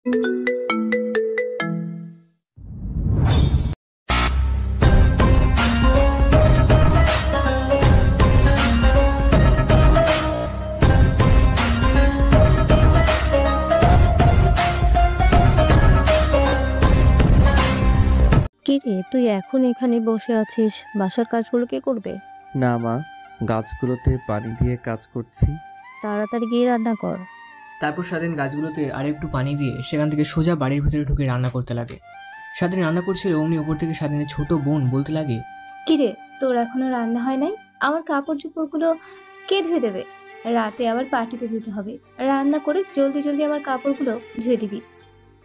কি রে, তুই এখন এখানে বসে আছিস? বাসার কাজগুলো কে করবে? না মা, গাছগুলোতে পানি দিয়ে কাজ করছি। তাড়াতাড়ি গিয়ে রান্না কর। তারপর স্বাধীন গাছগুলোতে আরেকটু পানি দিয়ে সেখান থেকে সোজা বাড়ির ভিতরে ঢুকে রান্না করতে লাগে। স্বাধীন রান্না করছিল, অমনি ওপর থেকে স্বাধীনের ছোট বোন বলতে লাগে, কিরে, তোর এখনো রান্না হয় নাই? আমার কাপড় চোপড়গুলো কে ধুয়ে দেবে? রাতে আবার পার্টিতে যেতে হবে। রান্না করে জলদি জলদি আমার কাপড়গুলো ধুয়ে দিবি।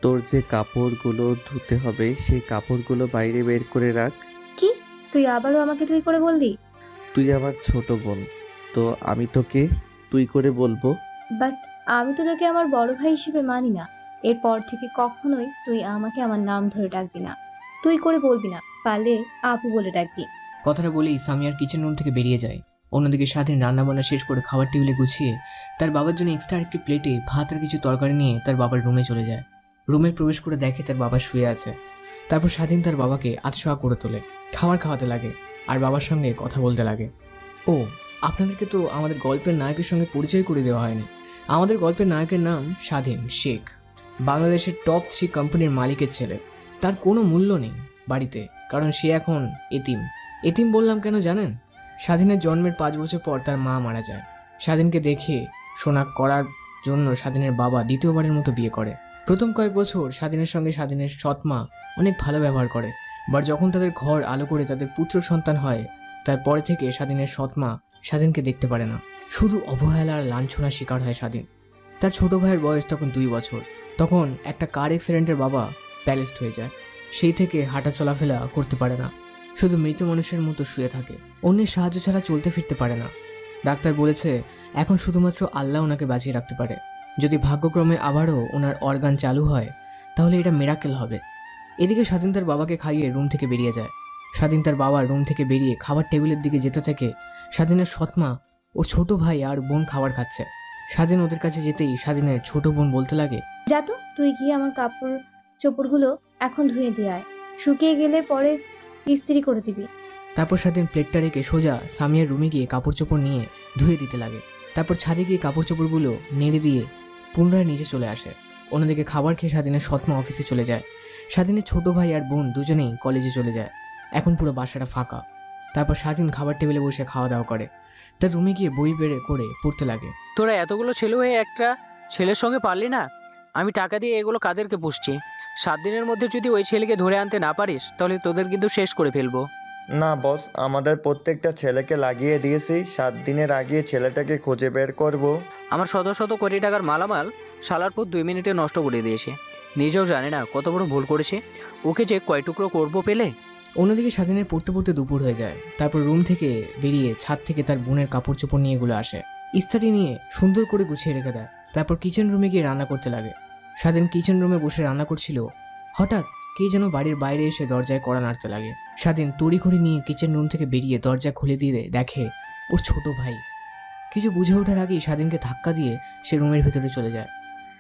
তোর যে কাপড়গুলো ধুতে হবে সেই কাপড়গুলো বাইরে বের করে রাখ। কি, তুই আবারও আমাকে তুই করে বললি? তুই আমার ছোট বোন, তো আমি তোকে তুই করে বলবো। বাট আমি তো তোকে আমার বড় ভাই হিসেবে মানি না। এরপর থেকে কখনোই তুই আমাকে আমার নাম ধরে ডাকবি না, তুই করে বলবি না, পারলে আপু বলে ডাকবি। কথাটা বলেই সামিয়ার কিচেন রুম থেকে বেরিয়ে যায়। অন্যদিকে স্বাধীন রান্নাবান্না শেষ করে খাবার টেবিলে গুছিয়ে তার বাবার জন্য এক্সট্রা একটি প্লেটে ভাত আর কিছু তরকারি নিয়ে তার বাবার রুমে চলে যায়। রুমে প্রবেশ করে দেখে তার বাবা শুয়ে আছে। তারপর স্বাধীন তার বাবাকে আতশোয়া করে তোলে, খাবার খাওয়াতে লাগে আর বাবার সঙ্গে কথা বলতে লাগে। ও, আপনাদেরকে তো আমাদের গল্পের নায়কের সঙ্গে পরিচয় করে দেওয়া হয়নি। আমাদের গল্পের নায়কের নাম স্বাধীন শেখ, বাংলাদেশের টপ 3 কোম্পানির মালিকের ছেলে। তার কোনো মূল্য নেই বাড়িতে, কারণ সে এখন এতিম। এতিম বললাম কেন জানেন? স্বাধীনের জন্মের 5 বছর পর তার মা মারা যায়। স্বাধীনকে দেখে শোনা করার জন্য স্বাধীনের বাবা দ্বিতীয়বারের মতো বিয়ে করে। প্রথম কয়েক বছর স্বাধীনের সঙ্গে স্বাধীনের সৎ মা অনেক ভালো ব্যবহার করে, বাট যখন তাদের ঘর আলো করে তাদের পুত্র সন্তান হয়, তারপরে থেকে স্বাধীনের সৎ মা স্বাধীনকে দেখতে পারে না। শুধু অবহেলা আর লাঞ্ছনার শিকার হয় স্বাধীন। তার ছোট ভাইয়ের বয়স তখন 2 বছর। তখন একটা কার অ্যাক্সিডেন্টের বাবা প্যালেসড হয়ে যায়। সেই থেকে হাঁটা চলাফেরা করতে পারে না, শুধু মৃত মানুষের মতো শুয়ে থাকে। অন্যের সাহায্য ছাড়া চলতে ফিরতে পারে না। ডাক্তার বলেছে এখন শুধুমাত্র আল্লাহ ওনাকে বাঁচিয়ে রাখতে পারে। যদি ভাগ্যক্রমে আবারও ওনার অর্গান চালু হয় তাহলে এটা মিরাকেল হবে। এদিকে স্বাধীন তার বাবাকে খাইয়ে রুম থেকে বেরিয়ে যায়। স্বাধীন তার বাবার রুম থেকে বেরিয়ে খাবার টেবিলের দিকে যেতে থেকে স্বাধীনের সৎমা ওর ছোট ভাই আর বোন খাবার খাচ্ছে। স্বাধীন ওদের কাছে যেতেই স্বাধীনের ছোট বোন বলতে লাগে, যা তো, তুই গিয়ে আমার কাপড় চোপড়গুলো এখন ধুয়ে দিয়ে আয়, শুকিয়ে গেলে পরে ইস্ত্রি করে দিবি। তারপর স্বাধীন প্লেটটা রেখে সোজা সামিয়ার রুমে গিয়ে কাপড় চোপড় নিয়ে ধুয়ে দিতে লাগে। তারপর ছাদে গিয়ে কাপড় চোপড়গুলো নেড়ে দিয়ে পুনরায় নিচে চলে আসে। অন্যদিকে খাবার খেয়ে স্বাধীনের সৎমা অফিসে চলে যায়। স্বাধীনের ছোট ভাই আর বোন দুজনেই কলেজে চলে যায়। এখন পুরো বাসাটা ফাঁকা। তারপর স্বাধীন খাবার টেবিলে বসে খাওয়া দাওয়া করে। তার রুমে গিয়ে বই বের করে পড়তে লাগে। তোরা এতগুলো ছেলে হয়ে একটা ছেলের সঙ্গে পারলি না? আমি টাকা দিয়ে এগুলো কাদেরকে পুষছি? 7 দিনের মধ্যে যদি ওই ছেলেকে ধরে আনতে না পারিস তাহলে তোদের কিন্তু শেষ করে ফেলবো। না বস, আমাদের প্রত্যেকটা ছেলেকে লাগিয়ে দিয়েছি, 7 দিনের আগে ছেলেটাকে খুঁজে বের করব। আমার শত শত কোটি টাকার মালামাল শালার পর 2 মিনিটে নষ্ট করে দিয়েছে। নিজেও জানে না কত বড় ভুল করেছে। ওকে যে কয় টুকরো করবো পেলে। অন্যদিকে স্বাধীনের পড়তে পড়তে দুপুর হয়ে যায়। তারপর রুম থেকে বেরিয়ে ছাদ থেকে তার বোনের কাপড় চোপড় নিয়ে এগুলো আসে, ইস্ত্রি নিয়ে সুন্দর করে গুছিয়ে রেখে দেয়। তারপর কিচেন রুমে গিয়ে রান্না করতে লাগে। স্বাধীন কিচেন রুমে বসে রান্না করছিল, হঠাৎ কে যেন বাড়ির বাইরে এসে দরজায় কড়া নাড়তে লাগে। স্বাধীন তড়িঘড়ি নিয়ে কিচেন রুম থেকে বেরিয়ে দরজা খুলে দিয়ে দেখে ওর ছোট ভাই। কিছু বুঝে ওঠার আগেই স্বাধীনকে ধাক্কা দিয়ে সে রুমের ভেতরে চলে যায়।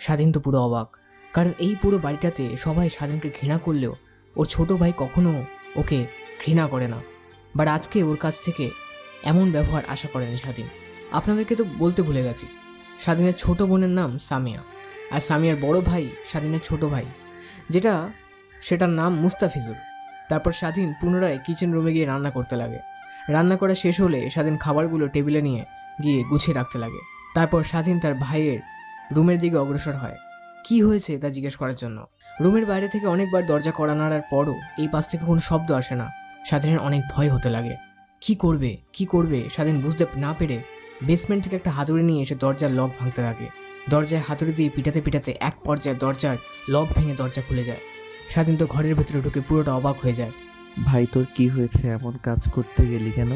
স্বাধীন তো পুরো অবাক, কারণ এই পুরো বাড়িটাতে সবাই স্বাধীনকে ঘৃণা করলেও ওর ছোট ভাই কখনো ওকে ঘৃণা করে না। বাট আজকে ওর কাছ থেকে এমন ব্যবহার আশা করেনি স্বাধীন। আপনাদেরকে তো বলতে ভুলে গেছি, স্বাধীনের ছোট বোনের নাম সামিয়া, আর সামিয়ার বড় ভাই স্বাধীনের ছোট ভাই, সেটার নাম মুস্তাফিজুর। তারপর স্বাধীন পুনরায় কিচেন রুমে গিয়ে রান্না করতে লাগে। রান্না করা শেষ হলে স্বাধীন খাবারগুলো টেবিলে নিয়ে গিয়ে গুছিয়ে রাখতে লাগে। তারপর স্বাধীন তার ভাইয়ের রুমের দিকে অগ্রসর হয় কি হয়েছে তা জিজ্ঞেস করার জন্য। রুমের বাইরে থেকে অনেকবার দরজা কড়া নাড়ার পরও এই পাশ থেকে কোনো শব্দ আসে না। স্বাধীনের অনেক ভয় হতে লাগে। কি করবে স্বাধীন বুঝতে না পেরে বেসমেন্ট থেকে একটা হাতুড়ি নিয়ে এসে দরজার লক ভাঙতে লাগে। দরজায় হাতুড়ি দিয়ে পিটাতে এক পর্যায়ে দরজার লক ভেঙে দরজা খুলে যায়। স্বাধীন তো ঘরের ভেতরে ঢুকে পুরোটা অবাক হয়ে যায়। ভাই তোর কি হয়েছে? এমন কাজ করতে গেলি কেন?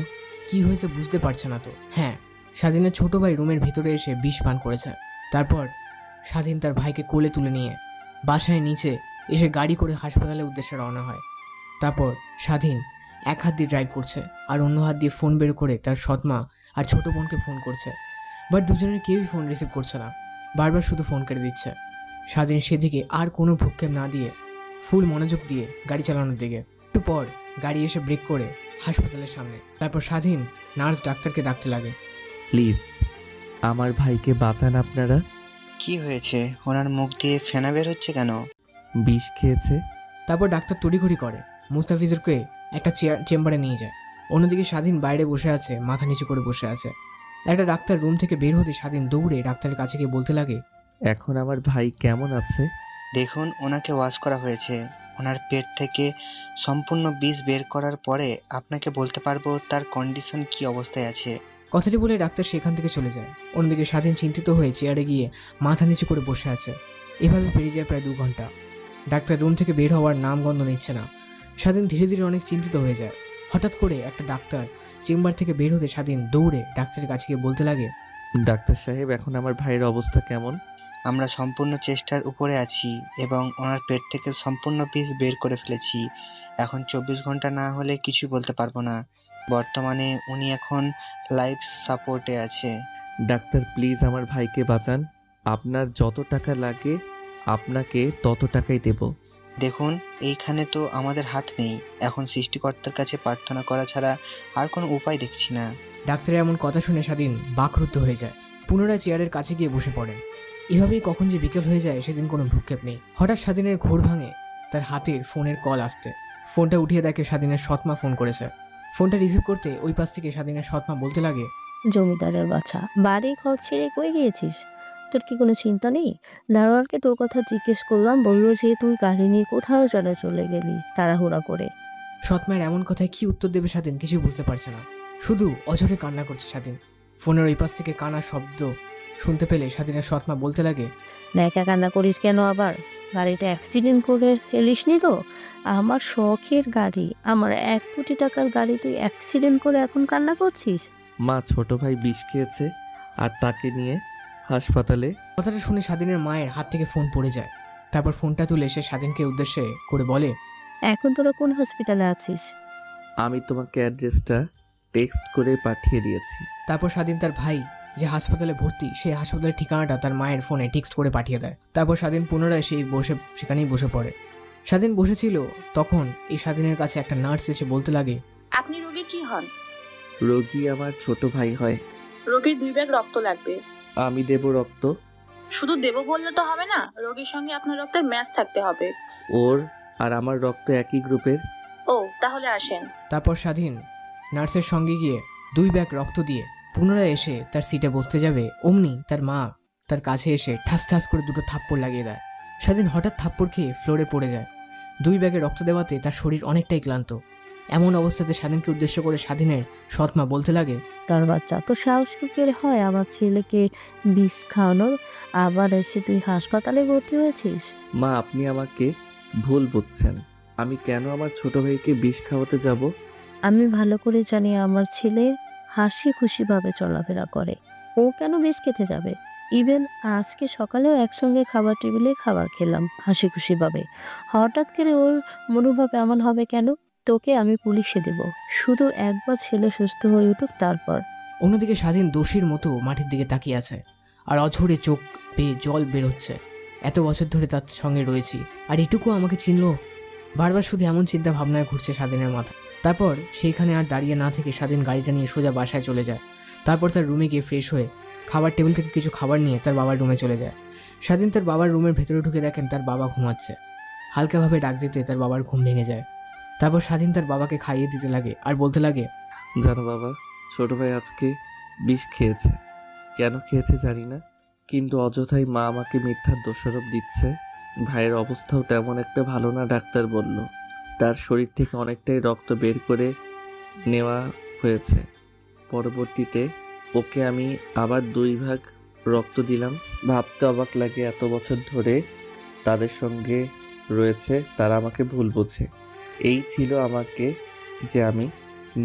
কি হয়েছে বুঝতে পারছে না তো? হ্যাঁ, স্বাধীনের ছোট ভাই রুমের ভিতরে এসে বিষ পান করেছে। তারপর স্বাধীন তার ভাইকে কোলে তুলে নিয়ে বাসায় নিচে এসে গাড়ি করে হাসপাতালের উদ্দেশ্যে রওনা হয়। তারপর স্বাধীন এক হাত দিয়ে ড্রাইভ করছে আর অন্য হাত দিয়ে ফোন বের করে তার সৎমা আর ছোট বোনকে ফোন করছে। বাট দুজনের কেউই ফোন রিসিভ করছে না, বারবার শুধু ফোন কেটে দিচ্ছে। স্বাধীন সেদিকে আর কোনো ভ্রুক্ষেপ না দিয়ে ফুল মনোযোগ দিয়ে গাড়ি চালানোর দিকে। একটু পর গাড়ি এসে ব্রেক করে হাসপাতালের সামনে। তারপর স্বাধীন নার্স ডাক্তারকে ডাকতে লাগে। প্লিজ আমার ভাইকে বাঁচান আপনারা। কি হয়েছে? ওনার মুখ দিয়ে ফেনা বের হচ্ছে কেন? বিষ খেয়েছে। তারপর ডাক্তার তড়িঘড়ি করে মুস্তাফিজুরকে একটা চেম্বারে নিয়ে যায়। অন্যদিকে স্বাধীন বাইরে বসে আছে, মাথা নিচু করে বসে আছে। একটা ডাক্তার রুম থেকে বের হতে স্বাধীন দৌড়ে ডাক্তারের কাছে গিয়ে বলতে লাগে, এখন আমার ভাই কেমন আছে? দেখুন, ওনাকে ওয়াশ করা হয়েছে। ওনার পেট থেকে সম্পূর্ণ বিষ বের করার পরে আপনাকে বলতে পারবো তার কন্ডিশন কি অবস্থায় আছে। কথাটি বলে ডাক্তার সেখান থেকে চলে যায়। অন্যদিকে স্বাধীন চিন্তিত হয়ে চেয়ারে গিয়ে মাথা নিচু করে বসে আছে। এভাবে পেরিয়ে যায় প্রায় 2 ঘন্টা। ডাক্তার রুম থেকে বের হওয়ার নামগন্ধ নিচ্ছে না। স্বাধীন ধীরে ধীরে অনেক চিন্তিত হয়ে যায়। হঠাৎ করে একটা ডাক্তার চেম্বার থেকে বের হতে স্বাধীন দৌড়ে ডাক্তারের কাছে গিয়ে বলতে লাগে, ডাক্তার সাহেব, এখন আমার ভাইয়ের অবস্থা কেমন? আমরা সম্পূর্ণ চেষ্টার উপরে আছি এবং ওনার পেট থেকে সম্পূর্ণ বিষ বের করে ফেলেছি। এখন 24 ঘন্টা না হলে কিছু বলতে পারবো না। বর্তমানে উনি এখন লাইফ সাপোর্টে আছে। ডাক্তার প্লিজ আমার ভাইকে বাঁচান। আপনার যত টাকা লাগে আপনাকে তত টাকাই দেব। দেখুন, এইখানে তো আমাদের হাত নেই। এখন সৃষ্টিকর্তার কাছে প্রার্থনা করা ছাড়া আর কোনো উপায় দেখছি না। ডাক্তারের এমন কথা শুনে স্বাধীন বাকরুদ্ধ হয়ে যায়। পুনরায় চেয়ারের কাছে গিয়ে বসে পড়েন। এভাবেই কখন যে বিকেল হয়ে যায় সেদিন কোনো ভ্রুক্ষেপ নেই। হঠাৎ স্বাধীনের ঘোর ভাঙে তার হাতের ফোনের কল আসতে। ফোনটা উঠিয়ে দেখে স্বাধীনের সৎমা ফোন করেছে। ফোনটা রিসিভ করতে ওই পাশ থেকে স্বাধীনের সৎমা বলতে লাগে, জমিদারের বাচ্চা, বাড়ি ঘর ছেড়ে কই গিয়েছিস? তোর কি কোনো চিন্তা নেই? দারোয়ানকে তোর কথা জিজ্ঞেস করলাম, বললো যে তুই গাড়ি নিয়ে কোথাও যেন চলে গেলি তাড়াহুড়া করে। সৎমায়ের এমন কথায় কি উত্তর দেবে স্বাধীন কিছু বুঝতে পারছে না। শুধু অঝরে কান্না করছে স্বাধীন। ফোনের ওই পাশ থেকে কান্নার শব্দ শুনতে পেলে স্বাধীনের সৎমা বলতে লাগে, একা কান্না করিস কেন আবার? গাড়িটা অ্যাক্সিডেন্ট করে ফেলিসনি তো? আমার শখের গাড়ি, আমার 1 কোটি টাকার গাড়ি তুই অ্যাক্সিডেন্ট করে এখন কান্না করছিস? মা, ছোট ভাই বিষ খেয়েছে আর তাকে নিয়ে হাসপাতালে। কথাটা শুনে স্বাধীনের মায়ের হাত থেকে ফোন পড়ে যায়। তারপর ফোনটা তুলে সে স্বাধীনকে উদ্দেশ্যে করে বলে, এখন তোরা কোন হসপিটালে আছিস? আমি তোমাকে অ্যাড্রেসটা টেক্সট করে পাঠিয়ে দিয়েছি। তারপর স্বাধীন তার ভাই যে হাসপাতালে ভর্তি সেই হাসপাতালের ঠিকানাটা তার মায়ের ফোনে টেক্সট করে পাঠিয়ে দেয়। তারপর স্বাধীন পুনরায় সেখানেই বসে পড়ে। স্বাধীন বসেছিল তখন এই স্বাধীনের কাছে একটা নার্স এসে বলতে লাগে, আপনি রোগীর কি হন? রোগী আমার ছোট ভাই হয়। রোগীর 2 ব্যাগ রক্ত লাগবে। আমি দেব রক্ত? শুধু দেব বললে তো হবে না, রোগীর সঙ্গে আপনার রক্তের ম্যাচ থাকতে হবে। ওর আর আমার রক্ত একই গ্রুপের। ও, তাহলে আসেন। তারপর স্বাধীন নার্সের সঙ্গে গিয়ে 2 ব্যাগ রক্ত দিয়ে পুনরায় এসে তার সিটে বসতে যাবে, অমনি তার মা তার কাছে এসে ঠাস ঠাস করে 2টো থাপ্পড় লাগিয়ে দেয়। স্বাধীন হঠাৎ থাপ্পড় খেয়ে ফ্লোরে পড়ে যায়। 2 ব্যাগে রক্ত দেওয়াতে তার শরীর অনেকটাই ক্লান্ত। এমন অবস্থাতে স্বাধীনকে উদ্দেশ্য করে স্বাধীনের সৎমা বলতে লাগে, তার বাচ্চা তো সাহস করে হয় আমার ছেলেকে বিষ খাওয়ানোর, আবার এসে তুই হাসপাতালে ভর্তি হয়েছিস? মা, আপনি আমাকে ভুল বুঝছেন। আমি কেন আমার ছোট ভাইকে বিষ খাওয়াতে যাব? আমি ভালো করে জানি আমার ছেলে হাসি খুশিভাবে চলাফেরা করে, ও কেন বিষ খেতে যাবে? ইভেন আজকে সকালেও একসঙ্গে খাবার টেবিলে খাবার খেলাম হাসি খুশিভাবে। হঠাৎ করে ওর মনোভাব এমন হবে কেন? তোকে আমি পুলিশে দেব, শুধু একবার ছেলে সুস্থ হয়ে উঠুক তারপর। অন্যদিকে স্বাধীন দোষীর মতো মাটির দিকে তাকিয়ে আছে আর অঝরে চোখ বেয়ে জল বেরোচ্ছে। এত বছর ধরে তার সঙ্গে রয়েছি আর এটুকু আমাকে চিনলো? বারবার শুধু এমন চিন্তা ভাবনায় ঘুরছে স্বাধীনের মাথা। তারপর সেইখানে আর দাঁড়িয়ে না থেকে স্বাধীন গাড়িটা নিয়ে সোজা বাসায় চলে যায়। তারপর তার রুমে গিয়ে ফ্রেশ হয়ে খাবার টেবিল থেকে কিছু খাবার নিয়ে তার বাবার রুমে চলে যায়। স্বাধীন তার বাবার রুমের ভেতরে ঢুকে দেখেন তার বাবা ঘুমাচ্ছে। হালকাভাবে ডাক দিতে তার বাবার ঘুম ভেঙে যায়। তারপর স্বাধীন তার বাবাকে খাইয়ে দিতে লাগে আর বলতে লাগে, জানো বাবা, ছোট ভাই আজকে বিষ খেয়েছে। কেন খেয়েছে জানি না, কিন্তু অযথাই মা আমাকে মিথ্যার দোষারোপ দিচ্ছে। ভাইয়ের অবস্থাও তেমন একটা ভালো না, ডাক্তার বলল। তার শরীর থেকে অনেকটাই রক্ত বের করে নেওয়া হয়েছে। পরবর্তীতে ওকে আমি আবার 2 ভাগ রক্ত দিলাম। ভাবতে অবাক লাগে, এত বছর ধরে তাদের সঙ্গে রয়েছে, তারা আমাকে ভুল বোঝে। এই ছিল আমাকে যে আমি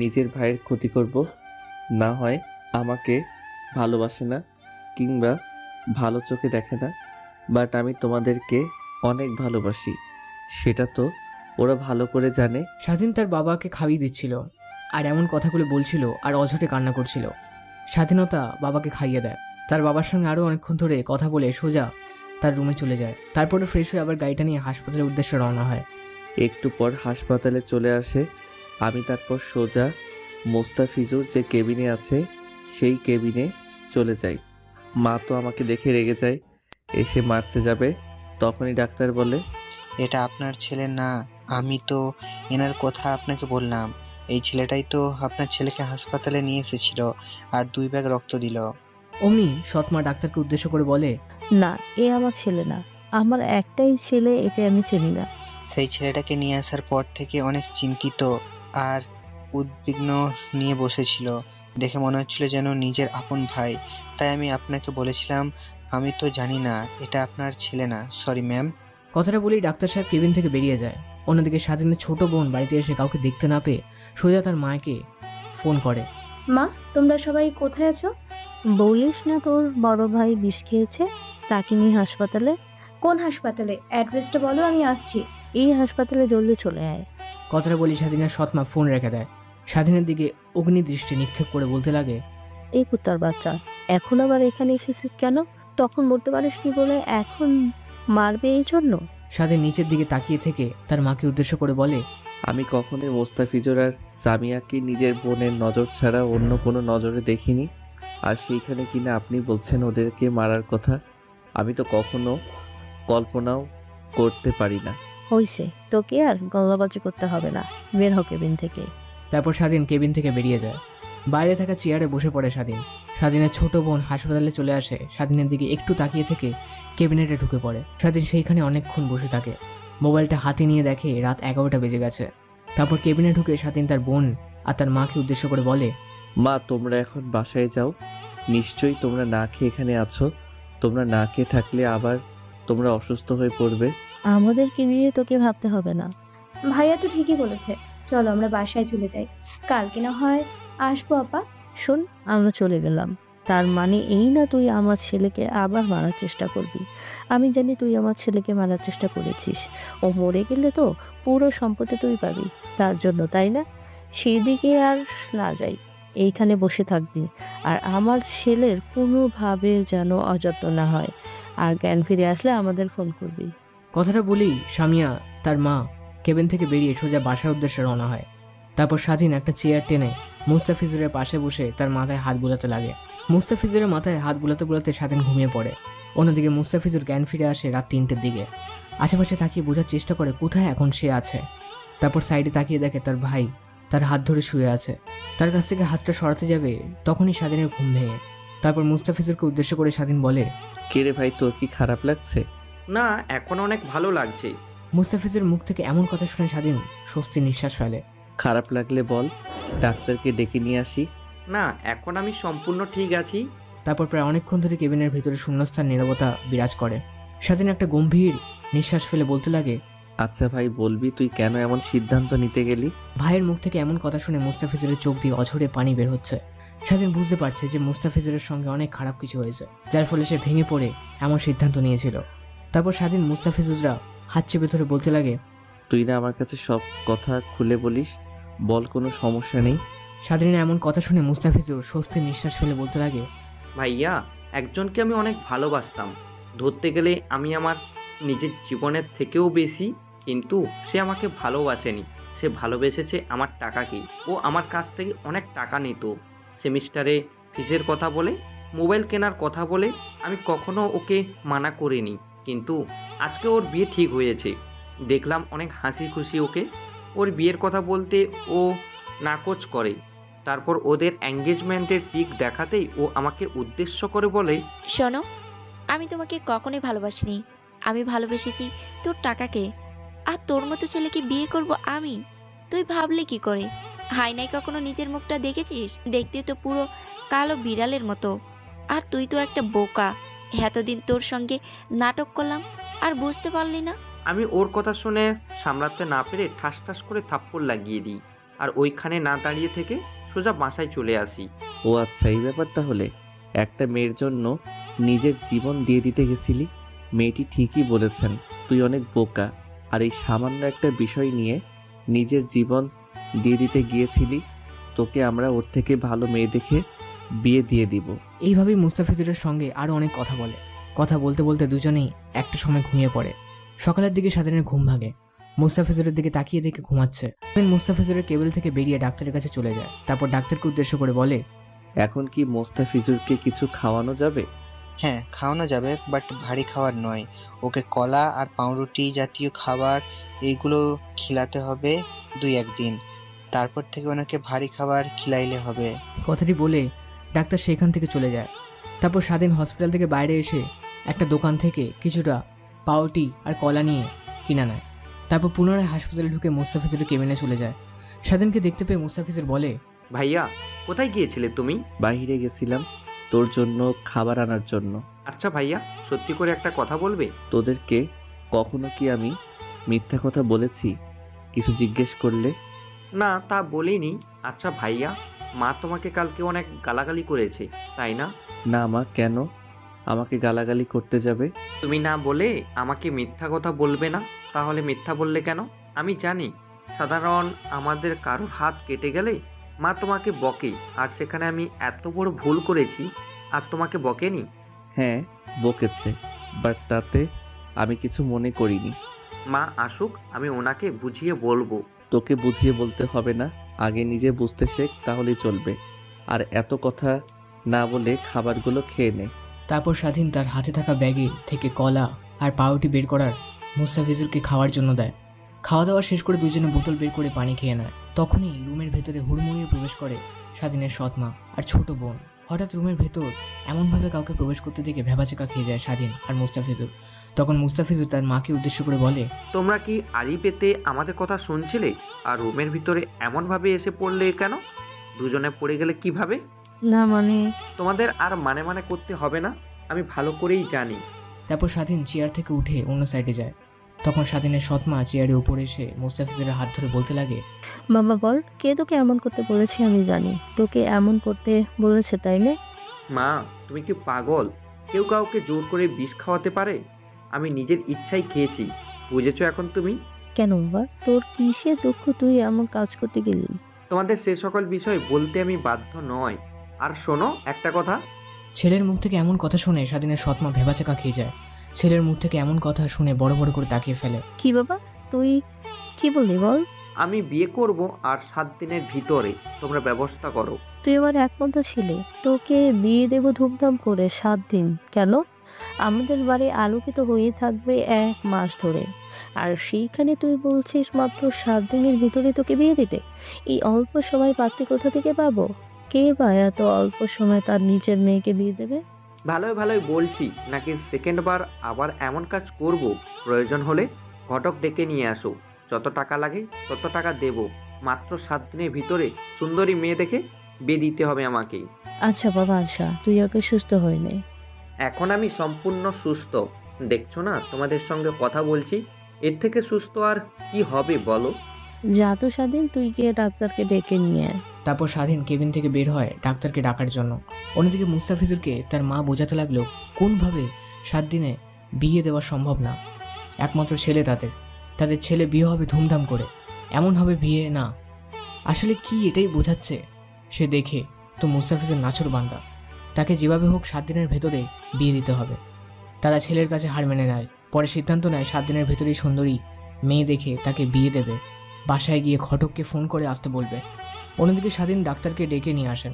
নিজের ভাইয়ের ক্ষতি করব, না হয় আমাকে ভালোবাসে না কিংবা ভালো চোখে দেখে না। বাট আমি তোমাদেরকে অনেক ভালোবাসি, সেটা তো ওরা ভালো করে জানে। স্বাধীন তার বাবাকে খাইয়ে দিচ্ছিল আর এমন কথাগুলো বলছিল আর অঝটে কান্না করছিল। স্বাধীনতা বাবাকে খাইয়ে দেয়। তার বাবার সঙ্গে আরও অনেকক্ষণ ধরে কথা বলে সোজা তার রুমে চলে যায়। তারপরে ফ্রেশ হয়ে আবার গাড়িটা নিয়ে হাসপাতালের উদ্দেশ্যে রওনা হয়। একটু পর হাসপাতালে চলে আসে। আমি তারপর সোজা মোস্তাফিজুর যে কেবিনে আছে সেই কেবিনে চলে যাই। মা তো আমাকে দেখে রেগে যায়, এসে মারতে যাবে। তখনই ডাক্তার বলে, এটা আপনার ছেলে না, আমি তো এনার কথা আপনাকে বললাম। এই ছেলেটাই তো আপনার ছেলেকে হাসপাতালে নিয়ে এসেছিল আর 2 ব্যাগ রক্ত দিল। অমনি সৎমা ডাক্তারকে উদ্দেশ্য করে বলে, না, এ আমার ছেলে না। আমার একটাই ছেলে, একে আমি চিনি না। সেই ছেলেটাকে নিয়ে আসার পর থেকে অনেক চিন্তিত আর উদ্বিগ্ন নিয়ে বসেছিল। দেখে মনে হচ্ছিল যেন নিজের আপন ভাই। তাই আমি আপনাকে বলেছিলাম, আমি তো জানি না এটা আপনার ছেলে না, সরি ম্যাম। কথাটা বলেই ডাক্তার সাহেব কেবিন থেকে বেরিয়ে যায়। অন্যদিকে স্বাধীনের ছোট বোন বাড়িতে এসে কাউকে দেখতে না পেয়ে সোজা তার মাকে ফোন করে। মা, তোমরা সবাই কোথায় আছো? বলিস না তোর বড় ভাই বিষ খেয়েছে, তাকে নিয়ে হাসপাতালে। কোন হাসপাতালে? অ্যাড্রেসটা বলো, আমি আসছি। এই হাসপাতালে জলদি চলে আয়। কথাটা বলি স্বাধীনের সৎমা ফোন রেখে দেয়। স্বাধীনের দিকে অগ্নিদৃষ্টি নিক্ষেপ করে বলতে লাগে, এই কুত্তার বাচ্চা, এখন আবার এখানে এসেছিস কেন? তখন বলতে পারিস কি বলে এখন মারবে এই জন্য? স্বাধীন নিচের দিকে তাকিয়ে থেকে তার মাকে উদ্দেশ্য করে বলে, আমি কখনোই মোস্তাফিজুর আর সামিয়াকে নিজের বোনের নজর ছাড়া অন্য কোনো নজরে দেখিনি। আর সেইখানে কিনা আপনি বলছেন ওদেরকে মারার কথা। আমি তো কখনো কল্পনাও করতে পারি না। হইছে, তোকে আর গল্লাবাজি করতে হবে না, বের হ কেবিন থেকে। তারপর স্বাধীন কেবিন থেকে বেরিয়ে যায়। বাইরে থাকা চেয়ারে বসে পড়ে স্বাধীন। স্বাধীনের ছোট বোন হাসপাতালে চলে আসে। স্বাধীনের দিকে একটু তাকিয়ে থেকে কেবিনেটে ঢুকে পড়ে। স্বাধীন সেইখানে অনেকক্ষণ বসে থাকে। মোবাইলটা হাতে নিয়ে দেখে রাত 11টা বেজে গেছে। তারপর কেবিনে ঢুকে স্বাধীন তার বোন আর তার মাকে উদ্দেশ্য করে বলে, মা, তোমরা এখন বাসায় যাও। নিশ্চয়ই তোমরা না খেয়ে এখানে আছো। তোমরা না খেয়ে থাকলে আবার তোমরা অসুস্থ হয়ে পড়বে। আমাদেরকে নিয়ে তোকে ভাবতে হবে না। ভাইয়া তো ঠিকই বলেছে, চলো আমরা বাসায় চলে যাই। কালকে না হয় আসবো আপা। শোন, আমরা চলে গেলাম, তার মানে এই না তুই আমার ছেলেকে আবার মারার চেষ্টা করবি। আমি জানি তুই আমার ছেলেকে মারার চেষ্টা করেছিস। ও মরে গেলে তো পুরো সম্পত্তি তুই পাবি, তার জন্য, তাই না? সেদিকে আর না যাই, এইখানে বসে থাকবি। আর আমার ছেলের কোনোভাবে যেন অযত্ন না হয়। আর জ্ঞান ফিরে আসলে আমাদের ফোন করবি। কথাটা বলেই সামিয়া তার মা কেবিন থেকে বেরিয়ে সোজা বাসার উদ্দেশ্যে রওনা হয়। তারপর স্বাধীন একটা চেয়ার টেনে মুস্তাফিজুরের পাশে বসে তার মাথায় হাত বুলাতে লাগে। মুস্তাফিজুরের মাথায় হাত বুলাতে বুলাতে স্বাধীন ঘুমিয়ে পড়ে। অন্যদিকে মুস্তাফিজুর জ্ঞান ফিরে আসে রাত 3টের দিকে। আশেপাশে তাকিয়ে বোঝার চেষ্টা করে কোথায় এখন সে আছে। তারপর সাইডে তাকিয়ে দেখে তার ভাই তার হাত ধরে শুয়ে আছে। তার কাছ থেকে হাতটা সরাতে যাবে, তখনই স্বাধীনের ঘুম ভেঙে। তারপর মুস্তাফিজুরকে উদ্দেশ্য করে স্বাধীন বলে, কে রে ভাই, তোর কি খারাপ লাগছে? না, এখন অনেক ভালো লাগছে। মুস্তাফিজের মুখ থেকে এমন কথা শুনে স্বাধীন স্বস্তি নিঃশ্বাস ফেলে। খারাপ লাগলে বল, ডাক্তারকে ডেকে নিয়ে আসি। না, এখন আমি সম্পূর্ণ ঠিক আছি। তারপর প্রায় অনেকক্ষণ ধরে কেবিনের ভিতরে শূন্যস্থান নীরবতা বিরাজ করে। স্বাধীন একটা গম্ভীর নিঃশ্বাস ফেলে বলতে লাগে, আচ্ছা ভাই, বলবি তুই কেন এমন সিদ্ধান্ত নিতে গেলি? ভাইয়ের মুখ থেকে এমন কথা শুনে মুস্তাফিজুরের চোখ দিয়ে অঝরে পানি বের হচ্ছে। স্বাধীন বুঝতে পারছে যে মুস্তাফিজুরের সঙ্গে অনেক খারাপ কিছু হয়েছে, যার ফলে সে ভেঙে পড়ে এমন সিদ্ধান্ত নিয়েছিল। তারপর স্বাধীন মুস্তাফিজুররা হাত চেপে ধরে বলতে লাগে, তুই না আমার কাছে সব কথা খুলে বলিস, বল, কোনো সমস্যা নেই। স্বাধীনের এমন কথা শুনে মুস্তাফিজুর স্বস্তির নিঃশ্বাস ফেলে বলতে লাগে, ভাইয়া, একজনকে আমি অনেক ভালোবাসতাম। ধরতে গেলে আমি আমার নিজের জীবনের থেকেও বেশি। কিন্তু সে আমাকে ভালোবাসেনি, সে ভালোবেসেছে আমার টাকাকে। ও আমার কাছ থেকে অনেক টাকা নিত। সেমিস্টারে ফিসের কথা বলে, মোবাইল কেনার কথা বলে আমি কখনো ওকে মানা করিনি। কিন্তু আজকে ওর বিয়ে ঠিক হয়েছে, দেখলাম অনেক হাসি খুশি ওকে। ওর বিয়ের কথা বলতে ও নাকচ করে। তারপর ওদের এঙ্গেজমেন্টের পিক দেখাতেই ও আমাকে উদ্দেশ্য করে বলে, শোনো, আমি তোমাকে কখনোই ভালোবাসিনি। আমি ভালোবেসেছি তোর টাকাকে। আর তোর মতো ছেলেকে বিয়ে করব আমি? তুই ভাবলে কি করে? হাইনাই কখনো নিজের মুখটা দেখেছিস? দেখতে তো পুরো কালো বিড়ালের মতো। আর তুই তো একটা বোকা। এতদিন তোর সঙ্গে নাটক করলাম আর বুঝতে পারলি না। আমি ওর কথা শুনে সামলাতে না পেরে ঠাস ঠাস করে থাপ্পড় লাগিয়ে দিই। আর ওইখানে না দাঁড়িয়ে থেকে সোজা বাসায় চলে আসি। ও আচ্ছা, এই ব্যাপার তাহলে। একটা মেয়ের জন্য নিজের জীবন দিয়ে দিতে গেছিলি। মেয়েটি ঠিকই বলেছেন, তুই অনেক বোকা। আর এই সামান্য একটা বিষয় নিয়ে নিজের জীবন দিয়ে দিতে গিয়েছিলি। তোকে আমরা ওর থেকে ভালো মেয়ে দেখে বিয়ে দিয়ে দিব। এইভাবেই মুস্তাফিজুরের সঙ্গে আরও অনেক কথা বলে। কথা বলতে বলতে দুজনেই একটা সময় ঘুমিয়ে পড়ে। সকালের দিকে স্বাধীনের ঘুম ভাঙে। মুস্তাফিজুরের দিকে তাকিয়ে দেখে ঘুমাচ্ছে। মুস্তাফিজুরের কেবিল থেকে বেরিয়ে ডাক্তারের কাছে চলে যায়। তারপর ডাক্তারকে উদ্দেশ্য করে বলে, এখন কি মোস্তাফিজুরকে কিছু খাওয়ানো যাবে? হ্যাঁ, খাওয়ানো যাবে, বাট ভারী খাবার নয়। ওকে কলা আর পাউরুটি জাতীয় খাবার এইগুলো খিলাতে হবে 2-1 দিন। তারপর থেকে ওনাকে ভারী খাবার খিলাইলে হবে। কথাটি বলে ডাক্তার সেখান থেকে চলে যায়। তারপর স্বাধীন হসপিটাল থেকে বাইরে এসে একটা দোকান থেকে কিছুটা পাউরুটি আর কলা নিয়ে কিনে নেয়। তারপর পুনরায় হাসপাতালে ঢুকে মুস্তাফিজুরের কেবিনে চলে যায়। স্বাধীনকে দেখতে পেয়ে মুস্তাফিজুর বলে, ভাইয়া, কোথায় গিয়েছিলে তুমি? বাইরে গেছিলাম তোর জন্য খাবার আনার জন্য। আচ্ছা ভাইয়া, সত্যি করে একটা কথা বলবে? তোদেরকে কখনো কি আমি মিথ্যা কথা বলেছি কিছু জিজ্ঞেস করলে? না, তা বলিনি। আচ্ছা ভাইয়া, মা তোমাকে কালকে অনেক গালাগালি করেছে, তাই না? না মা, কেন আমাকে গালাগালি করতে যাবে? তুমি না বলে আমাকে মিথ্যা কথা বলবে না, তাহলে মিথ্যা বললে কেন? আমি জানি সাধারণ আমাদের কারোর হাত কেটে গেলে মা তোমাকে বকে, আর সেখানে আমি এত বড় ভুল করেছি আর তোমাকে বকেনি। হ্যাঁ বকেছে, বাট তাতে আমি কিছু মনে করিনি। মা আসুক, আমি ওনাকে বুঝিয়ে বলবো। তোকে বুঝিয়ে বলতে হবে না, আগে নিজে বুঝতে শেখ, তাহলেই চলবে। আর এত কথা না বলে খাবারগুলো খেয়ে নে। তারপর স্বাধীন তার হাতে থাকা ব্যাগে থেকে কলা আর পাউরুটি বের করার মুস্তাফিজুরকে খাওয়ার জন্য দেয়। খাওয়া দাওয়া শেষ করে দুজনে বোতল বের করে পানি খেয়ে নেয়। তখনই রুমের ভেতরে হুড়মুড়িয়ে প্রবেশ করে স্বাধীনের সৎমা আর ছোট বোন। হঠাৎ রুমের ভেতর এমনভাবে কাউকে প্রবেশ করতে দেখে ভেবাচেকা খেয়ে যায় স্বাধীন আর মুস্তাফিজুর। তখন মুস্তাফিজুর তার মাকে উদ্দেশ্য করে বলে, তোমরা কি আড়ি পেতে আমাদের কথা শুনছিলে আর রুমের ভিতরে এমনভাবে এসে পড়লে কেন? দুজনে পড়ে গেলে কিভাবে? না মানে তোমাদের আর মানে করতে হবে না, আমি ভালো করেই জানি। তারপর স্বাধীন চেয়ার থেকে উঠে অন্য সাইডে যায়। তখন স্বাধীনের সৎমা চেয়ারের উপরে এসে মুস্তাফিজুরের হাত ধরে বলতে লাগে, বাবা বল, কে তোকে এমন করতে বলেছে? আমি জানি তোকে এমন করতে বলেছে, তাই না? মা, তুমি কি পাগল? কেউ কাউকে জোর করে বিষ খাওয়াতে পারে? আমি নিজের ইচ্ছাই খেয়েছি, বুঝেছো এখন তুমি? কেন বাবা, তোর কিসে দুঃখ তুই এমন কাজ করতে গেলি? তোমাদের সে সকল বিষয় বলতে আমি বাধ্য নয়। আর শোনো একটা কথা। ছেলের মুখ থেকে এমন কথা শুনে স্বাধীনের সৎমা ভেবাচাকা খেয়ে যায়। ছেলের মুখ থেকে এমন কথা শুনে বড় বড় করে তাকিয়ে ফেলে। কি বাবা, তুই কি বললি বল? আমি বিয়ে করব আর 7 দিনের ভিতরে তোমরা ব্যবস্থা করো। তুই এবার একমাত্র ছিলে, তোকে বিয়ে দেব ধুমধাম করে 7 দিন। কেন? আমাদের বাড়ি আলোকিত হয়ে থাকবে 1 মাস ধরে, আর সেইখানে তুই বলছিস মাত্র 7 দিনের ভিতরে তোকে বিয়ে দিতে? এই অল্প সময় পাত্রী কোথা থেকে পাবো? কে বা এত অল্প সময় তার নিজের মেয়েকে বিয়ে দেবে? ভালোই বলছি নাকি সেকেন্ড বার আবার এমন কাজ করব? প্রয়োজন হলে ঘটক ডেকে নিয়ে আসো, যত টাকা লাগে তত টাকা দেব। মাত্র 7 দিনের ভিতরে সুন্দরী মেয়ে দেখে বিয়ে দিতে হবে আমাকে। আচ্ছা বাবা, আচ্ছা, তুই আগে সুস্থ হয়ে নে। এখন আমি সম্পূর্ণ সুস্থ, দেখছো না তোমাদের সঙ্গে কথা বলছি। এর থেকে সুস্থ আর কি হবে বলো? যা তো স্বাধীন, তুই গিয়ে ডাক্তারকে ডেকে নিয়ে আয়। তারপর স্বাধীন কেবিন থেকে বের হয় ডাক্তারকে ডাকার জন্য। অন্যদিকে মুস্তাফিজুরকে তার মা বোঝাতে লাগলো কোনভাবে 7 দিনে বিয়ে দেওয়া সম্ভব না। একমাত্র ছেলে তাদের ছেলে বিয়ে হবে ধুমধাম করে, এমন হবে বিয়ে না। আসলে কি এটাই বোঝাচ্ছে সে দেখে তো মুস্তাফিজুর নাছর বান্দা, তাকে যেভাবে হোক 7 দিনের ভেতরে বিয়ে দিতে হবে। তারা ছেলের কাছে হার মেনে নেয়। পরে সিদ্ধান্ত নেয় 7 দিনের ভেতরেই সুন্দরী মেয়ে দেখে তাকে বিয়ে দেবে। বাসায় গিয়ে ঘটককে ফোন করে আসতে বলবে। অন্যদিকে স্বাধীন ডাক্তারকে ডেকে নিয়ে আসেন।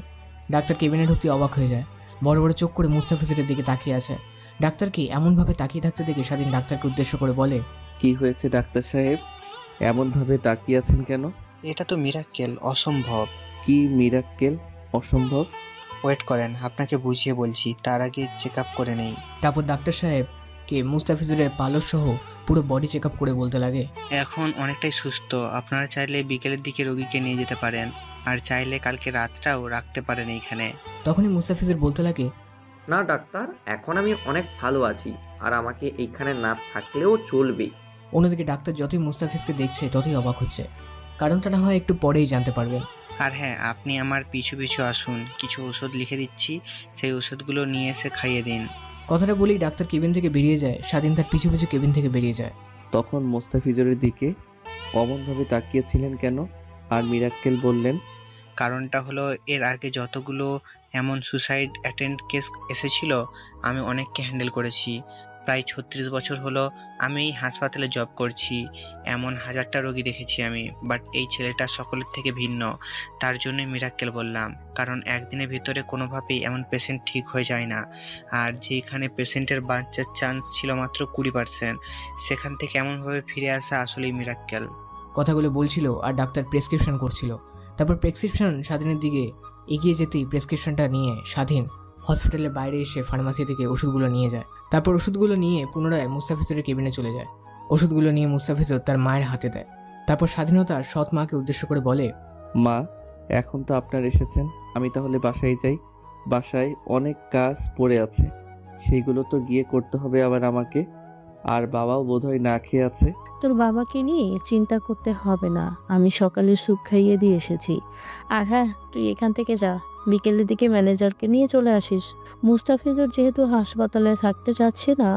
ডাক্তার কেবিনে ঢুকতে অবাক হয়ে যায়, বড় বড় চোখ করে মুস্তাফিজুরের দিকে তাকিয়ে আছে। ডাক্তারকে এমনভাবে তাকিয়ে থাকতে দেখে স্বাধীন ডাক্তারকে উদ্দেশ্য করে বলে, কি হয়েছে ডাক্তার সাহেব, এমনভাবে তাকিয়ে আছেন কেন? এটা তো মিরাক্কেল, অসম্ভব। কি মিরাক্কেল অসম্ভব? ওয়েট করেন, আপনাকে বুঝিয়ে বলছি, তার আগে চেক আপ করে নেই। তারপর ডাক্তার সাহেবকে মুস্তাফিজুরের পালস সহ পুরো বডি চেক আপ করে বলতে লাগে, এখন অনেকটাই সুস্থ। আপনারা চাইলে বিকেলের দিকে রোগীকে নিয়ে যেতে পারেন, আর চাইলে কালকে রাতটাও রাখতে পারেন এইখানে। তখনই মুস্তাফিজুর বলতে লাগে, না ডাক্তার, এখন আমি অনেক ভালো আছি, আর আমাকে এইখানে না থাকলেও চলবে। অন্যদিকে ডাক্তার যতই মুস্তাফিজকে দেখছে ততই অবাক হচ্ছে। কারণটা না হয় একটু পরেই জানতে পারবেন। আর হ্যাঁ, আপনি আমার পিছু পিছু আসুন, কিছু ওষুধ লিখে দিচ্ছি, সেই ওষুধগুলো নিয়ে এসে খাইয়ে দিন। কথাটা বলেই ডাক্তার কেবিন থেকে বেরিয়ে যায়। স্বাধীন তার পিছু পিছু কেবিন থেকে বেরিয়ে যায়। তখন মোস্তাফিজুরের দিকে অমনভাবে তাকিয়েছিলেন কেন? আর মিরাক্কেল বললেন, কারণটা হলো এর আগে যতগুলো এমন সুসাইড অ্যাটেম্প্ট কেস এসেছিল, আমি অনেককে হ্যান্ডেল করেছি। প্রায় 36 বছর হলো আমি এই হাসপাতালে জব করছি। এমন হাজারটা রোগী দেখেছি আমি, বাট এই ছেলেটা সকলের থেকে ভিন্ন। তার জন্যই মিরাক্কেল বললাম, কারণ একদিনের ভিতরে কোনোভাবেই এমন পেশেন্ট ঠিক হয়ে যায় না। আর যেখানে পেশেন্টের বাঁচার চান্স ছিল মাত্র 20%, সেখান থেকে এমনভাবে ফিরে আসা আসলেই মিরাক্কেল। কথাগুলো বলছিল আর ডাক্তার প্রেসক্রিপশন করছিল। তারপর প্রেসক্রিপশন স্বাধীনের দিকে এগিয়ে যেতেই প্রেসক্রিপশনটা নিয়ে স্বাধীন হসপিটালের বাইরে এসে ফার্মাসি থেকে ওষুধগুলো নিয়ে যায়। তারপর ওষুধগুলো নিয়ে পুনরায় মুস্তাফিজের কেবিনে চলে যায়। ওষুধগুলো নিয়ে মুস্তাফিজর তার মায়ের হাতে দেয়। তারপর স্বাধীনতার সৎ মাকে উদ্দেশ্য করে বলে, মা, এখন তো আপনার এসেছেন, আমি তাহলে বাসায় যাই। বাসায় অনেক কাজ পড়ে আছে, সেইগুলো তো গিয়ে করতে হবে আবার আমাকে। আর বাবাও বোধহয় না খেয়ে আছে। তোর বাবাকে নিয়ে চিন্তা করতে হবে না, আমি সকালে স্যুপ খাইয়ে দিয়ে এসেছি। আর হ্যাঁ, তুই এখান থেকে যা, বিকেলের দিকে ম্যানেজারকে নিয়ে চলে আসিস। মুস্তাফিজুর যেহেতু হাসপাতালে থাকতে চাচ্ছে না,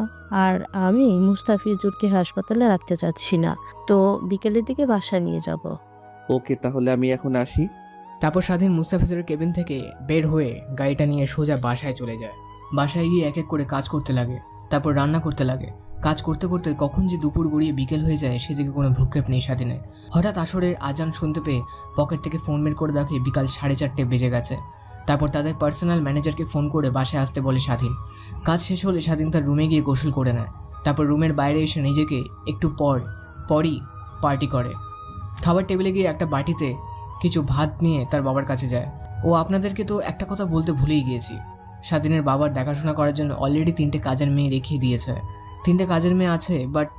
আর আমি মুস্তাফিজুরকে হাসপাতালে রাখতে চাচ্ছি না, তো বিকেলের দিকে বাসা নিয়ে যাব। ওকে, তাহলে আমি এখন আসি। তারপর স্বাধীন মুস্তাফিজের কেবিন থেকে বের হয়ে গাড়িটা নিয়ে সোজা বাসায় চলে যায়। বাসায় গিয়ে এক এক করে কাজ করতে লাগে, তারপর রান্না করতে লাগে। কাজ করতে করতে কখন যে দুপুর গড়িয়ে বিকেল হয়ে যায় সেদিকে কোনো ভ্রুক্ষেপ নেই স্বাধীনের। হঠাৎ আসরের আজান শুনতে পেয়ে পকেট থেকে ফোন বের করে দেখে বিকাল 4:30 বেজে গেছে। তারপর তাদের পার্সোনাল ম্যানেজারকে ফোন করে বাসায় আসতে বলে স্বাধীন। কাজ শেষ হলে স্বাধীন তার রুমে গিয়ে গোসল করে নেয়। তারপর রুমের বাইরে এসে নিজেকে একটু পরই পার্টি করে। খাবার টেবিলে গিয়ে একটা বাটিতে কিছু ভাত নিয়ে তার বাবার কাছে যায়। ও আপনাদেরকে তো একটা কথা বলতে ভুলেই গিয়েছি, স্বাধীনের বাবার দেখাশোনা করার জন্য অলরেডি 3টে কাজের মেয়ে রেখিয়ে দিয়েছে। 3টে কাজের মেয়ে আছে, বাট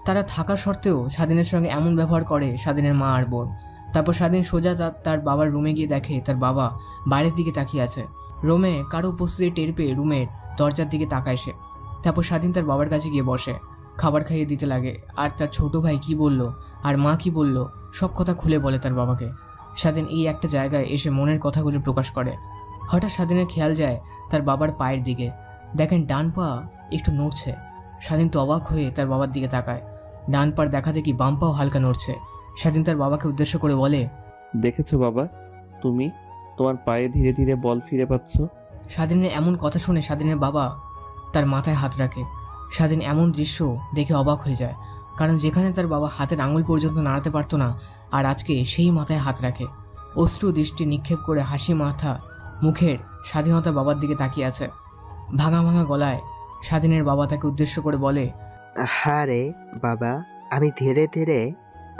তারা থাকা সত্ত্বেও স্বাধীনের সঙ্গে এমন ব্যবহার করে স্বাধীনের মা আর বোন। তারপর স্বাধীন সোজা তার বাবার রুমে গিয়ে দেখে তার বাবা বাইরের দিকে তাকিয়ে আছে। রুমে কারো উপস্থিতি টের পেয়ে রুমের দরজার দিকে তাকায় সে। তারপর স্বাধীন তার বাবার কাছে গিয়ে বসে, খাবার খাইয়ে দিতে লাগে। আর তার ছোট ভাই কি বলল আর মা কি বলল সব কথা খুলে বলে তার বাবাকে। স্বাধীন এই একটা জায়গায় এসে মনের কথাগুলো প্রকাশ করে। হঠাৎ স্বাধীনের খেয়াল যায় তার বাবার পায়ের দিকে। দেখেন ডান পা একটু নড়ছে। স্বাধীন তো অবাক হয়ে তার বাবার দিকে তাকায়। ডান পার দেখা দেখি বাম পাও হালকা নড়ছে। স্বাধীন তার বাবাকে উদ্দেশ্য করে বলে, দেখেছো বাবা, তুমি তোমার পায়ে ধীরে ধীরে বল ফিরে পাচ্ছ। স্বাধীনের এমন কথা শুনে স্বাধীনের বাবা তার মাথায় হাত রাখে। স্বাধীন এমন দৃশ্য দেখে অবাক হয়ে যায়, কারণ যেখানে তার বাবা হাতের আঙুল পর্যন্ত নাড়াতে পারতো না, আর আজকে সেই মাথায় হাত রাখে। অশ্রু দৃষ্টি নিক্ষেপ করে হাসি মাথা মুখের স্বাধীনতা বাবার দিকে তাকিয়ে আছে। ভাঙা ভাঙা গলায় স্বাধীনের বাবা তাকে উদ্দেশ্য করে বলে, হ্যাঁ রে বাবা, আমি ধীরে ধীরে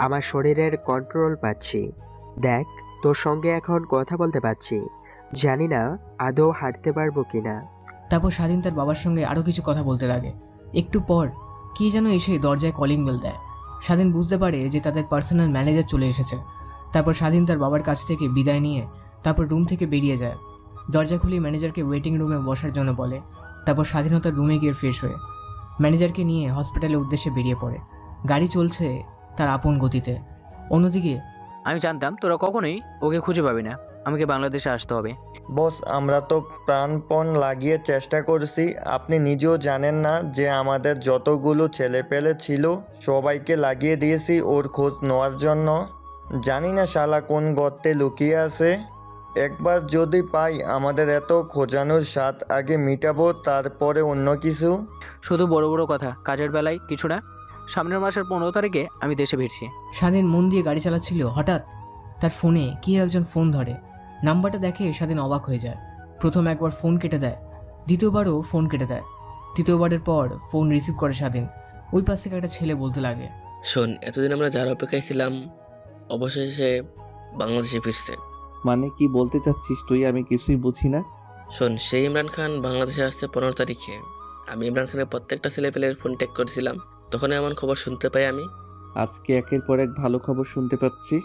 আমার শরীরের কন্ট্রোল পাচ্ছি। দেখ, তোর সঙ্গে এখন কথা বলতে পারছি, জানি না আদৌ হাঁটতে পারবো কিনা। তারপর স্বাধীন তার বাবার সঙ্গে আরও কিছু কথা বলতে লাগে। একটু পর কি যেন এসে দরজায় কলিং বেল দেয়। স্বাধীন বুঝতে পারে যে তাদের পার্সোনাল ম্যানেজার চলে এসেছে। তারপর স্বাধীন তার বাবার কাছ থেকে বিদায় নিয়ে তারপর রুম থেকে বেরিয়ে যায়। দরজা খুলে ম্যানেজারকে ওয়েটিং রুমে বসার জন্য বলে। তারপর স্বাধীনতার রুমে গিয়ে ফ্রেশ হয়ে ম্যানেজারকে নিয়ে হসপিটালের উদ্দেশ্যে বেরিয়ে পড়ে। গাড়ি চলছে তার আপন গতিতে। অন্যদিকে আমি জানতাম তোরা কখনোই ওকে খুঁজে পাবি না, আমাকে বাংলাদেশে আসতে হবে। বস, আমরা তো প্রাণপণ লাগিয়ে চেষ্টা করছি। আপনি নিজেও জানেন না যে আমাদের যতগুলো ছেলেপেলে ছিল সবাইকে লাগিয়ে দিয়েছি ওর খোঁজ নেওয়ার জন্য। জানি না শালা কোন গর্তে লুকিয়ে আছে। একবার যদি পাই আমাদের এত খোঁজানোর স্বাদ আগে মিটাবো, তারপরে অন্য কিছু। শুধু বড় বড় কথা, কাজের বেলায় কিছু না। সামনের মাসের 15 তারিখে আমি দেশে ফিরছি। স্বাধীন মন দিয়ে গাড়ি চালাচ্ছিল। হঠাৎ তার ফোনে কি একজন ফোন ধরে। নাম্বারটা দেখে স্বাধীন অবাক হয়ে যায়। প্রথম একবার ফোন কেটে দেয়, দ্বিতীয়বারও ফোন কেটে দেয়। তৃতীয়বারের পর ফোন রিসিভ করে স্বাধীন। ওই পাশ থেকে একটা ছেলে বলতে লাগে, শোন, এতদিন আমরা যার অপেক্ষায় ছিলাম অবশেষে বাংলাদেশে ফিরছে। মানে কি বলতে চাচ্ছিস তুই? আমি কিছুই বুঝি না। শোন, সেই ইমরান খান বাংলাদেশে আসছে 15 তারিখে। আমি ইমরান খানের প্রত্যেকটা ছেলেপেলের ফোন ট্যাগ করেছিলাম, তখন এমন খবর শুনতে পাই আমি। আজকে একের পর এক ভালো খবর শুনতে পাচ্ছি।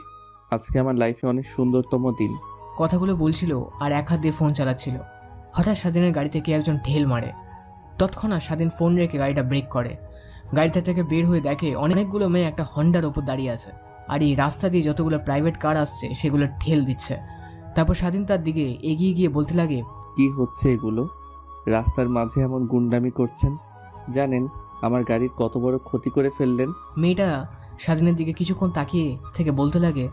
আজকে আমার লাইফে অনেক সুন্দরতম দিন। কথাগুলো বলছিল আর এক হাত দিয়ে ফোন চালাচ্ছিল। হঠাৎ স্বাধীনের গাড়িতে কে একজন ঢেল মারে। তৎক্ষণাৎ স্বাধীন ফোন রেখে গাড়িটা ব্রেক করে। গাড়িটা থেকে বের হয়ে দেখে অনেকগুলো মেয়ে একটা হন্ডার ওপর দাঁড়িয়ে আছে, আর এই রাস্তা দিয়ে যতগুলো প্রাইভেট কার আসছে সেগুলো ঠেল দিচ্ছে। তারপর স্বাধীন তার দিকে এগিয়ে গিয়ে বলতে লাগে, কি হচ্ছে এগুলো? রাস্তার মাঝে এমন গুন্ডামি করছেন? জানেন আমার গাড়ির কত বড় ক্ষতি করে ফেললেন? মেয়েটা স্বাধীনের দিকে কিছুক্ষণ তাকিয়ে থেকে বলতে লাগে,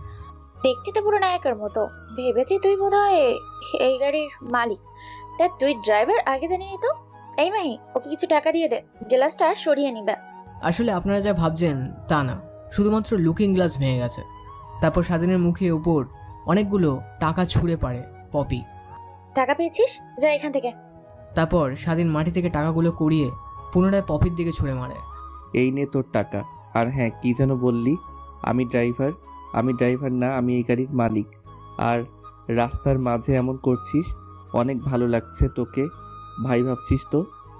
দেখতে তো পুরো নায়কের মতো। ভেবেছি তুই বোধহয় এই গাড়ির মালিক। তা তুই ড্রাইভার আগে জানিয়ে তো। এই মাহি, ওকে কিছু টাকা দিয়ে দে, গ্লাসটা সরিয়ে নিবে। আসলে আপনারা যা ভাবছেন তা না, শুধুমাত্র লুকিং গ্লাস ভেঙে গেছে। তারপর স্বাধীনের মুখে ওপর অনেকগুলো টাকা ছুঁড়ে পারে পপি। টাকা পেয়েছিস? যা এখান থেকে। তারপর স্বাধীন মাটি থেকে টাকাগুলো কুড়িয়ে পুনরায় পপির দিকে ছুঁড়ে মারে। এই নে তোর টাকা। আর হ্যাঁ, কি যেন বললি? আমি ড্রাইভার? আমি ড্রাইভার না, আমি এই গাড়ির মালিক। আর রাস্তার মাঝে এমন করছিস, অনেক ভালো লাগছে তোকে। ভাই ভাবছিস তো?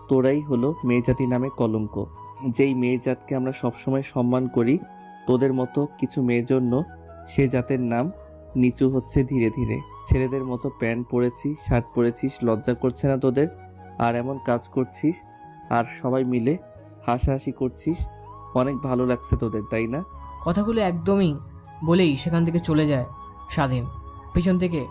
তোরাই হলো মেয়েজাতি নামে কলঙ্ক। যেই মেয়ের জাতকে আমরা সবসময় সম্মান করি, তোদের মতো কিছু মেয়ের জন্য সে জাতের নাম নিচু হচ্ছে ধীরে ধীরে। ছেলেদের মতো প্যান্ট পরেছিস, শার্ট পরেছিস, লজ্জা করছে না তোদের? আর এমন কাজ করছিস আর সবাই মিলে হাসাহাসি করছিস, অনেক ভালো লাগছে তোদের, তাই না? কথাগুলো একদমই বলেই সেখান থেকে চলে যায় স্বাধীন। পিছন থেকে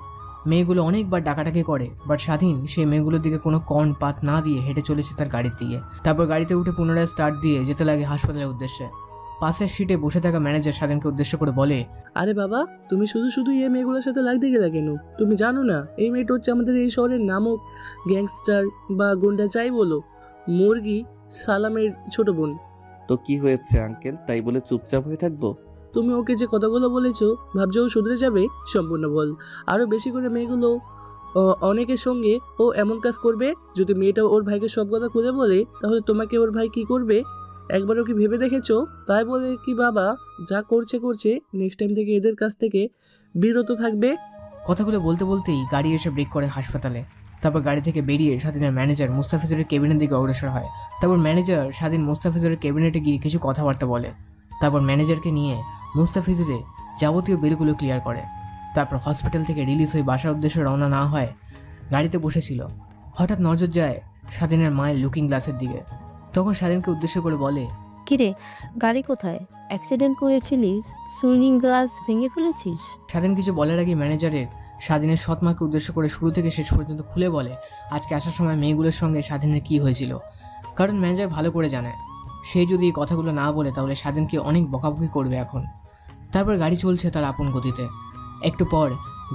মেয়েগুলো অনেকবার ডাকাডাকি করে, বাট স্বাধীন সেই মেয়েগুলোর দিকে কোনো কর্ণপাত না দিয়ে হেঁটে চলেছে তার গাড়ির দিকে। তারপর গাড়িতে উঠে পুনরায় স্টার্ট দিয়ে যেতে লাগে হাসপাতালের উদ্দেশ্যে। পাশের সিটে বসে থাকা ম্যানেজার স্বাধীনকে উদ্দেশ্য করে বলে, আরে বাবা, তুমি শুধু শুধু এই মেয়েগুলোর সাথে লাগতে গেলে কেন? তুমি জানো না এই মেয়েটা হচ্ছে আমাদের এই শহরের নামক গ্যাংস্টার বা গুন্ডা, চাই বলো, মুরগি সালামের ছোট বোন। তো কি হয়েছে আঙ্কেল, তাই বলে চুপচাপ হয়ে থাকবো? তুমি ওকে যে কথাগুলো বলেছো, ভাবছো ও শুধরে যাবে? সম্পূর্ণ বল। আরো বেশি করে মেয়েগুলো অনেকের সঙ্গে ও এমন কাজ করবে। যদি মেয়েটা ওর ভাইকে সব কথা খুলে বলে, তাহলে তোমাকে ওর ভাই কি করবে একবারও কি ভেবে দেখেছো? তাই বলে কি বাবা যা করছে করছে, নেক্সট টাইম থেকে এদের কাছ থেকে বিরত থাকবে। কথাগুলো বলতে বলতেই গাড়ি এসে ব্রেক করে হাসপাতালে। তারপর গাড়ি থেকে বেরিয়ে স্বাধীনের ম্যানেজার মুস্তাফিজুরের কেবিনের দিকে অগ্রসর হয়। তারপর ম্যানেজার স্বাধীন মুস্তাফিজুরের ক্যাবিনেটে গিয়ে কিছু কথাবার্তা বলে। তারপর ম্যানেজারকে নিয়ে মুস্তাফিজুরে যাবতীয় বিলগুলো ক্লিয়ার করে। তারপর হসপিটাল থেকে রিলিজ হয়ে বাসার উদ্দেশ্যে রওনা না হয় গাড়িতে বসেছিল, হঠাৎ নজর যায় স্বাধীনের মায়ের লুকিং গ্লাসের দিকে। তখন স্বাধীনকে উদ্দেশ্য করে বলে, কিরে, গাড়ি কোথায়? অ্যাক্সিডেন্ট করেছিলিস? সুইমিং গ্লাস ভেঙে ফেলেছিস? স্বাধীন কিছু বলার আগে ম্যানেজারের স্বাধীনের সৎমাকে উদ্দেশ্য করে শুরু থেকে শেষ পর্যন্ত খুলে বলে আজকে আসার সময় মেয়েগুলোর সঙ্গে স্বাধীনের কী হয়েছিল। কারণ ম্যানেজার ভালো করে জানে সে যদি এই কথাগুলো না বলে তাহলে স্বাধীনকে অনেক বকাবকি করবে এখন। তারপর গাড়ি চলছে তার আপন গতিতে। একটু পর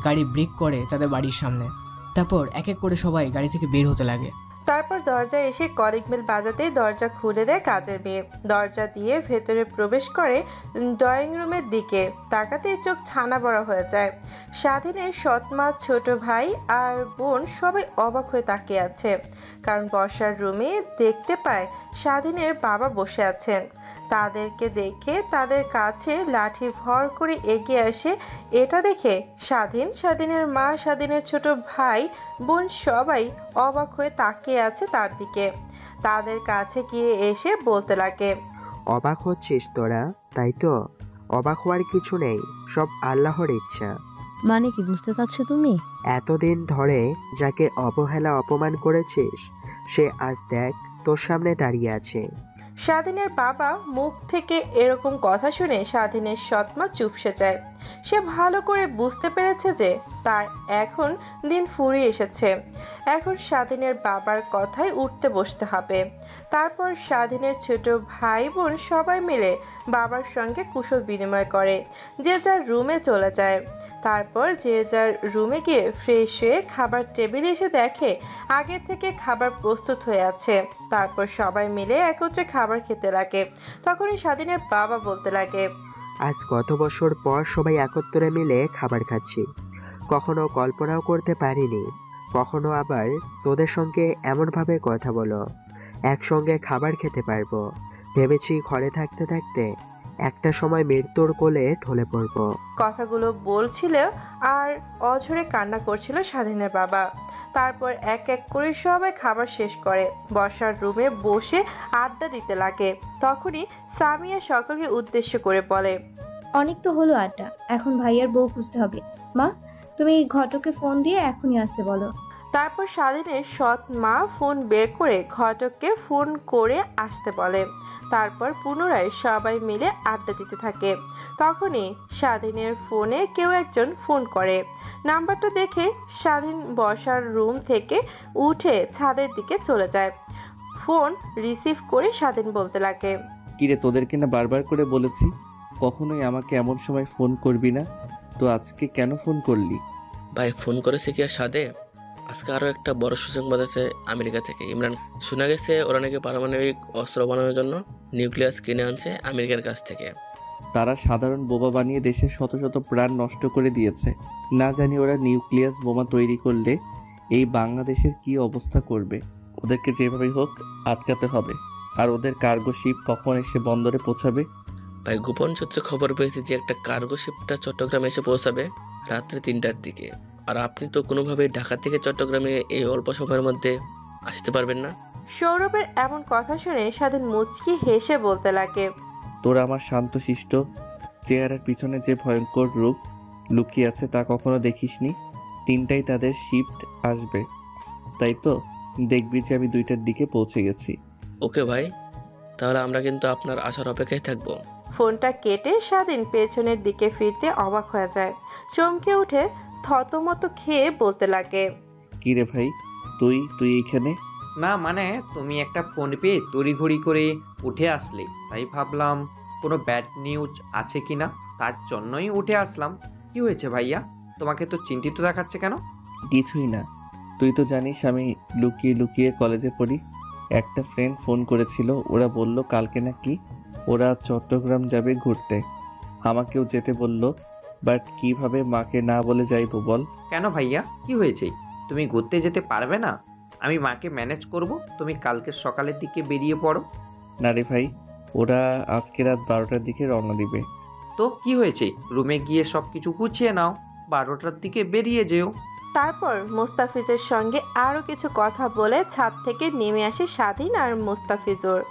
গাড়ি ব্রেক করে তাদের বাড়ির সামনে। তারপর এক এক করে সবাই গাড়ি থেকে বের হতে লাগে। তারপর দরজায় এসে কলিং বেল বাজাতে দরজা খুলে দেয় কাজের মেয়ে। দরজা দিয়ে ভেতরে প্রবেশ করে ড্রয়িং রুমের দিকে তাকাতেই চোখ ছানা বড়া হয়ে যায়। স্বাধীনের সৎমা, ছোট ভাই আর বোন সবাই অবাক হয়ে তাকিয়ে আছে, কারণ বসার রুমে দেখতে পায় স্বাধীনের বাবা বসে আছেন। তাদেরকে দেখে তাদের কাছে লাঠি ভর করে এগিয়ে আসে। এটা দেখে স্বাধীনের মা, স্বাধীনের ছোট ভাই, বোন সবাই অবাক হয়ে তাকিয়ে আছে তার দিকে। তাদের কাছে গিয়ে এসে বলতে লাগে, অবাক হচ্ছিস তোরা, তাই তো? অবাক হওয়ার কিছু নেই, সব আল্লাহর ইচ্ছা। মানে কি বুঝতে পারছো তুমি? এতদিন ধরে যাকে অবহেলা অপমান করেছিস, সে আজ দেখ তোর সামনে দাঁড়িয়ে আছে। স্বাধীনের বাবা মুখ থেকে এরকম কথা শুনে স্বাধীনের সৎমা চুপসে যায়। সে ভালো করে বুঝতে পেরেছে যে তার এখন দিন ফুরিয়ে এসেছে। এখন স্বাধীনের বাবার কথায় উঠতে বসতে হবে। তারপর স্বাধীনের ছোট ভাই বোন সবাই মিলে বাবার সঙ্গে কুশল বিনিময় করে, যে যার রুমে চলে যায়। তারপর যে যার রুমে গিয়ে ফ্রেশ হয়ে খাবার টেবিলে এসে দেখে আগে থেকে খাবার প্রস্তুত হয়ে আছে। তারপর সবাই মিলে একত্রে খাবার খেতে লাগে। তখনই স্বাধীনের বাবা বলতে লাগে, আজ কত বছর পর সবাই একত্রে মিলে খাবার খাচ্ছি। কখনো কল্পনাও করতে পারিনি কখনো আবার তোদের সঙ্গে এমনভাবে কথা বলো, একসঙ্গে খাবার খেতে পারবো। ভেবেছি ঘরে থাকতে থাকতে একটা সময় মৃত্যুর কোলে ঢলে পড়বো। কথাগুলো বলছিল আর অঝরে কান্না করছিল স্বাধীনের বাবা। তারপর এক এক করে সবাই খাবার শেষ করে বসার রুমে বসে আড্ডা দিতে লাগে। তখনই সামিয়া সকলকে উদ্দেশ্য করে বলে, অনেক তো হলো আড্ডা, এখন ভাইয়ার বউ খুঁজতে হবে। মা, তুমি ঘটককে ফোন দিয়ে এখনই আসতে বলো। তারপর স্বাধীনের সৎ মা ফোন বের করে ঘটককে ফোন করে আসতে বলে। তারপর পুনরায় সবাই মিলে আড্ডা দিতে থাকে। তখনই স্বাধীনের ফোনে কেউ একজন ফোন করে। নাম্বারটা দেখে স্বাধীন বসার রুম থেকে উঠে ছাদের দিকে চলে যায়। ফোন রিসিভ করে স্বাধীন বলতে লাগে, কিরে, তোদেরকে না বারবার করে বলেছি কখনোই আমাকে এমন সময় ফোন করবি না। তো আজকে কেন ফোন করলি? ভাই ফোন করেছে কি আর সাদে? আজকে আরও একটা বড় সুসংবাদ আছে আমেরিকা থেকে। ইমরান, শোনা গেছে ওরা নাকি পারমাণবিক অস্ত্র বানানোর জন্য নিউক্লিয়াস কিনে আনছে আমেরিকার কাছ থেকে। তারা সাধারণ বোমা বানিয়ে দেশের শত শত প্রাণ নষ্ট করে দিয়েছে। না জানি ওরা নিউক্লিয়াস বোমা তৈরি করলে এই বাংলাদেশের কি অবস্থা করবে। ওদেরকে যেভাবেই হোক আটকাতে হবে। আর ওদের কার্গো শিপ কখন এসে বন্দরে পৌঁছাবে? ভাই গোপন সূত্রে খবর পেয়েছি যে একটা কার্গো শিপটা চট্টগ্রামে এসে পৌঁছাবে রাত্রে 3টার দিকে। আর আপনি তো কোনোভাবেই ঢাকা থেকে চট্টগ্রামে এই অল্প সময়ের মধ্যে আসতে পারবেন না। সৌরভের এমন কথা শুনে স্বাধীন মুচকি হেসে বলতে লাগে, তোরা আমার শান্তশিষ্ট চেহারার পিছনে যে ভয়ঙ্কর রূপ লুকিয়ে আছে তা কখনো দেখিসনি। 3টায় তাদের শিফট আসবে, তাই তো? দেখবি যে আমি 2টার দিকে পৌঁছে গেছি। ওকে ভাই, তাহলে আমরা কিন্তু আপনার আসার অপেক্ষায় থাকবো। ফোনটা কেটে স্বাধীন পেছনের দিকে ফিরতে অবাক হয়ে যায়। চমকে উঠে থতমত খেয়ে বলতে লাগে, কি রে ভাই, তুই এইখানে? না মানে তুমি একটা ফোন পেয়ে তড়িঘড়ি করে উঠে আসলে, তাই ভাবলাম কোনো ব্যাড নিউজ আছে কি না, তার জন্যই উঠে আসলাম। কি হয়েছে ভাইয়া? তোমাকে তো চিন্তিত দেখাচ্ছে কেন? কিছুই না, তুই তো জানিস আমি লুকিয়ে লুকিয়ে কলেজে পড়ি। একটা ফ্রেন্ড ফোন করেছিল, ওরা বলল কালকে নাকি ওরা চট্টগ্রাম যাবে ঘুরতে। আমাকেও যেতে বলল, বাট কিভাবে মাকে না বলে যাইবো বল? কেন ভাইয়া, কি হয়েছে? তুমি ঘুরতে যেতে পারবে না? আমি মাকে ম্যানেজ করব, তুমি কালকে সকালের দিকে বেরিয়ে পড়ো। না রে ভাই, ওরা আজকে রাত 12টার দিকে রওনা দিবে। তো কি হয়েছে, রুমে গিয়ে সব কিছু গুছিয়ে নাও, 12টার দিকে বেরিয়ে যেও। তারপর মোস্তাফিজের সঙ্গে আরো কিছু কথা বলে ছাদ থেকে নেমে আসে স্বাধীন আর মোস্তাফিজুর।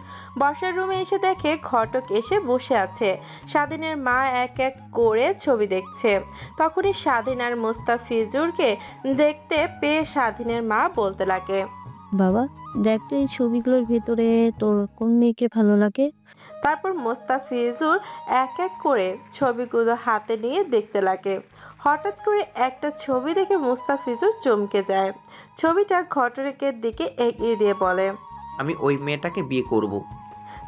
বসার রুমে এসে দেখে ঘটক এসে বসে আছে। স্বাধীনের মা এক এক করে ছবি দেখছে। তখনই স্বাধীন আর মোস্তাফিজুরকে দেখতে পেয়ে স্বাধীনের মা বলতে লাগে, বাবা দেখ তো এই ছবিগুলোর ভিতরে তোর কোন মেয়েকে ভালো লাগে? তারপর মোস্তাফিজুর এক এক করে ছবিগুলো হাতে নিয়ে দেখতে লাগে। হঠাৎ করে একটা ছবি দেখে মোস্তাফিজুর চমকে যায়। ছবিটা ঘটকের দিকে এগিয়ে দিয়ে বলে, আমি ওই মেয়েটাকে বিয়ে করব।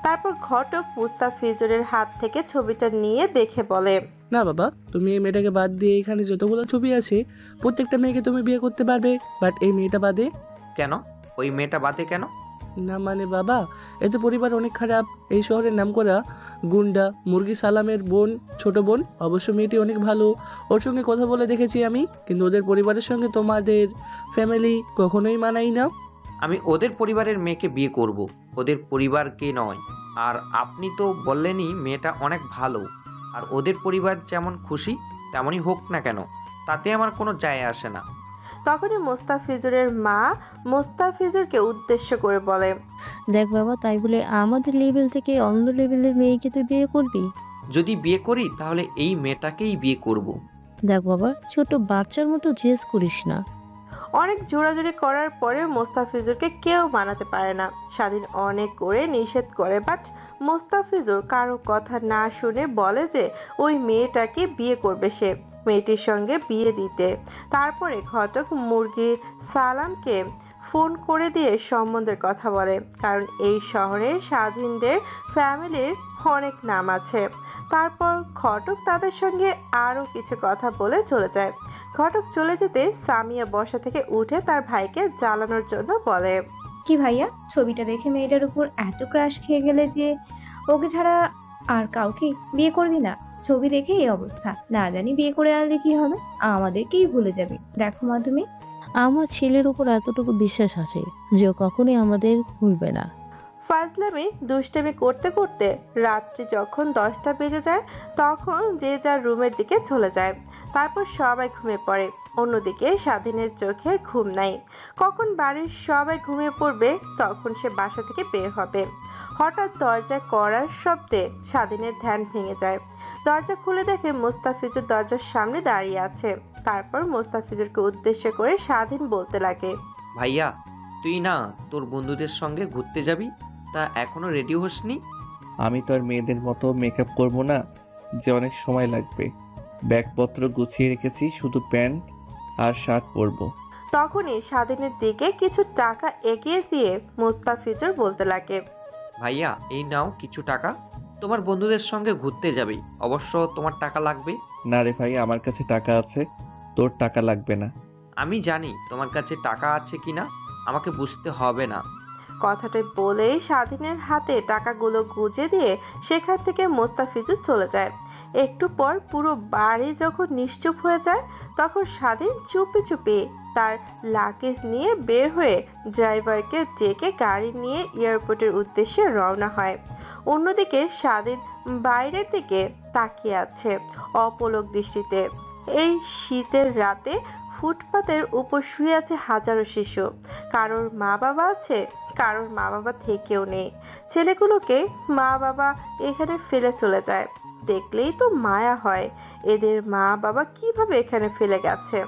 তারপর ঘটক মুস্তাফিজুরের হাত থেকে ছবিটা নিয়ে দেখে বলে, না বাবা, তুমি এই মেয়েটাকে বাদ দিয়ে এখানে যতগুলো ছবি আছে প্রত্যেকটা মেয়েকে তুমি বিয়ে করতে পারবে, বাট এই মেয়েটা বাদে। কেন? ওই মেয়েটা বাদে কেন? না মানে বাবা, এতে পরিবার অনেক খারাপ। এই শহরের নামকরা গুন্ডা মুরগি সালামের বোন, ছোট বোন। অবশ্য মেয়েটি অনেক ভালো, ওর সঙ্গে কথা বলে দেখেছি আমি, কিন্তু ওদের পরিবারের সঙ্গে তোমাদের ফ্যামিলি কখনোই মানাই না। আমি ওদের পরিবারের মেয়েকে বিয়ে করব, ওদের পরিবারকে নয়। আর আপনি তো বললেনই মেয়েটা অনেক ভালো, আর ওদের পরিবার যেমন খুশি তেমনই হোক না কেন, তাতে আমার কোনো যায় আসে না। তখনই মোস্তাফিজুরের মা মোস্তাফিজুরকে উদ্দেশ্য করে বলে, দেখ বাবা, তাই বলে আমাদের লেভেল থেকে অন্য লেভেলের মেয়েকে তুই বিয়ে করবি? যদি বিয়ে করি তাহলে এই মেয়েটাকেই বিয়ে করব। দেখ বাবা, ছোট বাচ্চার মতো জেদ করিস না। অনেক জোরাজুরি করার পরে মোস্তাফিজুরকে কেউ মানাতে পারে না। স্বাধীন অনেক করে নিষেধ করে, বাট মোস্তাফিজুর কারো কথা না শুনে বলে যে ওই মেয়েটাকে বিয়ে করবে সে, মেয়েটির সঙ্গে বিয়ে দিতে। তারপরে ঘটক মুরগি সালামকে ফোন করে দিয়ে সম্বন্ধের কথা বলে, কারণ এই শহরে স্বাধীনদের ফ্যামিলির অনেক নাম আছে। তারপর ঘটক তাদের সঙ্গে আরো কিছু কথা বলে চলে যায়। ঘটক চলে যেতে সামিয়া বসা থেকে উঠে তার ভাইকে জ্বালানোর জন্য বলে, কি ভাইয়া, ছবিটা দেখে মেয়েটার উপর এত ক্রাশ খেয়ে গেলে যে ওকে ছাড়া আর কাউকে বিয়ে করবি না? ছবি দেখে এই অবস্থা, না জানি বিয়ে করে আনলে কি হবে, আমাদেরকেই ভুলে যাবে। দেখো মা, তুমি আমার ছেলের উপর এতটুকু বিশ্বাস আছে যে ও কখনোই আমাদের ভুলবে না। ফাজলামি দুষ্টামি করতে করতে রাত্রি যখন 10টা বেজে যায় তখন যে যার রুমের দিকে চলে যায়। তারপর সবাই ঘুমিয়ে পড়ে। অন্যদিকে স্বাধীনের চোখে ঘুম নাই। কখন বাড়ির সবাই ঘুমিয়ে পড়বে তখন সে বাসা থেকে বের হবে। হঠাৎ দরজায় কড়ার শব্দে স্বাধীনের ধ্যান ভেঙে যায়। দরজা খুলে দেখে মোস্তাফিজুর দরজার সামনে দাঁড়িয়ে আছে। তারপর মোস্তাফিজুরকে উদ্দেশ্য করে স্বাধীন বলতে লাগে, ভাইয়া তুই না তোর বন্ধুদের সঙ্গে ঘুরতে যাবি, তা এখনো রেডি হসনি? আমি তো আর মেয়েদের মতো মেকআপ করবো না যে অনেক সময় লাগবে। ব্যাগপত্র গুছিয়ে রেখেছি, শুধু প্যান্ট আর শার্ট পরবো। তখনই স্বাধীনের দিকে কিছু টাকা এগিয়ে দিয়ে মোস্তাফিজুর বলতে লাগে, ভাইয়া এই নাও কিছু টাকা, তোমার বন্ধুদের সঙ্গে ঘুরতে যাবে, অবশ্য তোমার টাকা লাগবে। না রে ভাই, আমার কাছে টাকা আছে, তোর টাকা লাগবে না। আমি জানি তোমার কাছে টাকা আছে কিনা, আমাকে বুঝতে হবে না। কথাটা বলেই স্বাধীনের হাতে টাকাগুলো গুজে দিয়ে সেখান থেকে মোস্তাফিজুর চলে যায়। একটু পর পুরো বাড়ি যখন নিশ্চুপ হয়ে যায়, তখন স্বাধীন চুপি চুপি তার লাগেজ নিয়ে বের হয়ে ড্রাইভারকে ডেকে গাড়ি নিয়ে এয়ারপোর্টের উদ্দেশ্যে রওনা হয়। অন্যদিকে স্বাধীন বাইরের দিকে তাকিয়ে আছে অপলক দৃষ্টিতে। এই শীতের রাতে ফুটপাতের উপর শুয়ে আছে হাজারো শিশু। কারোর মা বাবা আছে, কারোর মা বাবা থেকেও নেই। ছেলেগুলোকে মা বাবা এখানে ফেলে চলে যায়, দেখলেই তো মায়া হয় এদের মা বাবা কিভাবে এখানে ফেলে গেছে।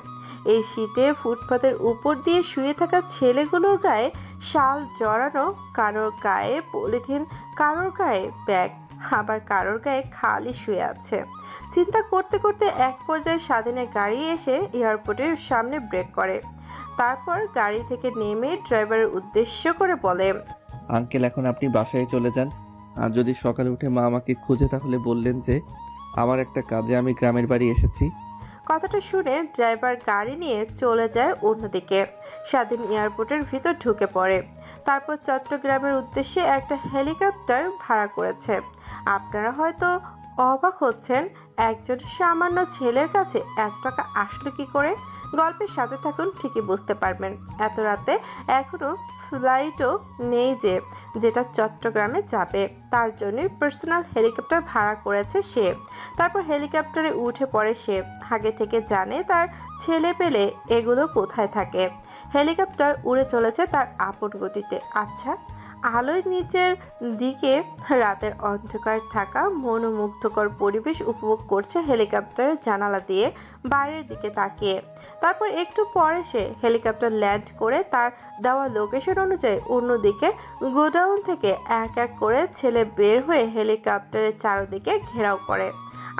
এই শীতে ফুটপাতের উপর দিয়ে শুয়ে থাকা ছেলেগুলোর গায়ে শাল জড়ানো, কারোর গায়ে পলিথিন, কারোর গায়ে ব্যাগ, আবার কারোর গায়ে খালি শুয়ে আছে। চিন্তা করতে করতে এক পর্যায়ে স্বাধীনের গাড়ি এসে এয়ারপোর্টের সামনে ব্রেক করে। তারপর গাড়ি থেকে নেমে ড্রাইভারের উদ্দেশ্য করে বলে, আঙ্কেল, এখন আপনি বাসায় চলে যান। আর যদি সকালে উঠে মা আমাকে খুঁজে, তাহলে বললেন যে আমার একটা কাজে আমি গ্রামের বাড়ি এসেছি। কথাটা শুনে ড্রাইভার গাড়ি নিয়ে চলে যায় অন্যদিকে। স্বাধীন এয়ারপোর্টের ভিতর ঢুকে পড়ে। তারপর চট্টগ্রামের উদ্দেশ্যে একটা হেলিকপ্টার ভাড়া করেছে। আপনারা হয়তো অবাক হচ্ছেন, একজন সামান্য ছেলের কাছে এত টাকা আসলো কি করে? গল্পের সাথে থাকুন, ঠিকই বুঝতে পারবেন। এত রাতে এখনো ফ্লাইটও নেই যেটা চট্টগ্রামে যাবে, তার জন্যই পার্সোনাল হেলিকপ্টার ভাড়া করেছে সে। তারপর হেলিকপ্টারে উঠে পড়ে সে। আগে থেকে জানে তার ছেলে পেলে এগুলো কোথায় থাকে। হেলিকপ্টার উড়ে চলেছে তার আপন গতিতে। আচ্ছা, আলোয় নিচের দিকে রাতের অন্ধকার থাকা মনোমুগ্ধকর পরিবেশ উপভোগ করছে হেলিকপ্টারের জানালা দিয়ে বাইরের দিকে তাকিয়ে। তারপর একটু পরে সে হেলিকপ্টার ল্যান্ড করে তার দেওয়া লোকেশন অনুযায়ী অন্যদিকে গোডাউন থেকে এক এক করে ছেলে বের হয়ে হেলিকপ্টারের চারদিকে ঘেরাও করে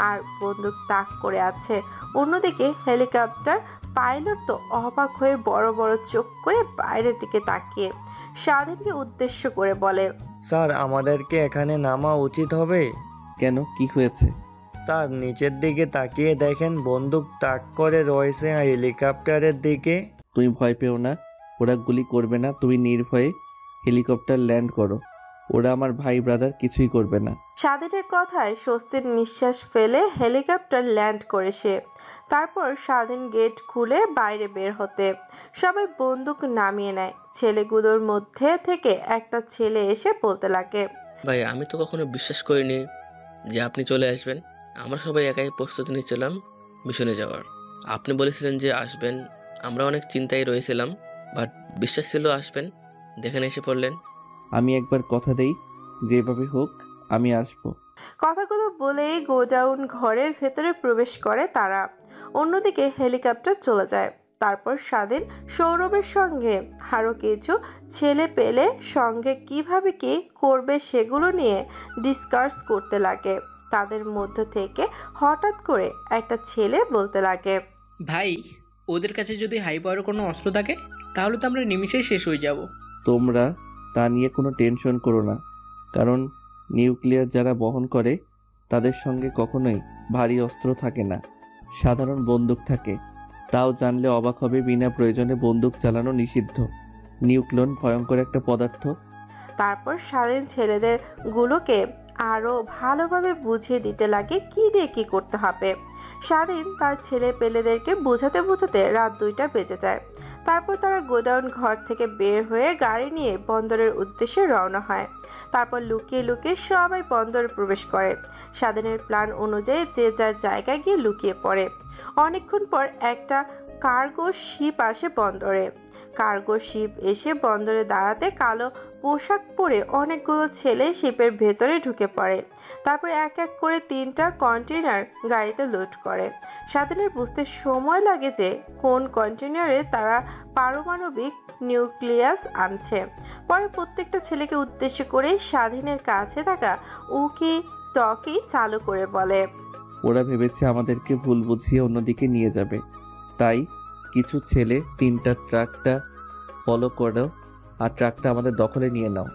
আর বন্দুক তাক করে আছে। অন্যদিকে হেলিকপ্টার পাইলট তো অবাক হয়ে বড় বড় চোখ করে বাইরের দিকে তাকিয়ে স্বাধীনকে উদ্দেশ্য করে বলে, স্যার, আমাদেরকে এখানে নামা উচিত হবে। কেন, কি হয়েছে? স্যার, নিচের দিকে তাকিয়ে দেখেন, বন্দুক তাক করে রয়েছে হেলিকপ্টারের দিকে। তুমি ভয় পেও না, ওরা গুলি করবে না। তুমি নির্ভয়ে হেলিকপ্টার ল্যান্ড করো, ওরা আমার ভাই ব্রাদার কিছুই করবে না। স্বাধীনের কথায় স্বস্তির নিঃশ্বাস ফেলে হেলিকপ্টার ল্যান্ড করে সে। তারপর স্বাধীন গেট খুলে বাইরে বের হতে সবাই বন্দুক নামিয়ে নেয়। ছেলেগুলোর মধ্যে থেকে একটা ছেলে এসে বলতে লাগে, ভাই, আমি তো কখনো বিশ্বাস করিনি যে আপনি চলে আসবেন। আমরা সবাই একাই প্রস্তুতি নিচ্ছিলাম মিশনে যাওয়ার। আপনি বলেছিলেন যে আসবেন, আমরা অনেক চিন্তায় রয়েছিলাম, বাট বিশ্বাস ছিল আসবেন, দেখেন এসে পড়লেন। আমি একবার কথা দেই, যেভাবে হোক আমি আসবো। কথাগুলো বলেই গোডাউন ঘরের ভেতরে প্রবেশ করে তারা। অন্যদিকে হেলিকপ্টার চলে যায়। তারপর স্বাধীন সৌরভের সঙ্গে আরো কিছু ছেলে পেলে সঙ্গে কিভাবে কি করবে সেগুলো নিয়ে ডিসকাস করতে লাগে। তাদের মধ্য থেকে হঠাৎ করে একটা ছেলে বলতে লাগে, ভাই, ওদের কাছে যদি হাই পাওয়ার কোনো অস্ত্র থাকে তাহলে তো আমরা নিমিশেই শেষ হয়ে যাব। তোমরা তা নিয়ে কোনো টেনশন করো না, কারণ নিউক্লিয়ার যারা বহন করে তাদের সঙ্গে কখনোই ভারী অস্ত্র থাকে না, সাধারণ বন্দুক থাকে। তাও জানলে অবাক হবে, বিনা প্রয়োজনে বন্দুক চালানো নিষিদ্ধ। নিউক্লিয়ন ভয়ঙ্কর একটা পদার্থ। তারপর স্বাধীন ছেলেদের গুলোকে আরো ভালোভাবে বুঝিয়ে দিতে লাগে কি দিয়ে কি করতে হবে। স্বাধীন তার ছেলে পেলেদেরকে বোঝাতে বোঝাতে রাত 2টা বেজে যায়। তারপর তারা গোডাউন ঘর থেকে বের হয়ে গাড়ি নিয়ে বন্দরের উদ্দেশ্যে রওনা হয়। তারপর লুকিয়ে লুকিয়ে সবাই বন্দরে প্রবেশ করে। স্বাধীনের প্ল্যান অনুযায়ী যে যার জায়গায় গিয়ে লুকিয়ে পড়ে। অনেকক্ষণ পর একটা কার্গো শিপ আসে বন্দরে। কার্গো শিপ এসে বন্দরে দাঁড়াতে কালো পোশাক পরে অনেকগুলো ছেলে শিপের ভেতরে ঢুকে পড়ে। তারপর এক এক করে 3টা কন্টেইনার গাড়িতে লোড করে। স্বাধীনের বুঝতে সময় লাগে যে কোন কন্টেইনারে তারা পারমাণবিক নিউক্লিয়াস আনছে। পরে প্রত্যেকটা ছেলেকে উদ্দেশ্য করে স্বাধীনের কাছে থাকা উকি টকি চালু করে বলে, ওরা ভেবেছে আমাদেরকে ভুল বুঝিয়ে অন্যদিকে নিয়ে যাবে, তাই কিছু ছেলে 3টা ট্রাকটা ফলো করো আর ট্রাকটা আমাদের দখলে নিয়ে নাও।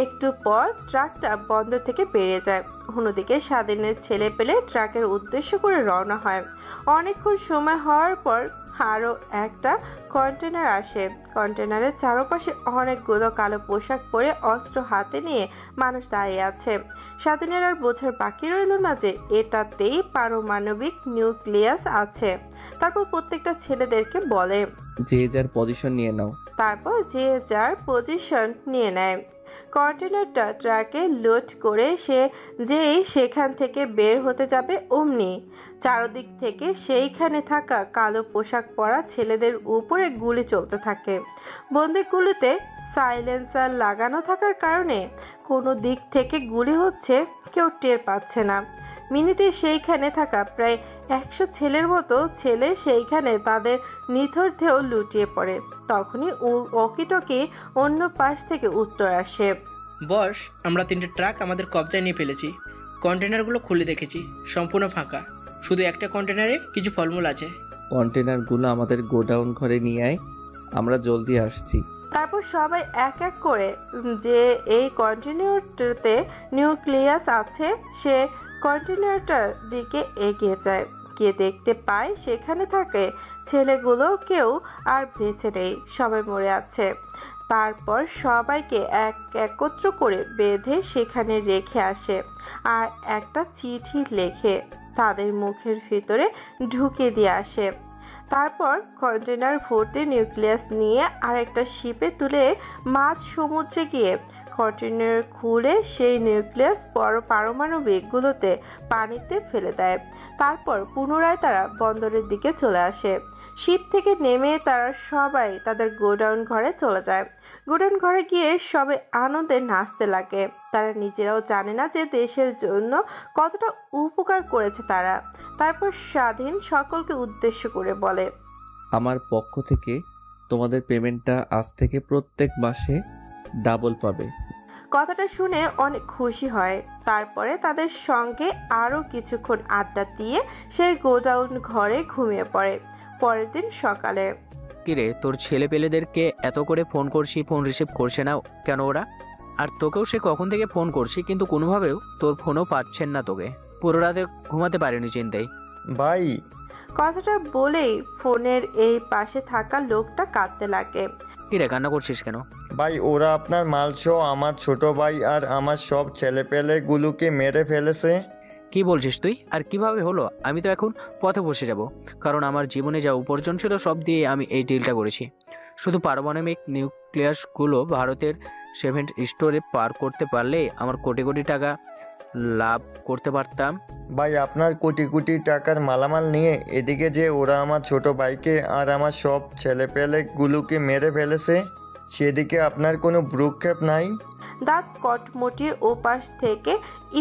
একটু পর ট্রাকটা বন্দর থেকে বেরিয়ে যায়। অন্যদিকে স্বাধীনের ছেলে পেলে ট্রাকের উদ্দেশ্য করে রওনা হয়। অনেকক্ষণ সময় হওয়ার পর আরও একটা কন্টেনার আসে। কন্টেনারের চারপাশে অনেকগুলো কালো পোশাক পরে অস্ত্র হাতে নিয়ে মানুষ দাঁড়িয়ে আছে। স্বাধীনের আর বোঝার বাকি রইল না যে এটাতেই পারমাণবিক নিউক্লিয়াস আছে। তারপর প্রত্যেকটা ছেলেদেরকে বলে, যে যার পজিশন নিয়ে নাও। তারপর যে যার পজিশন নিয়ে নেয়। কন্টেনারটা ট্রাকে লোড করে যেই সেখান থেকে বের হতে যাবে অমনি চারদিক থেকে সেইখানে থাকা কালো পোশাক পরা ছেলেদের উপরে গুলি চলতে থাকে। বন্দুকগুলিতে সাইলেন্সার লাগানো থাকার কারণে কোনো দিক থেকে গুলি হচ্ছে কেউ টের পাচ্ছে না। মিনিটে সেইখানে থাকা প্রায় 100 ছেলের মতো ছেলে সেইখানে তাদের নিথর দেহ লুটিয়ে পড়ে। তখনই ওকিটকি অন্য পাশ থেকে উত্তর আসে, বস, আমরা 3টে ট্রাক আমাদের কবজায় নিয়ে ফেলেছি। কন্টেনারগুলো খুলে দেখেছি, সম্পূর্ণ ফাঁকা। শুধু একটা কন্টেনারে কিছু ফলমূল আছে। কন্টেনারগুলো আমাদের গোডাউন ঘরে নিয়ে আয়, আমরা জলদি আসছি। তারপর সবাই এক এক করে যে এই কন্টেনারটাতে নিউক্লিয়াস আছে সে কন্টেনারটার দিকে এগিয়ে যায়। গিয়ে দেখতে পায় সেখানে থাকে ছেলেগুলো কেউ আর বেঁচে নেই, সবাই মরে আছে। তারপর সবাইকে একত্র করে বেঁধে সেখানে রেখে আসে আর একটা চিঠি লেখে তাদের মুখের ভিতরে ঢুকে দিয়ে আসে। তারপর কন্টেনার ভর্তি নিউক্লিয়াস নিয়ে আরেকটা শিপে তুলে মাঝ সমুদ্রে গিয়ে কন্টেনার খুলে সেই নিউক্লিয়াস পারমাণবিকগুলোতে পানিতে ফেলে দেয়। তারপর পুনরায় তারা বন্দরের দিকে চলে আসে। শিপ থেকে নেমে তারা সবাই তাদের গোডাউন ঘরে চলে যায়। গোডাউন ঘরে গিয়ে সবাই আনন্দে নাচতে লাগে। তারা নিজেরাও জানে না যে দেশের জন্য কতটা উপকার করেছে তারা। তারপর স্বাধীন সকলকে উদ্দেশ্য করে বলে, আমার পক্ষ থেকে তোমাদের পেমেন্টটা আজ থেকে প্রত্যেক মাসে ডাবল পাবে। কথাটা শুনে অনেক খুশি হয়। তারপরে তাদের সঙ্গে আরো কিছুক্ষণ আড্ডা দিয়ে সেই গোডাউন ঘরে ঘুমিয়ে পড়ে। পরের দিন সকালে, কিরে, তোর ছেলে পেলেদেরকে এত করে ফোন করছি, ফোন রিসিভ করছে না কেন ওরা? আর তোকেও সে কখন থেকে ফোন করছি, কিন্তু কোনোভাবেও তোর ফোনও পাচ্ছেন না তোকে। পুরো রাতে ঘুমাতে পারেনি চিন্তায়। ভাই, কথাটা বলেই ফোনের এই পাশে থাকা লোকটা কাঁদতে লাগে। কিরে, কান্না করছিস কেন? ভাই, ওরা আপনার মালসহ আমার ছোট ভাই আর আমার সব ছেলেপেলেগুলোকে মেরে ফেলেছে। কি বলছিস তুই? আর কিভাবে হলো? আমি তো এখন পথে বসে যাব, কারণ আমার জীবনে যা উপার্জন ছিল সব দিয়ে আমি এই ডিলটা করেছি। শুধু পারমাণবিক নিউক্লিয়াসগুলো ভারতের 7 স্টোরে পার করতে পারলে আমার কোটি কোটি টাকা লাভ করতে পারতাম। ভাই, আপনার কোটি কোটি টাকার মালামাল নিয়ে এদিকে যে ওরা আমার ছোট ভাইকে আর আমার সব ছেলেপেলেগুলোকে মেরে ফেলেছে, সেদিকে আপনার কোনো ভ্রুক্ষেপ নাই? দাঁত কটমটির ওপাশ থেকে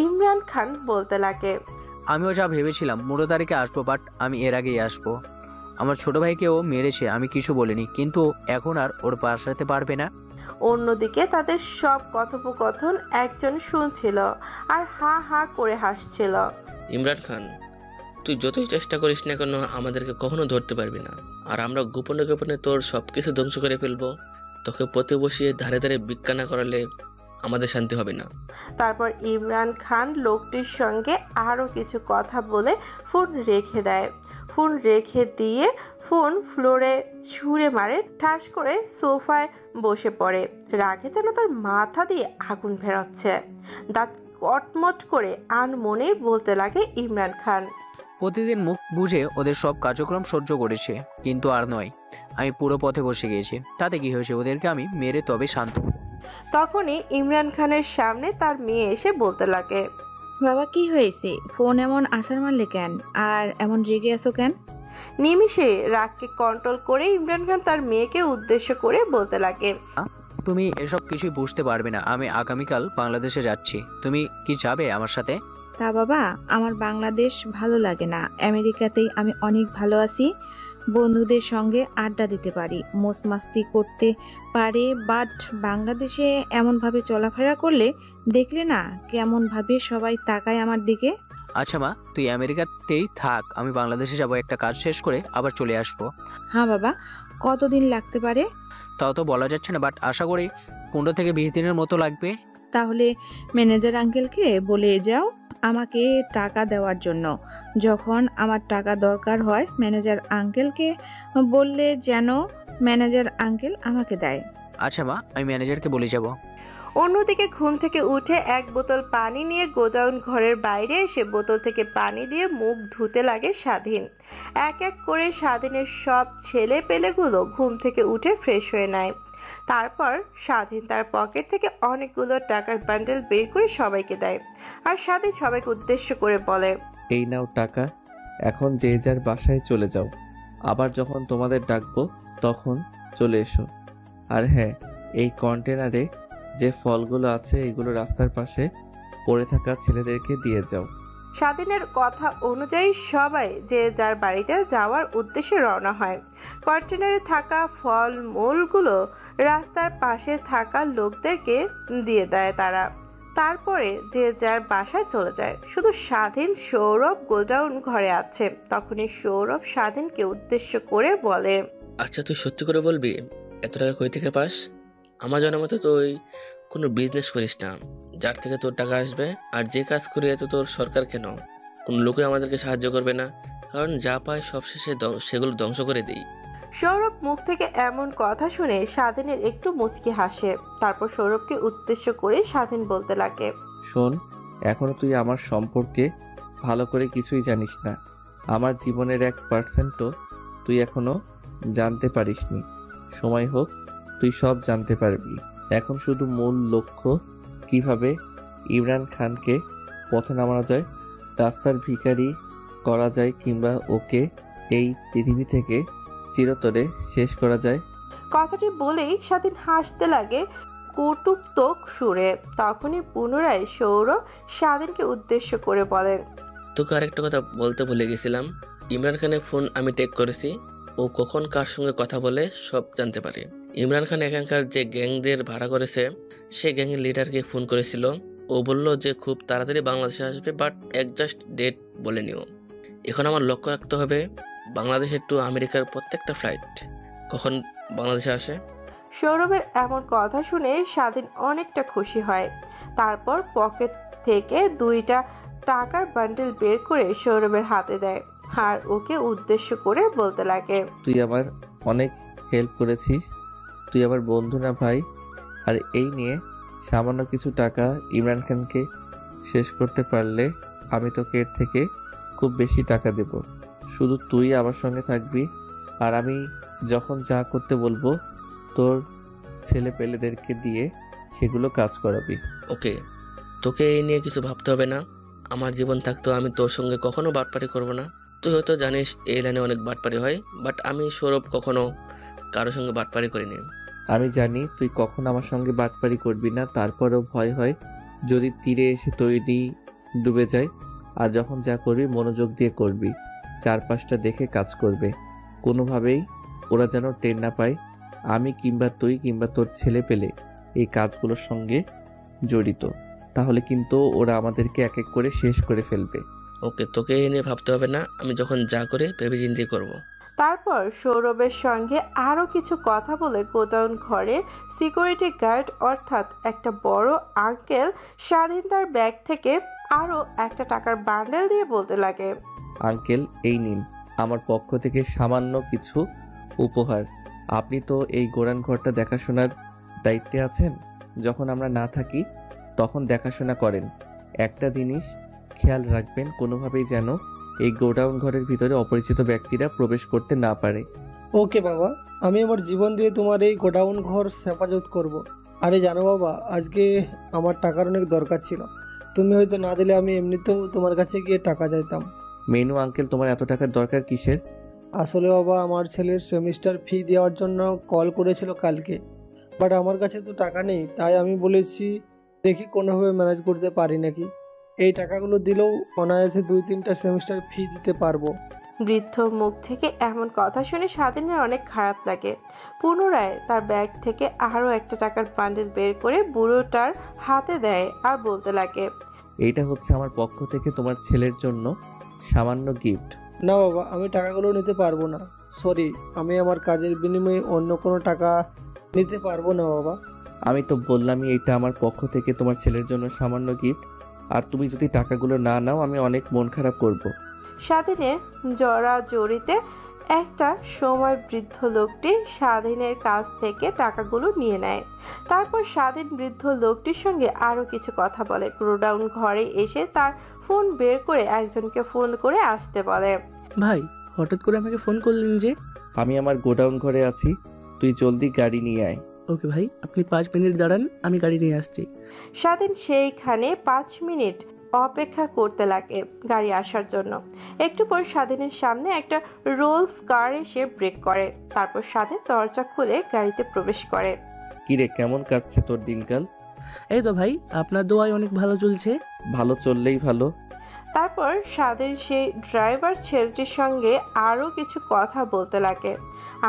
ইমরান খান বলতে লাগে, আমিও যা ভেবেছিলাম 15 তারিখে আসবো, বাট আমি এর আগেই আসবো। আমার ছোট ভাইকেও মেরেছে, আমি কিছু বলিনি, কিন্তু এখন আর ওর বাসাতে পারবে না। অন্যদিকে তাদের সব কথোপকথন একজন শুনছিল আর হা হা করে হাসছিল। ইমরান খান, তুই যতই চেষ্টা করিস না কেন আমাদেরকে কখনো ধরতে পারবি না, আর আমরা গোপনে গোপনে তোর সব কিছু ধ্বংস করে ফেলবো। তোকে পথে বসিয়ে ধারে ধারে ভিক্ষা না করালে আমাদের শান্তি হবে না। তারপর ইমরান খান লোকটির সঙ্গে আরো কিছু কথা বলে ফোন রেখে দেয়। ফোন রেখে দিয়ে ফোন ফ্লোরে ছুঁড়ে মারে, ঠাস করে সোফায় বসে পড়ে। রাগে যেন তার মাথা দিয়ে আগুন বেরোচ্ছে। দাঁত কটমট করে আনমনে বলতে লাগে ইমরান খান, প্রতিদিন মুখ বুঝে ওদের সব কার্যক্রম সহ্য করেছে, কিন্তু আর নয়, আমি পুরো পথে বসে গিয়েছি। তাতে কি হয়েছে? ওদেরকে আমি মেরে তবে শান্ত। তখনই ইমরান খানের সামনে তার মেয়ে এসে বলতে লাগে, বাবা কি হয়েছে? ফোন এমন আছাড় মারলে কেন? আর এমন রেগে আছো কেন? নিমিষে রাগকে কন্ট্রোল করে ইমরান খান তার মেয়েকে উদ্দেশ্য করে বলতে লাগে, তুমি এসব কিছুই বুঝতে পারবে না। আমি আগামীকাল বাংলাদেশে যাচ্ছি, তুমি কি যাবে আমার সাথে? তা বাবা, আমার বাংলাদেশ ভালো লাগে না। আমেরিকাতেই আমি অনেক ভালো আছি। বন্ধুদের সঙ্গে আড্ডা দিতে পারি, মোজ মাস্তি করতে পারে, বাট বাংলাদেশে এমনভাবে চলাফেরা করলে দেখলে না কেমন ভাবে সবাই তাকায় আমার দিকে। আচ্ছা মা, তুই আমেরিকাতেই থাক, আমি বাংলাদেশে যাব, একটা কাজ শেষ করে আবার চলে আসবো। হ্যাঁ বাবা, কতদিন লাগতে পারে? তাও তো বলা যাচ্ছে না, বাট আশা করি 15 থেকে 20 দিনের মতো লাগবে। তাহলে ম্যানেজার আঙ্কেলকে বলে যাও আমাকে টাকা দেওয়ার জন্য। যখন আমার টাকা দরকার হয় ম্যানেজার আঙ্কেলকে বললে যেন ম্যানেজার আঙ্কেল আমাকে দেয়। আচ্ছা মা, আমি ম্যানেজারকে বলে যাব। অন্যদিকে ঘুম থেকে উঠে এক বোতল পানি নিয়ে গোডাউন ঘরের বাইরে এসে বোতল থেকে পানি দিয়ে মুখ ধুতে লাগে স্বাধীন। এক এক করে স্বাধীনের সব ছেলে পেলেগুলো ঘুম থেকে উঠে ফ্রেশ হয়ে নেয়। তারপর স্বাধীন তার পকেট থেকে অনেকগুলো টাকার বান্ডেল বের করে সবাইকে দেয়, আর স্বাধীন সবাইকে উদ্দেশ্য করে বলে, এই নাও টাকা, এখন যে যার বাসায় চলে যাও। আবার যখন তোমাদের ডাকবো তখন চলে এসো। আর হ্যাঁ, এই কন্টেনারে যে ফলগুলো আছে এগুলো রাস্তার পাশে পড়ে থাকা ছেলেদেরকে দিয়ে যাও। স্বাধীনের কথা অনুযায়ী সবাই যে যার বাড়িতে যাওয়ার উদ্দেশ্যে রওনা হয়। কন্টেনারে থাকা ফল মূলগুলো রাস্তার পাশে থাকা লোকদেরকে দিয়ে দেয় তারা। তারপরে যে যার বাসায় চলে যায়। শুধু স্বাধীন সৌরভ গোডাউন ঘরে আছে। তখনই সৌরভ স্বাধীনকে উদ্দেশ্য করে বলে, আচ্ছা তুই সত্যি করে বলবি এত টাকা কই থেকে পাস? আমার জানার মতো তুই কোনো বিজনেস করিস না যার থেকে তোর টাকা আসবে। আর যে কাজ করি এত তোর সরকার কেন? কোনো লোকে আমাদেরকে সাহায্য করবে না, কারণ যা পায় সবশেষে সেগুলো ধ্বংস করে দিই। সৌরভ মুখ থেকে এমন কথা শুনে স্বাধীনের একটু মুচকি হাসে। তারপর সৌরভকে উদ্দেশ্য করে স্বাধীন বলতে লাগে, শোন, এখনো তুই আমার সম্পর্কে ভালো করে কিছুই জানিস না। আমার জীবনের 1%ও তুই এখনো জানতে পারিসনি। সময় হোক তুই সব জানতে পারবি। এখন শুধু মূল লক্ষ্য কিভাবে ইমরান খানকে পথে নামানো যায়, রাস্তার ভিখারি করা যায়, কিংবা ওকে এই পৃথিবী থেকে চিরতরে শেষ করা যায়। কথাটি বলেই স্বাধীন হাসতে লাগে কটুক্তক সুরে। তখনই পুনরায় সৌরভ স্বাধীনকে উদ্দেশ্য করে বলেন, তোকে আরেকটা কথা বলতে ভুলে গেছিলাম। ইমরান খানের ফোন আমি টেক করেছি। ও কখন কার সঙ্গে কথা বলে সব জানতে পারে। ইমরান খান এখানকার যে গ্যাংদের ভাড়া করেছে সে গ্যাংয়ের লিডারকে ফোন করেছিল। ও বলল যে খুব তাড়াতাড়ি বাংলাদেশে আসবে, বাট একজাস্ট ডেট বলে নিও। এখন আমার লক্ষ্য রাখতে হবে বাংলাদেশের টু আমেরিকার প্রত্যেকটা ফ্লাইট কখন বাংলাদেশে আসে। সৌরভের এমন কথা শুনে স্বাধীন অনেকটা খুশি হয়। তারপর পকেট থেকে 2টা টাকার বান্ডেল বের করে সৌরভের হাতে দেয়, আর ওকে উদ্দেশ্য করে বলতে লাগে, তুই আমার অনেক হেল্প করেছিস, তুই আমার বন্ধু না ভাই? আর এই নিয়ে সামান্য কিছু টাকা ইমরান খানকে শেষ করতে পারলে আমি তোকে এর থেকে খুব বেশি টাকা দেব। শুধু তুই আমার সঙ্গে থাকবি, আর আমি যখন যা করতে বলবো তোর ছেলে পেলেদেরকে দিয়ে সেগুলো কাজ করাবি। ওকে, তোকে এই নিয়ে কিছু ভাবতে হবে না। আমার জীবন থাকতেও আমি তোর সঙ্গে কখনো বাটপারি করব না। তুই হয়তো জানিস এই লাইনে অনেক বাটপারি হয়, বাট আমি সৌরভ কখনো কারোর সঙ্গে বাটপারি করিনি। আমি জানি তুই কখন আমার সঙ্গে বাটপারি করবি না, তারপরেও ভয় হয় যদি তীরে এসে তৈরি ডুবে যায়। আর যখন যা করবি মনোযোগ দিয়ে করবি, চারপাশটা দেখে কাজ করবে। কোনোভাবেই ওরা যেন টের না পায় আমি কিংবা তুই কিংবা তোর ছেলে পেলে এই কাজগুলোর সঙ্গে জড়িত। তাহলে কিন্তু ওরা আমাদেরকে এক এক করে শেষ করে ফেলবে। ওকে, তোকে এই নিয়ে ভাবতে হবে না। আমি যখন যা করে ভেবে চিন্তে করবো। তারপর সৌরভের সঙ্গে আরো কিছু কথা বলে গোডাউন ঘরে সিকিউরিটি গার্ড অর্থাৎ একটা বড় আঙ্কেল স্বাধীন তার ব্যাগ থেকে আরো একটা টাকার বান্ডেল দিয়ে বলতে লাগে, আঙ্কেল এই নিন আমার পক্ষ থেকে সামান্য কিছু উপহার। আপনি তো এই গোডাউন ঘরটা দেখাশোনার দায়িত্বে আছেন। যখন আমরা না থাকি তখন দেখাশোনা করেন। একটা জিনিস খেয়াল রাখবেন, কোনোভাবেই যেন এই গোডাউন ঘরের ভিতরে অপরিচিত ব্যক্তিরা প্রবেশ করতে না পারে। ওকে বাবা, আমি আমার জীবন দিয়ে তোমার এই গোডাউন ঘর হেফাজত করব। আরে জানো বাবা, আজকে আমার টাকার অনেক দরকার ছিল। তুমি হয়তো না দিলে আমি এমনিতেও তোমার কাছে গিয়ে টাকা চাইতাম। মেনু আঙ্কেল, তোমার এত টাকার দরকার কিসের? আসলে বাবা, আমার ছেলের সেমিস্টার ফি দেওয়ার জন্য কল করেছিল কালকে, বাট আমার কাছে তো টাকা নেই। তাই আমি বলেছি দেখি কোনোভাবে ম্যানেজ করতে পারি নাকি। এই টাকাগুলো দিলেও অনায়াসে 2-3টা সেমিস্টার ফি দিতে পারবো। বৃদ্ধ মুখ থেকে এমন কথা শুনে স্বাধীনের অনেক খারাপ লাগে। পুনরায় তার ব্যাগ থেকে আরো একটা টাকার বান্ডেল বের করে বুড়োটার হাতে দেয় আর বলতে লাগে, এইটা হচ্ছে আমার পক্ষ থেকে তোমার ছেলের জন্য সামান্য গিফট। না বাবা, আমি টাকাগুলো নিতে পারবো না। সরি, আমি আমার কাজের বিনিময়ে অন্য কোনো টাকা নিতে পারবো না বাবা। আমি তো বললামই এইটা আমার পক্ষ থেকে তোমার ছেলের জন্য সামান্য গিফট। আর তুমি যদি টাকাগুলো না নাও আমি অনেক মন খারাপ করব। স্বাধীনের জড়াজড়িতে একটা সময় বৃদ্ধ লোকটি স্বাধীনের কাছ থেকে টাকাগুলো নিয়ে নেয়। তারপর স্বাধীন বৃদ্ধ লোকটির সঙ্গে আরো কিছু কথা বলে। গোডাউন ঘরে এসে তার ফোন বের করে একজনকে ফোন করে আসতে বলে। ভাই, হঠাৎ করে আমাকে ফোন করলেন যে? আমি আমার গোডাউন ঘরে আছি, তুই জলদি গাড়ি নিয়ে আয়। ওকে ভাই, আপনি 5 মিনিট দাঁড়ান, আমি গাড়ি নিয়ে আসছি। স্বাধীন সেইখানে 5 মিনিট অপেক্ষা করতে লাগে গাড়ি আসার জন্য। একটু পর স্বাধীনের সামনে একটা রোলস কার এসে ব্রেক করে। তারপর স্বাধীন দরজা খুলে গাড়িতে প্রবেশ করে। কিরে, কেমন কাটছে তোর দিনকাল? এই তো ভাই, আপনার দোয়ায় অনেক ভালো চলছে। ভালো চললেই ভালো। তারপর স্বাধীন সেই ড্রাইভার ছেলেটির সঙ্গে আরো কিছু কথা বলতে লাগে।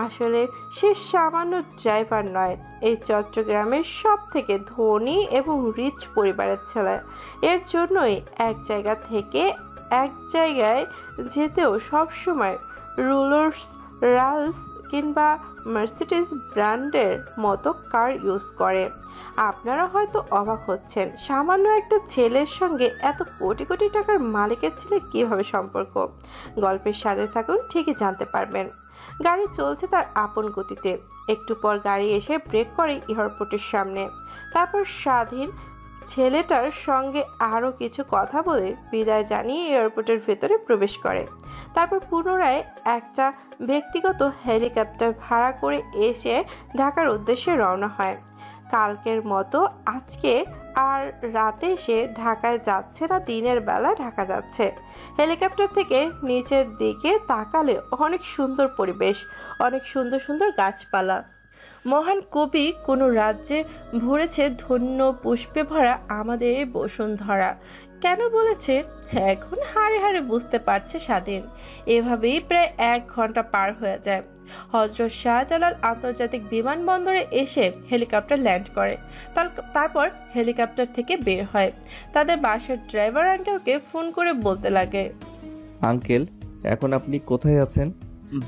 আসলে সে সামান্য ড্রাইভার নয়, এই চট্টগ্রামের সব থেকে ধনী এবং রিচ পরিবারের ছেলে। এর জন্যই এক জায়গা থেকে এক জায়গায় যেতেও সবসময় রোলস রয়েস কিংবা মার্সিডিজ ব্র্যান্ডের মতো কার ইউজ করে। আপনারা হয়তো অবাক হচ্ছেন, সামান্য একটা ছেলের সঙ্গে এত কোটি কোটি টাকার মালিকের ছেলে কিভাবে সম্পর্ক। গল্পের সাথে থাকুন, ঠিকই জানতে পারবেন। গাড়ি চলছে তার আপন গতিতে। একটু পর গাড়ি এসে ব্রেক করে এয়ারপোর্টের সামনে। তারপর স্বাধীন ছেলেটার সঙ্গে আরো কিছু কথা বলে বিদায় জানিয়ে এয়ারপোর্টের ভেতরে প্রবেশ করে। তারপর পুনরায় একটা ব্যক্তিগত হেলিকপ্টার ভাড়া করে এসে ঢাকার উদ্দেশ্যে রওনা হয়। কালকের মতো আজকে আর রাতে সে ঢাকায় যাচ্ছে না, দিনের বেলা ঢাকা যাচ্ছে। হেলিকপ্টার থেকে নিচের দিকে তাকালে অনেক সুন্দর পরিবেশ, অনেক সুন্দর সুন্দর গাছপালা। মহান কবি কোনো রাজ্যে ভরেছে ধন্য পুষ্পে ভরা আমাদের এই বসুন্ধরা কেন বলেছে, এখন হাড়ে হাড়ে বুঝতে পারছে স্বাধীন। এভাবেই প্রায় 1 ঘন্টা পার হয়ে যায়। হযরত শাহজালাল আন্তর্জাতিক বিমানবন্দরে এসে হেলিকপ্টার ল্যান্ড করে। তারপর হেলিকপ্টার থেকে বের হয়। তাদের বাসার ড্রাইভার আঙ্কেলকে ফোন করে বলতে লাগে, আঙ্কেল, এখন আপনি কোথায় আছেন?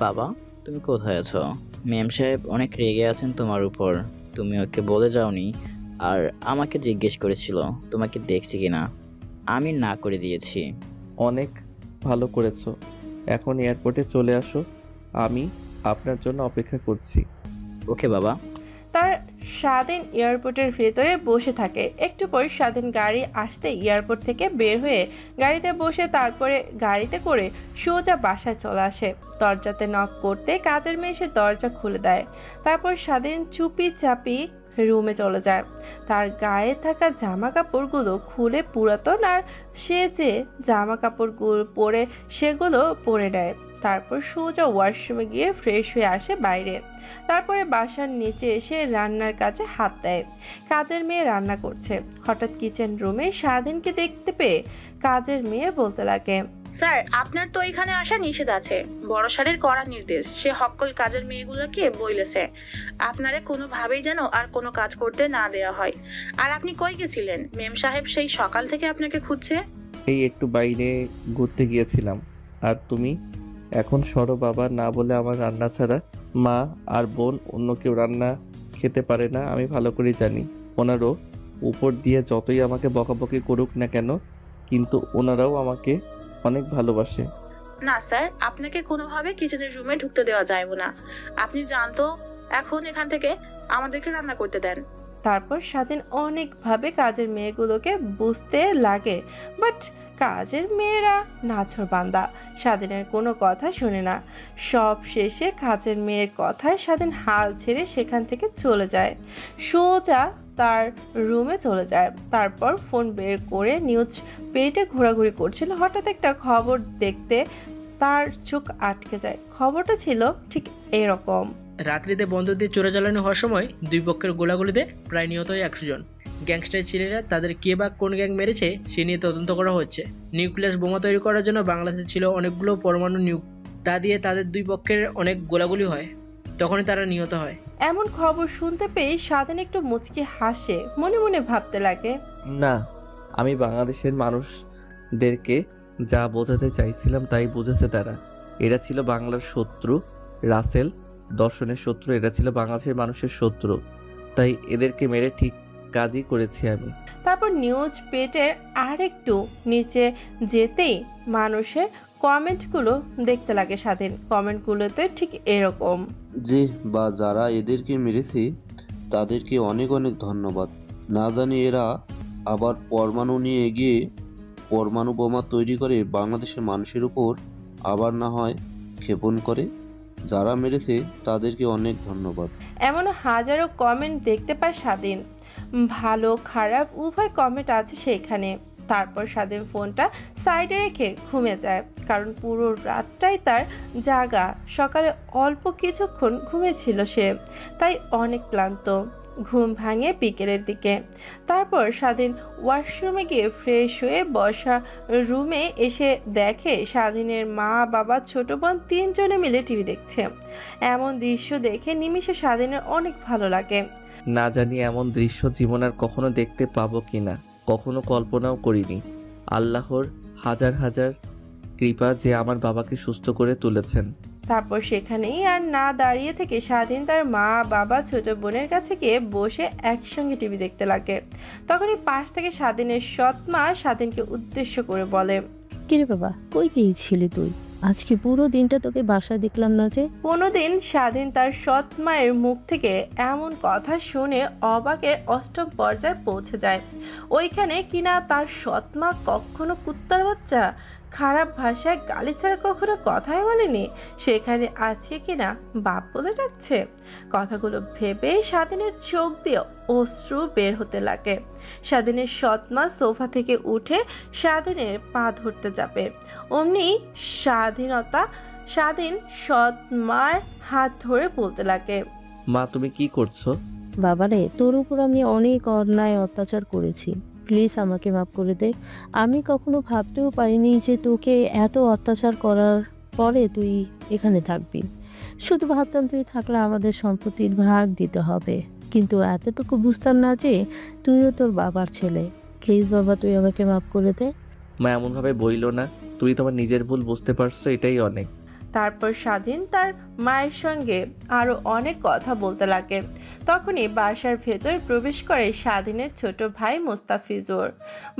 বাবা, তুমি কোথায় আছো? মেম সাহেব অনেক রেগে আছেন তোমার উপর। তুমি ওকে বলে যাওনি, আর আমাকে জিজ্ঞেস করেছিল তোমাকে দেখছি কিনা। আমি না করে দিয়েছি। অনেক ভালো করেছো। এখন এয়ারপোর্টে চলে আসো, আমি আপনার জন্য অপেক্ষা করছি। ওকে বাবা। তার স্বাধীন এয়ারপোর্টের ভেতরে বসে থাকে। একটু পর স্বাধীন গাড়ি আসতে এয়ারপোর্ট থেকে বের হয়ে গাড়িতে বসে তারপরে গাড়িতে করে সোজা বাসায় চলে আসে। দরজাতে নক করতে কাজের মেয়ে এসে দরজা খুলে দেয়। তারপর স্বাধীন চুপি চাপি রুমে চলে যায়। তার গায়ে থাকা জামা কাপড়গুলো খুলে পুরাতন আর সে যে জামা কাপড়গুলো পরে সেগুলো পরে নেয়। তারপর সোজা ওয়াশরুমে গিয়ে ফ্রেশ হয়ে আসে বাইরে। তারপরে বাসার নিচে এসে রান্নার কাজে হাত দেয়। কাজের মেয়ে রান্না করছে। হঠাৎ কিচেন রুমে স্বাধীনকে দেখতে পেয়ে কাজের মেয়ে বলতে লাগে, স্যার, আপনার তো এখানে আসা নিষেধ আছে। বড় স্যারের কড়া নির্দেশ। সে হক্কল কাজের মেয়েগুলোকে বইলেছে আপনারে কোনোভাবেই যেন আর কোনো কাজ করতে না দেওয়া হয়। আর আপনি কই গেছিলেন? মেম সাহেব সেই সকাল থেকে আপনাকে খুঁজছে। এই একটু বাইরে ঘুরতে গিয়েছিলাম। আর তুমি? এখন সরো বাবা, না বলে আমার রান্না ছাড়া মা আর বোন অন্য কেউ রান্না খেতে পারে না, আমি ভালো করে জানি। ওনারও উপর দিয়ে যতই আমাকে বকাবকি করুক না কেন, কিন্তু ওনারাও আমাকে অনেক ভালোবাসে। না স্যার, আপনাকে কোনোভাবে কিচেনের রুমে ঢুকতে দেওয়া যায় না। আপনি জানতো, এখন এখান থেকে আমাদেরকে রান্না করতে দেন। তারপর স্বাধীন অনেকভাবে কাজের মেয়েগুলোকে বুঝতে লাগে, বাট কাজের মেয়েরা নাছর বান্দা, স্বাধীনের কোনো কথা শুনে না। সব শেষে কাজের মেয়ের কথায় স্বাধীন হাল ছেড়ে সেখান থেকে চলে যায়, সোজা তার রুমে চলে যায়। তারপর ফোন বের করে নিউজ পেজে ঘোরাঘুরি করছিল। হঠাৎ একটা খবর দেখতে তার চোখ আটকে যায়। খবরটা ছিল ঠিক এরকম। রাত্রিতে বন্দর দিয়ে চোরা চালানো হওয়ার সময় 2 পক্ষের গোলাগুলিতে প্রায় নিহত হয় 100 জন। গ্যাংস্টার ছেলেরা তাদের কে বা কোন গ্যাং মেরেছে সে নিয়ে তদন্ত করা হচ্ছে। নিউক্লিয়াস বোমা তৈরি করার জন্য বাংলাদেশে ছিল অনেকগুলো পরমাণু তা দিয়ে তাদের 2 পক্ষের অনেক গোলাগুলি হয়, তখনই তারা নিহত হয়। এমন খবর শুনতে পেয়ে স্বাধীন একটু মুচকি হাসে, মনে মনে ভাবতে লাগে, না, আমি বাংলাদেশের মানুষদেরকে যা বোঝাতে চাইছিলাম তাই বুঝেছে তারা। এরা ছিল বাংলার শত্রু, রাসেল দর্শনের শত্রু, এরা ছিল বাংলাদেশের মানুষের শত্রু। তাই এদেরকে মেরে ঠিক কাজই করেছি আমি। তারপর নিউজ পেটের আরেকটু নিচে যেতেই মানুষের কমেন্টগুলো দেখতে লাগে স্বাধীন। কমেন্টগুলোতে ঠিক এরকম, যে বা যারা এদেরকে মেরেছে তাদেরকে অনেক অনেক ধন্যবাদ। না জানি এরা আবার পরমাণু নিয়ে গিয়ে পরমাণু বোমা তৈরি করে বাংলাদেশের মানুষের উপর আবার না হয় ক্ষেপণ করে। যারা মেরেছে তাদেরকে অনেক ধন্যবাদ। এমন হাজারো কমেন্ট দেখতে পায় স্বাধীন। ভালো খারাপ উভয় কমেন্ট আছে সেখানে। তারপর স্বাধীন ফোনটা সাইডে রেখে ঘুমিয়ে যায়, কারণ পুরো রাতটাই তার জাগা। সকালে অল্প কিছুক্ষণ ঘুমিয়েছিল সে, তাই অনেক ক্লান্ত। ঘুম ভাঙে বিকেলের দিকে। তারপর স্বাধীন ওয়াশরুমে গিয়ে ফ্রেশ হয়ে বসা রুমে এসে দেখে স্বাধীনের মা, বাবা, ছোট বোন তিনজনে মিলে টিভি দেখছে। এমন দৃশ্য দেখে নিমিষে স্বাধীনের অনেক ভালো লাগে। না জানি এমন দৃশ্য জীবন আর কখনো দেখতে পাবো কিনা, কখনো কল্পনাও করিনি। আল্লাহর হাজার হাজার কৃপা যে আমার বাবাকে সুস্থ করে তুলেছেন। তারপর সেখানেই আর না দাঁড়িয়ে থেকে স্বাধীন তার মা, বাবা, ছোট বোনের কাছে গিয়ে বসে একসঙ্গে টিভি দেখতে লাগে। তখনই পাশ থেকে স্বাধীনের সৎ মা স্বাধীনকে উদ্দেশ্য করে বলে, কিরে বাবা, কই গিয়েছিলি তুই? আজকে পুরো দিনটা তোকে বাসায় দেখলাম না যে। কোনোদিন স্বাধীন তার সৎ মায়ের মুখ থেকে এমন কথা শুনে অবাকের অষ্টম পর্যায়ে পৌঁছে যায়। ওইখানে কিনা তার সৎ মা কখনো কুত্তার বাচ্চা, খারাপ ভাষায় গালি ছাড়া কখনো কথাই বলেনি, সেখানে আজকে কিনা বাপ বলে ডাকছে। কথাগুলো ভেবে স্বাধীনের চোখ দিয়ে অশ্রু বের হতে লাগে। স্বাধীনের সৎ মা সোফা থেকে উঠে স্বাধীনের পা ধরতে যাবে, অমনি স্বাধীন সৎ মার হাত ধরে বলতে লাগে, মা তুমি কি করছো? বাবারে, তোর উপর আমি অনেক অন্যায় অত্যাচার করেছি, প্লিজ আমাকে মাফ করে দে। আমি কখনো ভাবতেও পারিনি যে তোকে এত অত্যাচার করার পরে তুই এখানে থাকবি। শুধু ভাবতাম তুই থাকলে আমাদের সম্পত্তির ভাগ দিতে হবে, কিন্তু এতটুকু বুঝতাম না যে তুইও তোর বাবার ছেলে। প্লিজ বাবা, তুই আমাকে মাফ করে দে। মা এমনভাবে বইল না, তুই তোমার নিজের ভুল বুঝতে পারছো, এটাই অনেক। তারপর স্বাধীন তার মায়ের সঙ্গে আরো অনেক কথা বলতে লাগে। তখনই বাসার ভেতর প্রবেশ করে স্বাধীনের ছোট ভাই মোস্তাফিজুর।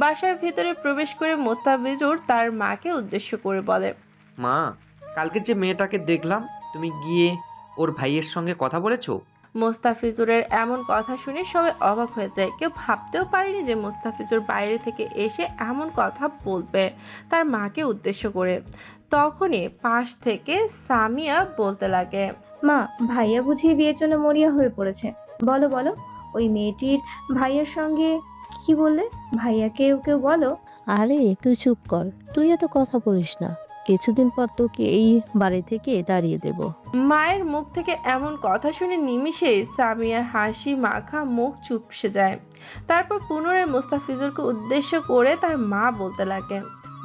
বাসার ভেতরে প্রবেশ করে মোস্তাফিজুর তার মাকে উদ্দেশ্য করে বলে, মা, কালকে যে মেয়েটাকে দেখলাম, তুমি গিয়ে ওর ভাইয়ের সঙ্গে কথা বলেছো? মোস্তাফিজুরের এমন কথা শুনে সবাই অবাক হয়ে যায়। কেউ ভাবতেও পারেনি যে মোস্তাফিজুর বাইরে থেকে এসে এমন কথা বলবে তার মাকে উদ্দেশ্য করে। তখনই পাশ থেকে সামিয়া বলতে লাগে, মা, ভাইয়া বুঝিয়ে বিয়ের জন্য মরিয়া হয়ে পড়েছে। বলো বলো, ওই মেয়েটির ভাইয়ের সঙ্গে কি বললে? ভাইয়াকে কেউ বলো। আরে তুই চুপ কর, তুই এত কথা বলিস না। কিছুদিন পর তোকে এই বাড়ি থেকে দাঁড়িয়ে দেব। মায়ের মুখ থেকে এমন কথা শুনে নিমিষেই সামিয়ার হাসি মাখা মুখ চুপসে যায়। তারপর পুনরায় মোস্তাফিজুরকে উদ্দেশ্য করে তার মা বলতে লাগে,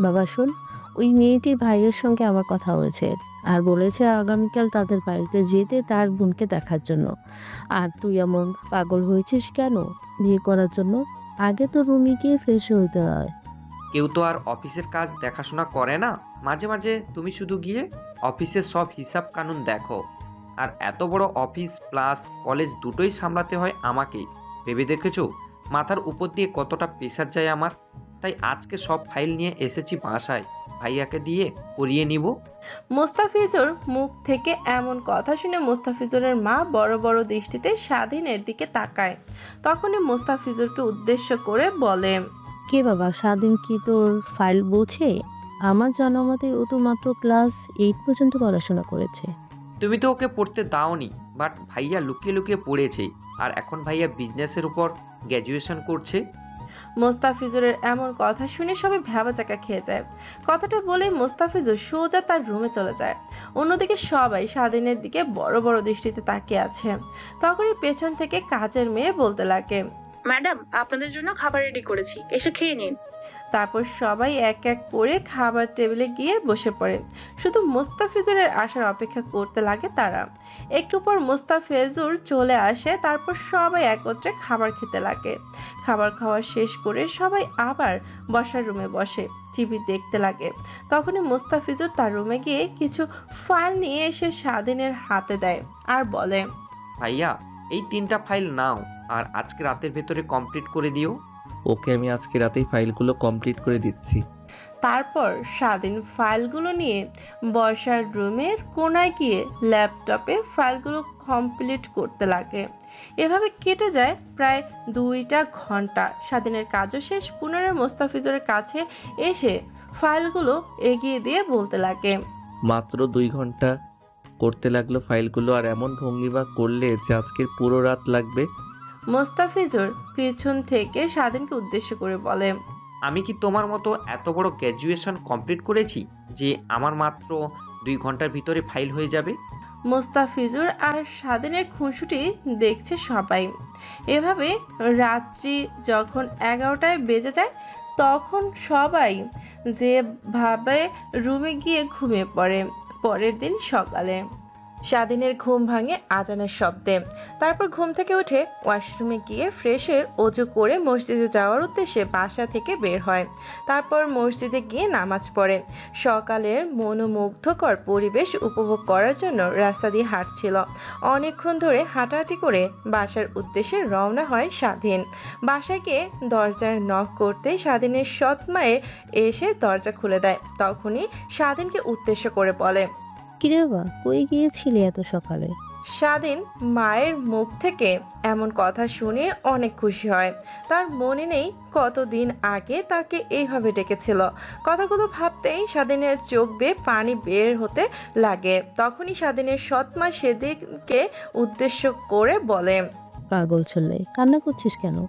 বাবা শোন, ওই মেয়েটির ভাইয়ের সঙ্গে আমার কথা হয়েছে, আর বলেছে আগামীকাল তাদের বাড়িতে যেতে তার বোনকে দেখার জন্য। আর তুই এমন পাগল হয়েছিস কেন বিয়ে করার জন্য? আগে তো রুমে গিয়ে ফ্রেশ হতে হয়। কেউ তো আর অফিসের কাজ দেখাশোনা করে না। মাঝে মাঝে তুমি শুধু গিয়ে অফিসের সব হিসাব কানুন দেখো। আর এত বড় অফিস প্লাস কলেজ দুটোই সামলাতে হয় আমাকে। ভেবে দেখেছো মাথার উপর দিয়ে কতটা প্রেশার যায় আমার? তাই আজকে সব ফাইল নিয়ে এসেছি বাসায়, ভাইয়াকে দিয়ে করিয়ে নিব। মোস্তাফিজুর মুখ থেকে এমন কথা শুনে মোস্তাফিজুরের মা বড় বড় দৃষ্টিতে স্বাধীনের দিকে তাকায়। তখনই মোস্তাফিজুরকে উদ্দেশ্য করে বলে, কে বাবা, স্বাধীন কি তোর ফাইল বোঝে? আমার জানা মতে ও তো মাত্র ক্লাস 8 পর্যন্ত পড়াশোনা করেছে। তুমি তো ওকে পড়তে দাওনি, বাট ভাইয়া লুকিয়ে লুকিয়ে পড়েছে। আর এখন ভাইয়া বিজনেসের উপর গ্র্যাজুয়েশন করছে। মোস্তাফিজুরের এমন কথা শুনে সবাই ভ্যাবাচাকা খেয়ে যায়। কথাটা বলে মোস্তাফিজুর সোজা তার রুমে চলে যায়। অন্যদিকে সবাই স্বাধীনের দিকে বড় বড় দৃষ্টিতে তাকিয়ে আছে। তখনই পেছন থেকে কাজের মেয়ে বলতে লাগে, ম্যাডাম, আপনাদের জন্য খাবার রেডি করেছি, এসে খেয়ে নিন। তারপর সবাই এক এক করে খাবার টেবিলে গিয়ে বসে পড়ে। শুধু মোস্তাফিজুরের আসার অপেক্ষা করতে লাগে তারা। একটু পর মোস্তাফিজুর চলে আসে। তারপর সবাই একত্রে খাবার খেতে লাগে। খাবার খাওয়া শেষ করে সবাই আবার বসার রুমে বসে টিভি দেখতে লাগে। তখনই মোস্তাফিজুর তার রুমে গিয়ে কিছু ফাইল নিয়ে এসে স্বাধীনের হাতে দেয় আর বলে, ভাইয়া, এই 3টা ফাইল নাও। আর আজকে রাতের ভেতরে কমপ্লিট করে দিও। ওকে, আমি আজকে রাতেই ফাইলগুলো কমপ্লিট করে দিচ্ছি। তারপর স্বাধীন ফাইলগুলো নিয়ে বসার রুমের কোনায় গিয়ে ল্যাপটপে ফাইলগুলো কমপ্লিট করতে লাগে। এভাবে কেটে যায় প্রায় 2টা ঘন্টা। স্বাধীনের কাজও শেষ। পুনরায় মোস্তাফিজুরের কাছে এসে ফাইলগুলো এগিয়ে দিয়ে বলতে লাগে, মাত্র 2 ঘন্টা করতে লাগলো ফাইলগুলো, আর এমন ভঙ্গিমা করলে যে আজকের পুরো রাত লাগবে। মোস্তাফিজুর পিছন থেকে স্বাধীনকে উদ্দেশ্য করে বলে, আমি কি তোমার মতো এত বড় গ্র্যাজুয়েশন কমপ্লিট করেছি যে আমার মাত্র 2 ঘন্টার ভিতরে ফাইল হয়ে যাবে? মোস্তাফিজুর আর স্বাধীনের খুনসুটি দেখছে সবাই। এভাবে রাত্রি যখন 11টায় বেজে যায় তখন সবাই যেভাবে রুমে গিয়ে ঘুমিয়ে পড়ে। পরের দিন সকালে স্বাধীনের ঘুম ভাঙে আজানের শব্দে। তারপর ঘুম থেকে উঠে ওয়াশরুমে গিয়ে ফ্রেশ হয়ে অজু করে মসজিদে যাওয়ার উদ্দেশ্যে বাসা থেকে বের হয়। তারপর মসজিদে গিয়ে নামাজ পড়ে। সকালের মনোমুগ্ধকর পরিবেশ উপভোগ করার জন্য রাস্তা দিয়ে হাঁটছিল। অনেকক্ষণ ধরে হাঁটাহাঁটি করে বাসার উদ্দেশ্যে রওনা হয় স্বাধীন। বাসায় গিয়ে দরজায় নক করতেই স্বাধীনের সৎ মায়ের এসে দরজা খুলে দেয়। তখনই স্বাধীনকে উদ্দেশ্য করে বলে, কিরে বাবা, কই গিয়েছিলি এত সকালে? স্বাধীন মায়ের মুখ থেকে এমন কথা শুনে অনেক খুশি হয়। তার মনে নেই কতদিন আগে তাকে এইভাবে ডেকেছিল। কথাগুলো ভাবতেই স্বাধীনের চোখ বেয়ে পানি বের হতে লাগে। তখনই স্বাধীনের সৎ মা সেদিকে উদ্দেশ্য করে বলে, পাগল ছেলে, কান্না করছিস কেন?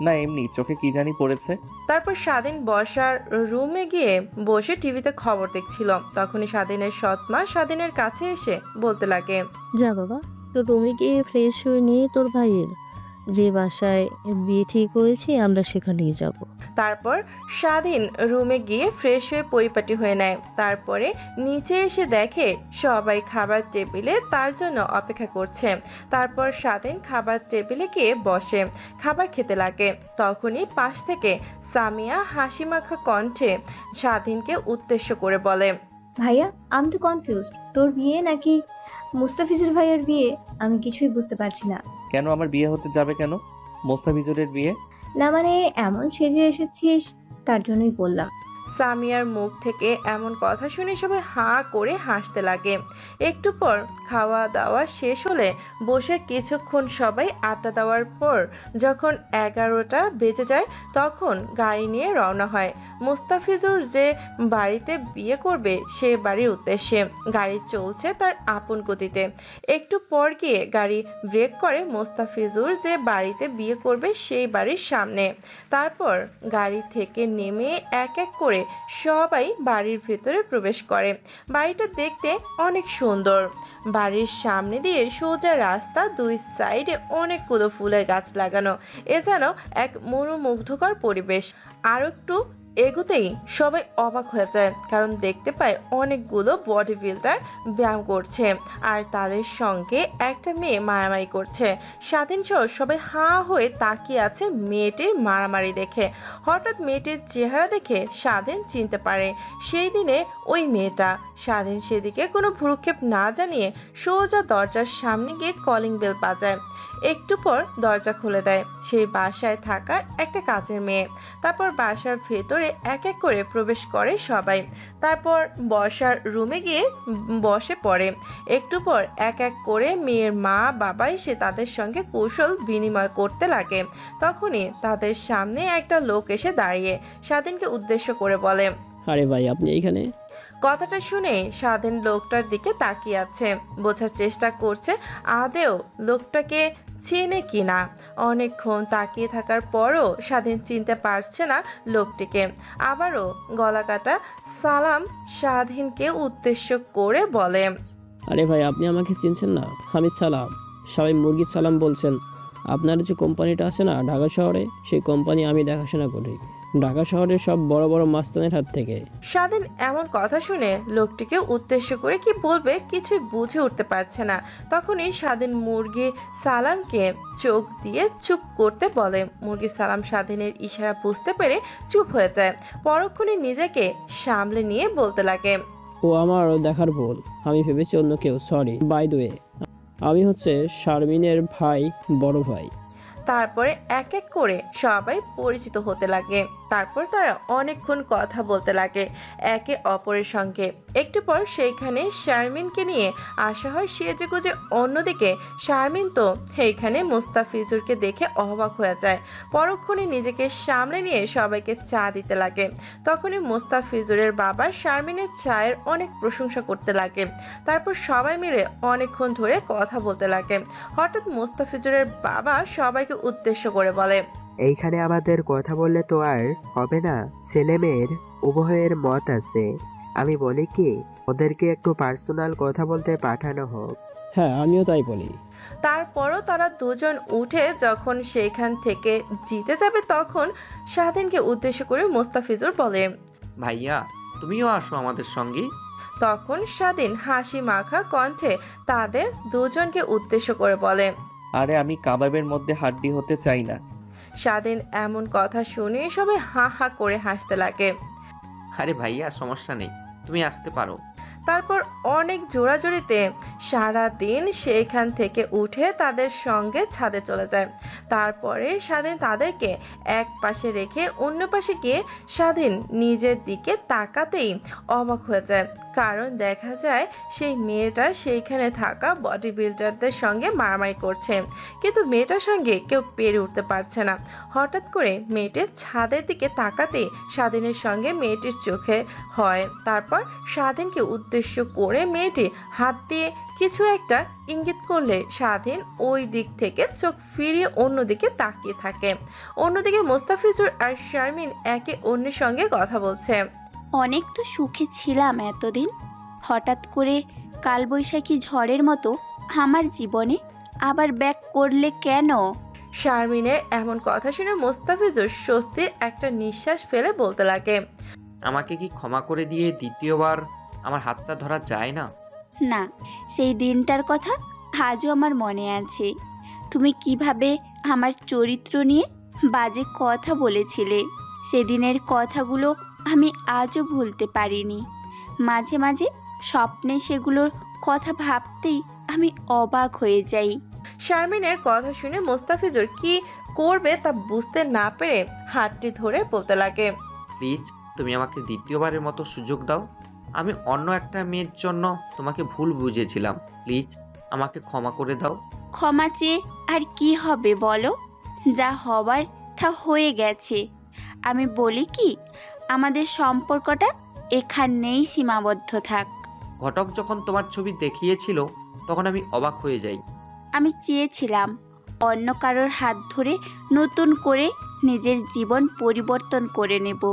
না, এমনি চোখে কি জানি পড়েছে। তারপর স্বাধীন বসার রুমে গিয়ে বসে টিভিতে খবর দেখছিল। তখনই স্বাধীনের সৎ মা স্বাধীনের কাছে এসে বলতে লাগে, যা বাবা, তোর রুমে গিয়ে ফ্রেশ হয়ে নিয়ে তোর ভাইয়ের যে বাসায় বিয়ে ঠিক হয়েছে আমরা সেখানেই যাব। তারপর স্বাধীন রুমে গিয়ে ফ্রেশ হয়ে পরিপাটি হয়ে নেয়। তারপরে নিচে এসে দেখে সবাই খাবার টেবিলে তার জন্য অপেক্ষা করছে। তারপর স্বাধীন খাবার টেবিলে গিয়ে বসে খাবার খেতে লাগে। তখনই পাশ থেকে সামিয়া হাসি মাখা কণ্ঠে স্বাধীনকে উদ্দেশ্য করে বলে, ভাইয়া আমি তো কনফিউজড, তোর বিয়ে নাকি মুস্তাফিজুর ভাইয়ের বিয়ে? আমি কিছুই বুঝতে পারছি না। কেন আমার বিয়ে হতে যাবে কেন? মোস্তাফিজুরের বিয়ে? না মানে এমন সেজে এসেছিস তার জন্যই বললাম। সামিয়ার মুখ থেকে এমন কথা শুনে সবাই হাঁ করে হাসতে লাগে। একটু পর খাওয়া দাওয়া শেষ হলে বসে কিছুক্ষণ সবাই আড্ডা দেওয়ার পর যখন 11টা বেজে যায় তখন গাড়ি নিয়ে রওনা হয় মুস্তাফিজুর যে বাড়িতে বিয়ে করবে সে বাড়ির উদ্দেশ্যে। গাড়ি চলছে তার আপন গতিতে। একটু পর গিয়ে গাড়ি ব্রেক করে মুস্তাফিজুর যে বাড়িতে বিয়ে করবে সেই বাড়ির সামনে। তারপর গাড়ি থেকে নেমে এক এক করে সবাই বাড়ির ভেতরে প্রবেশ করে। বাড়িটা দেখতে অনেক সুন্দর। বাড়ির সামনে দিয়ে সোজা রাস্তা, 2 সাইডে অনেকগুলো ফুলের গাছ লাগানো। এ যেন এক মনোমুগ্ধকর পরিবেশ। আর একটু এগোতেই সবাই অবাক হয়ে যায়, কারণ দেখতে পায় অনেকগুলো বডি বিল্ডার ব্যায়াম করছে আর তাদের সঙ্গে একটা মেয়ে মারামারি করছে। স্বাধীন সহ সবাই হাঁ হয়ে তাকিয়ে আছে মেয়েটির মারামারি দেখে। হঠাৎ মেয়েটির চেহারা দেখে স্বাধীন চিনতে পারে সেই দিনে ওই মেয়েটা। স্বাধীন সেদিকে কোনো ভ্রুক্ষেপ না জানিয়ে সোজা দরজার সামনে গিয়ে কলিং বেল বাজায়। একটু পর দরজা খুলে দেয় সেই বাসায় থাকা একটা কাজের মেয়ে। তারপর বাসার ভেতরে এক এক করে প্রবেশ করে সবাই। তারপর বসার রুমে গিয়ে বসে পড়ে। একটু পর এক এক করে মেয়ের মা বাবা এসে তাদের সঙ্গে কৌশল বিনিময় করতে লাগে। তখনই তাদের সামনে একটা লোক এসে দাঁড়িয়ে স্বাধীনকে উদ্দেশ্য করে বলে, আরে ভাই আপনি এইখানে? কথাটা শুনে স্বাধীন লোকটার দিকে তাকিয়ে আছে, বোঝার চেষ্টা করছে আদেও লোকটাকে চেনে কিনা। অনেকক্ষণ তাকিয়ে থাকার পরও স্বাধীন চিনতে পারছে না লোকটিকে। আবারও গলা কাটা সালাম স্বাধীনকে উদ্দেশ্য করে বলে, আরে ভাই আপনি আমাকে চিনছেন না? আমি সালাম, সবাই মুরগির সালাম বলছেন। আপনার যে কোম্পানিটা আছে না ঢাকা শহরে, সেই কোম্পানি আমি দেখাশোনা করি ঢাকা শহরের সব বড় বড় মাস্তানের হাত থেকে। স্বাধীন এমন কথা শুনে লোকটিকে উদ্দেশ্য করে কি বলবে কিছুই বুঝে উঠতে পারছে না। তখনই স্বাধীন মুরগি সালামকে চোখ দিয়ে চুপ করতে বলে। মুরগি সালাম স্বাধীনের ইশারা বুঝতে পেরে চুপ হয়ে যায়। পরক্ষণে নিজেকে সামলে নিয়ে বলতে লাগে, ও আমার দেখার ভুল, আমি ভেবেছি অন্য কেউ, সরি। বাই দ্য ওয়ে আমি হচ্ছে শারমিনের ভাই, বড় ভাই। তারপরে এক এক করে সবাই পরিচিত হতে লাগে। তারপর তারা অনেকক্ষণ কথা বলতে লাগে একে অপরের সঙ্গে। একটু পর সেইখানে শারমিনকে নিয়ে আসা হয় সেজেগুজে। অন্যদিকে শারমিন তো এইখানে মুস্তাফিজুরকে দেখে অবাক হয়ে যায়। পরক্ষণে নিজেকে সামলে নিয়ে সবাইকে চা দিতে লাগে। তখনই মুস্তাফিজুরের বাবা শারমিনের চায়ের অনেক প্রশংসা করতে লাগে। তারপর সবাই মিলে অনেকক্ষণ ধরে কথা বলতে লাগে। হঠাৎ মুস্তাফিজুরের বাবা সবাইকে উদ্দেশ্য করে বলে, এইখানে আমাদের কথা বললে তো আর হবে না, ছেলে মেয়ের উভয়ের মত আছে। আমি বলি কি ওদেরকে একটু পার্সোনাল কথা বলতে পাঠানো হোক। হ্যাঁ, আমিও তাই বলি। তারপরও তারা দুজন উঠে যখন সেইখান থেকে জিতে যাবে তখন স্বাধীনকে উদ্দেশ্য করে মুস্তাফিজুর বলে, ভাইয়া তুমিও আসো আমাদের সঙ্গে। তখন স্বাধীন হাসি মাখা কণ্ঠে তাদের দুজনকে উদ্দেশ্য করে বলে, আরে আমি কাবাবের মধ্যে হাড্ডি হতে চাই না। স্বাধীন এমন কথা শুনে সবাই হা হা করে হাসতে লাগে। আরে ভাইয়া সমস্যা নেই, তুমি আসতে পারো। তারপর অনেক জোরাজোরিতে সারা দিন সেইখান থেকে উঠে তাদের সঙ্গে ছাদে চলে যায়। তারপরে স্বাধীন তাদেরকে এক পাশে রেখে অন্য পাশে গিয়ে স্বাধীন নিজের দিকে তাকাতেই অবাক হয়ে যায়। কারণ দেখা যায় সেই মেয়েটা সেইখানে থাকা বডি বিল্ডারদের সঙ্গে মারামারি করছে, কিন্তু মেয়েটার সঙ্গে কেউ পেরে উঠতে পারছে না। হঠাৎ করে মেয়েটির ছাদের দিকে তাকাতেই স্বাধীনের সঙ্গে মেয়েটির চোখে হয়। তারপর স্বাধীনকে উদ্দেশ্য করে মেয়েটি হাত দিয়ে কিছু একটা ইঙ্গিত করলে স্বাধীন ওই দিক থেকে চোখ ফিরিয়ে অন্যদিকে তাকিয়ে থাকে। অন্যদিকে মুস্তাফিজুর আর শারমিন একে অন্যের সঙ্গে কথা বলছে। অনেক তো সুখে ছিলাম এতদিন, হঠাৎ করে কালবৈশাখী ঝড়ের মতো আমার জীবনে আবার ব্যাক করলে কেন? শারমিনের এমন কথা শুনে মুস্তাফিজুর স্বস্তির একটা নিঃশ্বাস ফেলে বলতে লাগে, আমাকে কি ক্ষমা করে দিয়ে দ্বিতীয়বার আমার হাতটা ধরা যায় না? না, সেই দিনটার কথা আজও আমার মনে আছে। তুমি কিভাবে আমার চরিত্র নিয়ে বাজে কথা বলেছিলে, সেদিনের কথাগুলো আমি আজও ভুলতে পারিনি। মাঝে মাঝে স্বপ্নে সেগুলোর কথা ভাবতেই আমি অবাক হয়ে যাই। শারমিনের কথা শুনে মুস্তাফিজুর কি করবে তা বুঝতে না পেরে হাতটি ধরে বলতে লাগে, প্লিজ তুমি আমাকে দ্বিতীয়বারের মতো সুযোগ দাও। আমি অন্য একটা মেয়ের জন্য তোমাকে ভুল বুঝেছিলাম, প্লিজ আমাকে ক্ষমা করে দাও। ক্ষমা চেয়ে আর কি হবে বলো? যা হবার তা হয়ে গেছে। আমি বলি কি, আমাদের সম্পর্কটা এখানেই সীমাবদ্ধ থাক। ঘটক যখন তোমার ছবি দেখিয়েছিল তখন আমি অবাক হয়ে যাই। আমি চেয়েছিলাম অন্য কারোর হাত ধরে নতুন করে নিজের জীবন পরিবর্তন করে নেব,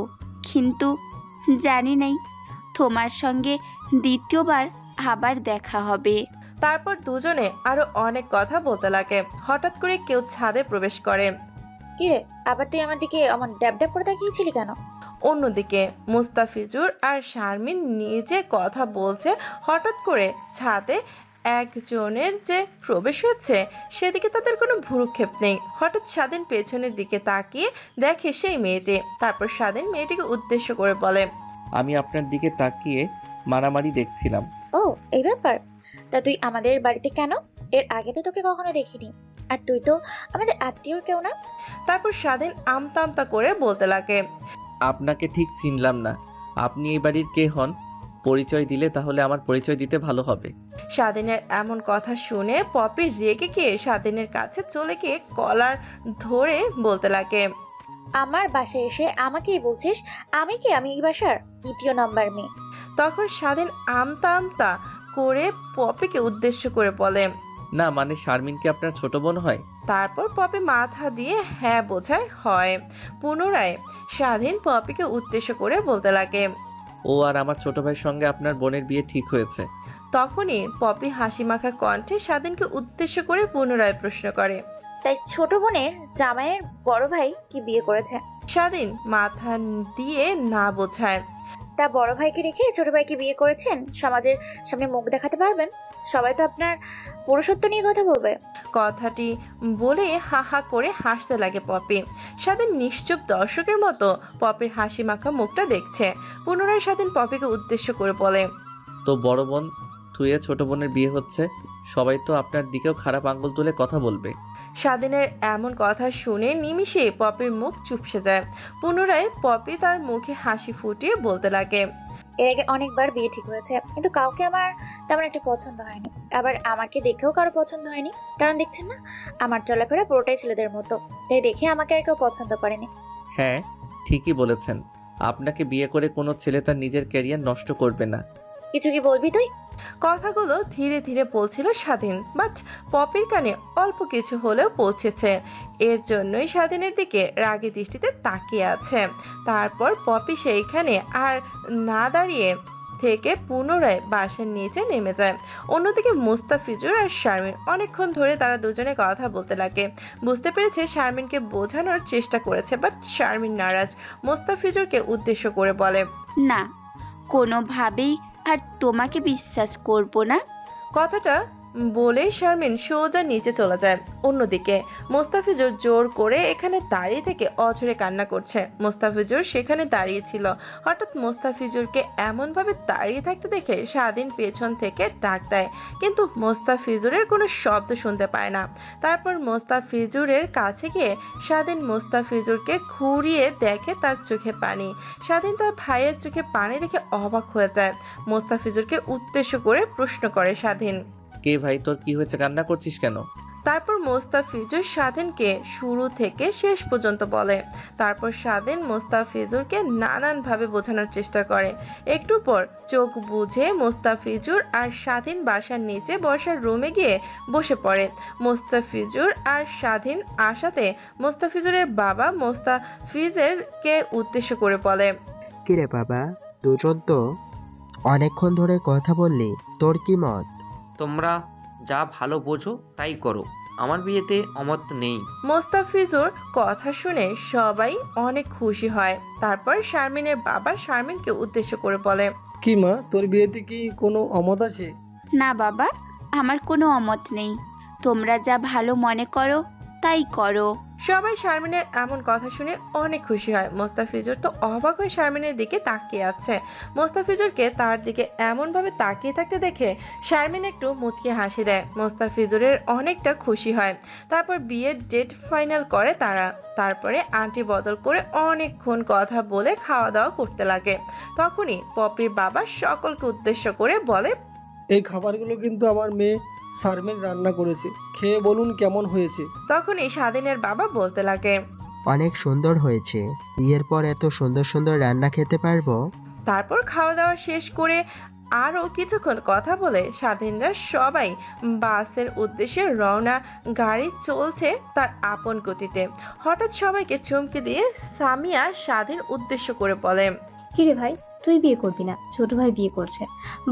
কিন্তু জানি নাই তোমার সঙ্গে দ্বিতীয়বার আবার দেখা হবে। তারপর দুজনে আরো অনেক কথা বলতে লাগে। হঠাৎ করে কেউ ছাদে প্রবেশ করে। কি রে, আবার তুই আমার দিকে আমার ড্যাব ড্যাব করে তাকিয়েছিলি কেন? অন্যদিকে মুস্তাফিজুর আর শারমিন নিজে কথা বলছে। হঠাৎ করে ছাদে একজনের যে প্রবেশ হচ্ছে সেদিকে তাদের কোনো ভ্রুক্ষেপ নেই। হঠাৎ স্বাধীন পেছনের দিকে তাকিয়ে দেখে সেই মেয়েটি। তারপর স্বাধীন মেয়েটিকে উদ্দেশ্য করে বলে, আমি আপনার দিকে তাকিয়ে মারামারি দেখছিলাম। ও এই ব্যাপার, তা তুই আমাদের বাড়িতে কেন? এর আগে তো তোকে কখনো দেখিনি, আর তুই তো আমাদের আত্মীয়র কেউ না। তারপর স্বাধীন আমতা আমতা করে বলতে লাগে, আপনাকে ঠিক চিনলাম না, আপনি এই বাড়ির কে হন? পরিচয় দিলে তাহলে আমার পরিচয় দিতে ভালো হবে। স্বাধীনের এমন কথা শুনে পপি রেগে গিয়ে স্বাধীনের কাছে চলে গিয়ে কলার ধরে বলতে লাগে, আমার বাসায় এসে আমাকেই বলছিস আমি কি? আমি এই বাসার দ্বিতীয় নাম্বার মেয়ে। তখন স্বাধীন আমতা আমতা করে পপিকে উদ্দেশ্য করে বলে, না মানে শারমিন কি আপনার ছোট বোন হয়? তারপর পপি মাথা দিয়ে হ্যাঁ বোঝায় হয়। পুনরায় স্বাধীন পপিকে উদ্দেশ্য করে বলতে লাগে, ও আর আমার ছোট ভাইয়ের সঙ্গে আপনার বোনের বিয়ে ঠিক হয়েছে। তখনই পপি হাসি মাখা কণ্ঠে স্বাধীনকে উদ্দেশ্য করে পুনরায় প্রশ্ন করে, তাই ছোট বোনের জামাইয়ের বড় ভাই কি বিয়ে করেছে? স্বাধীন মাথা দিয়ে না বোঝায়, তা বড় ভাইকে রেখে ছোট ভাইকে বিয়ে করেছেন, সমাজের সামনে মুখ দেখাতে পারবেন? সবাই তো আপনার পুরুষত্ব নিয়ে কথা বলবে। কথাটি বলে হা হা করে হাসতে লাগে পপি। স্বাধীন নিশ্চুপ দর্শকের মতো পপির হাসি মাখা মুখটা দেখছে। পুনরায় স্বাধীন পপিকে উদ্দেশ্য করে বলে, তো বড় বোন থুয়ে ছোট বোনের বিয়ে হচ্ছে, সবাই তো আপনার দিকেও খারাপ আঙ্গুল তুলে কথা বলবে। স্বাধীনের এমন কথা শুনে নিমিষে পপির মুখ চুপসে যায়। পুনরায় পপি তার মুখে হাসি ফুটিয়ে বলতে লাগে, এর আগে অনেকবার বিয়ে ঠিক হয়েছে, কিন্তু কাউকে আমার তেমন একটা পছন্দ হয়নি। আবার আমাকে দেখেও কারো পছন্দ হয়নি, কারণ দেখছেন না আমার চলাফেরা পুরোটাই ছেলেদের মতো, তাই দেখে আমাকে আর কেউ পছন্দ করেনি। হ্যাঁ, ঠিকই বলেছেন। আপনাকে বিয়ে করে কোনো ছেলে তার নিজের ক্যারিয়ার নষ্ট করবে না। কিছু কি বলবি তুই? কথাগুলো ধীরে ধীরে বলছিল স্বাধীন, বাট পপির কানে অল্প কিছু হলেও পৌঁছেছে। এর জন্যই স্বাধীনের দিকে রাগী দৃষ্টিতে তাকিয়ে আছে। তারপর পপি সেইখানে আর না দাঁড়িয়ে থেকে পুনরায় বাসার নিচে নেমে যায়। অন্যদিকে মুস্তাফিজুর আর শারমিন অনেকক্ষণ ধরে তারা দুজনে কথা বলতে লাগে। বুঝতে পেরেছে শারমিনকে বোঝানোর চেষ্টা করেছে, বাট শারমিন নারাজ। মুস্তাফিজুরকে উদ্দেশ্য করে বলে, না, কোনোভাবেই আর তোমাকে বিশ্বাস করব না। কথাটা বলেই শারমিন সোজা নিচে চলে যায়। অন্যদিকে মুস্তাফিজুর জোর করে এখানে দাঁড়িয়ে থেকে অঝরে কান্না করছে। মুস্তাফিজুর সেখানে দাঁড়িয়ে ছিল। হঠাৎ মুস্তাফিজুরকে এমন ভাবে দাঁড়িয়ে থাকতে দেখে স্বাধীন পেছন থেকে ডাক দেয়, কিন্তু মুস্তাফিজুরের কোনো শব্দ শুনতে পায় না। তারপর মুস্তাফিজুরের কাছে গিয়ে স্বাধীন মুস্তাফিজুরকে ঘুরিয়ে দেখে তার চোখে পানি। স্বাধীন তার ভাইয়ের চোখে পানি দেখে অবাক হয়ে যায়। মুস্তাফিজুরকে উদ্দেশ্য করে প্রশ্ন করে স্বাধীন, কে ভাই, তোর কি হয়েছে? কান্না করছিস কেন? তারপর মুস্তাফিজুর স্বাধীনকে শুরু থেকে শেষ পর্যন্ত বলে। তারপর স্বাধীন মুস্তাফিজুরকে নানান ভাবে বোঝানোর চেষ্টা করে। একটু পর চোখ বুঝে মুস্তাফিজুর আর স্বাধীন বাসার নিচে বসার রুমে গিয়ে বসে পড়ে। মুস্তাফিজুর আর স্বাধীন আসাতে মুস্তাফিজুরের বাবা মুস্তাফিজেরকে উদ্দেশ্য করে বলে, কিরে বাবা, দুজন তো অনেকক্ষণ ধরে কথা বললি, তোর কি মত? তোমরা যা ভালো বোঝো তাই করো, আমার বিয়েতে অমত নেই। মুস্তাফিজুর কথা শুনে সবাই অনেক খুশি হয়। তারপর শারমিনের বাবা শারমিনকে উদ্দেশ্য করে বলে, কি মা, তোর বিয়েতে কি কোনো অমত আছে? না বাবা, আমার কোনো অমত নেই, তোমরা যা ভালো মনে করো তাই করো। সবাই শারমিনের এমন কথা শুনে অনেক খুশি হয়। মুস্তাফিজুর তো অবাক হয়ে শারমিনের দিকে তাকিয়ে আছে। মুস্তাফিজুরকে তার দিকে এমন ভাবে তাকিয়ে থাকতে দেখে শারমিন একটু মুচকি হাসি দেয়। মুস্তাফিজুরের অনেকটা খুশি হয়। তারপর বিয়ের ডেট ফাইনাল করে তারা। তারপরে আন্টি বদল করে অনেকক্ষণ কথা বলে খাওয়া দাওয়া করতে লাগে। তখনই পপির বাবা সকলকে উদ্দেশ্য করে বলে, এই খাবারগুলো কিন্তু আমার মেয়ে শারমিন রান্না করেছে, খেয়ে বলুন কেমন হয়েছে। তখনই স্বাধীনের বাবা বলতে লাগে, অনেক সুন্দর হয়েছে, বিয়ের পর এত সুন্দর সুন্দর রান্না খেতে পারবো। তারপর খাওয়া দাওয়া শেষ করে আরও কিছুক্ষণ কথা বলে স্বাধীনরা সবাই বাসের উদ্দেশ্যে রওনা। গাড়ি চলছে তার আপন গতিতে। হঠাৎ সবাইকে চমকে দিয়ে সামিয়া স্বাধীন উদ্দেশ্য করে বলে, কিরে ভাই, তুই বিয়ে করবি না? ছোট ভাই বিয়ে করছে,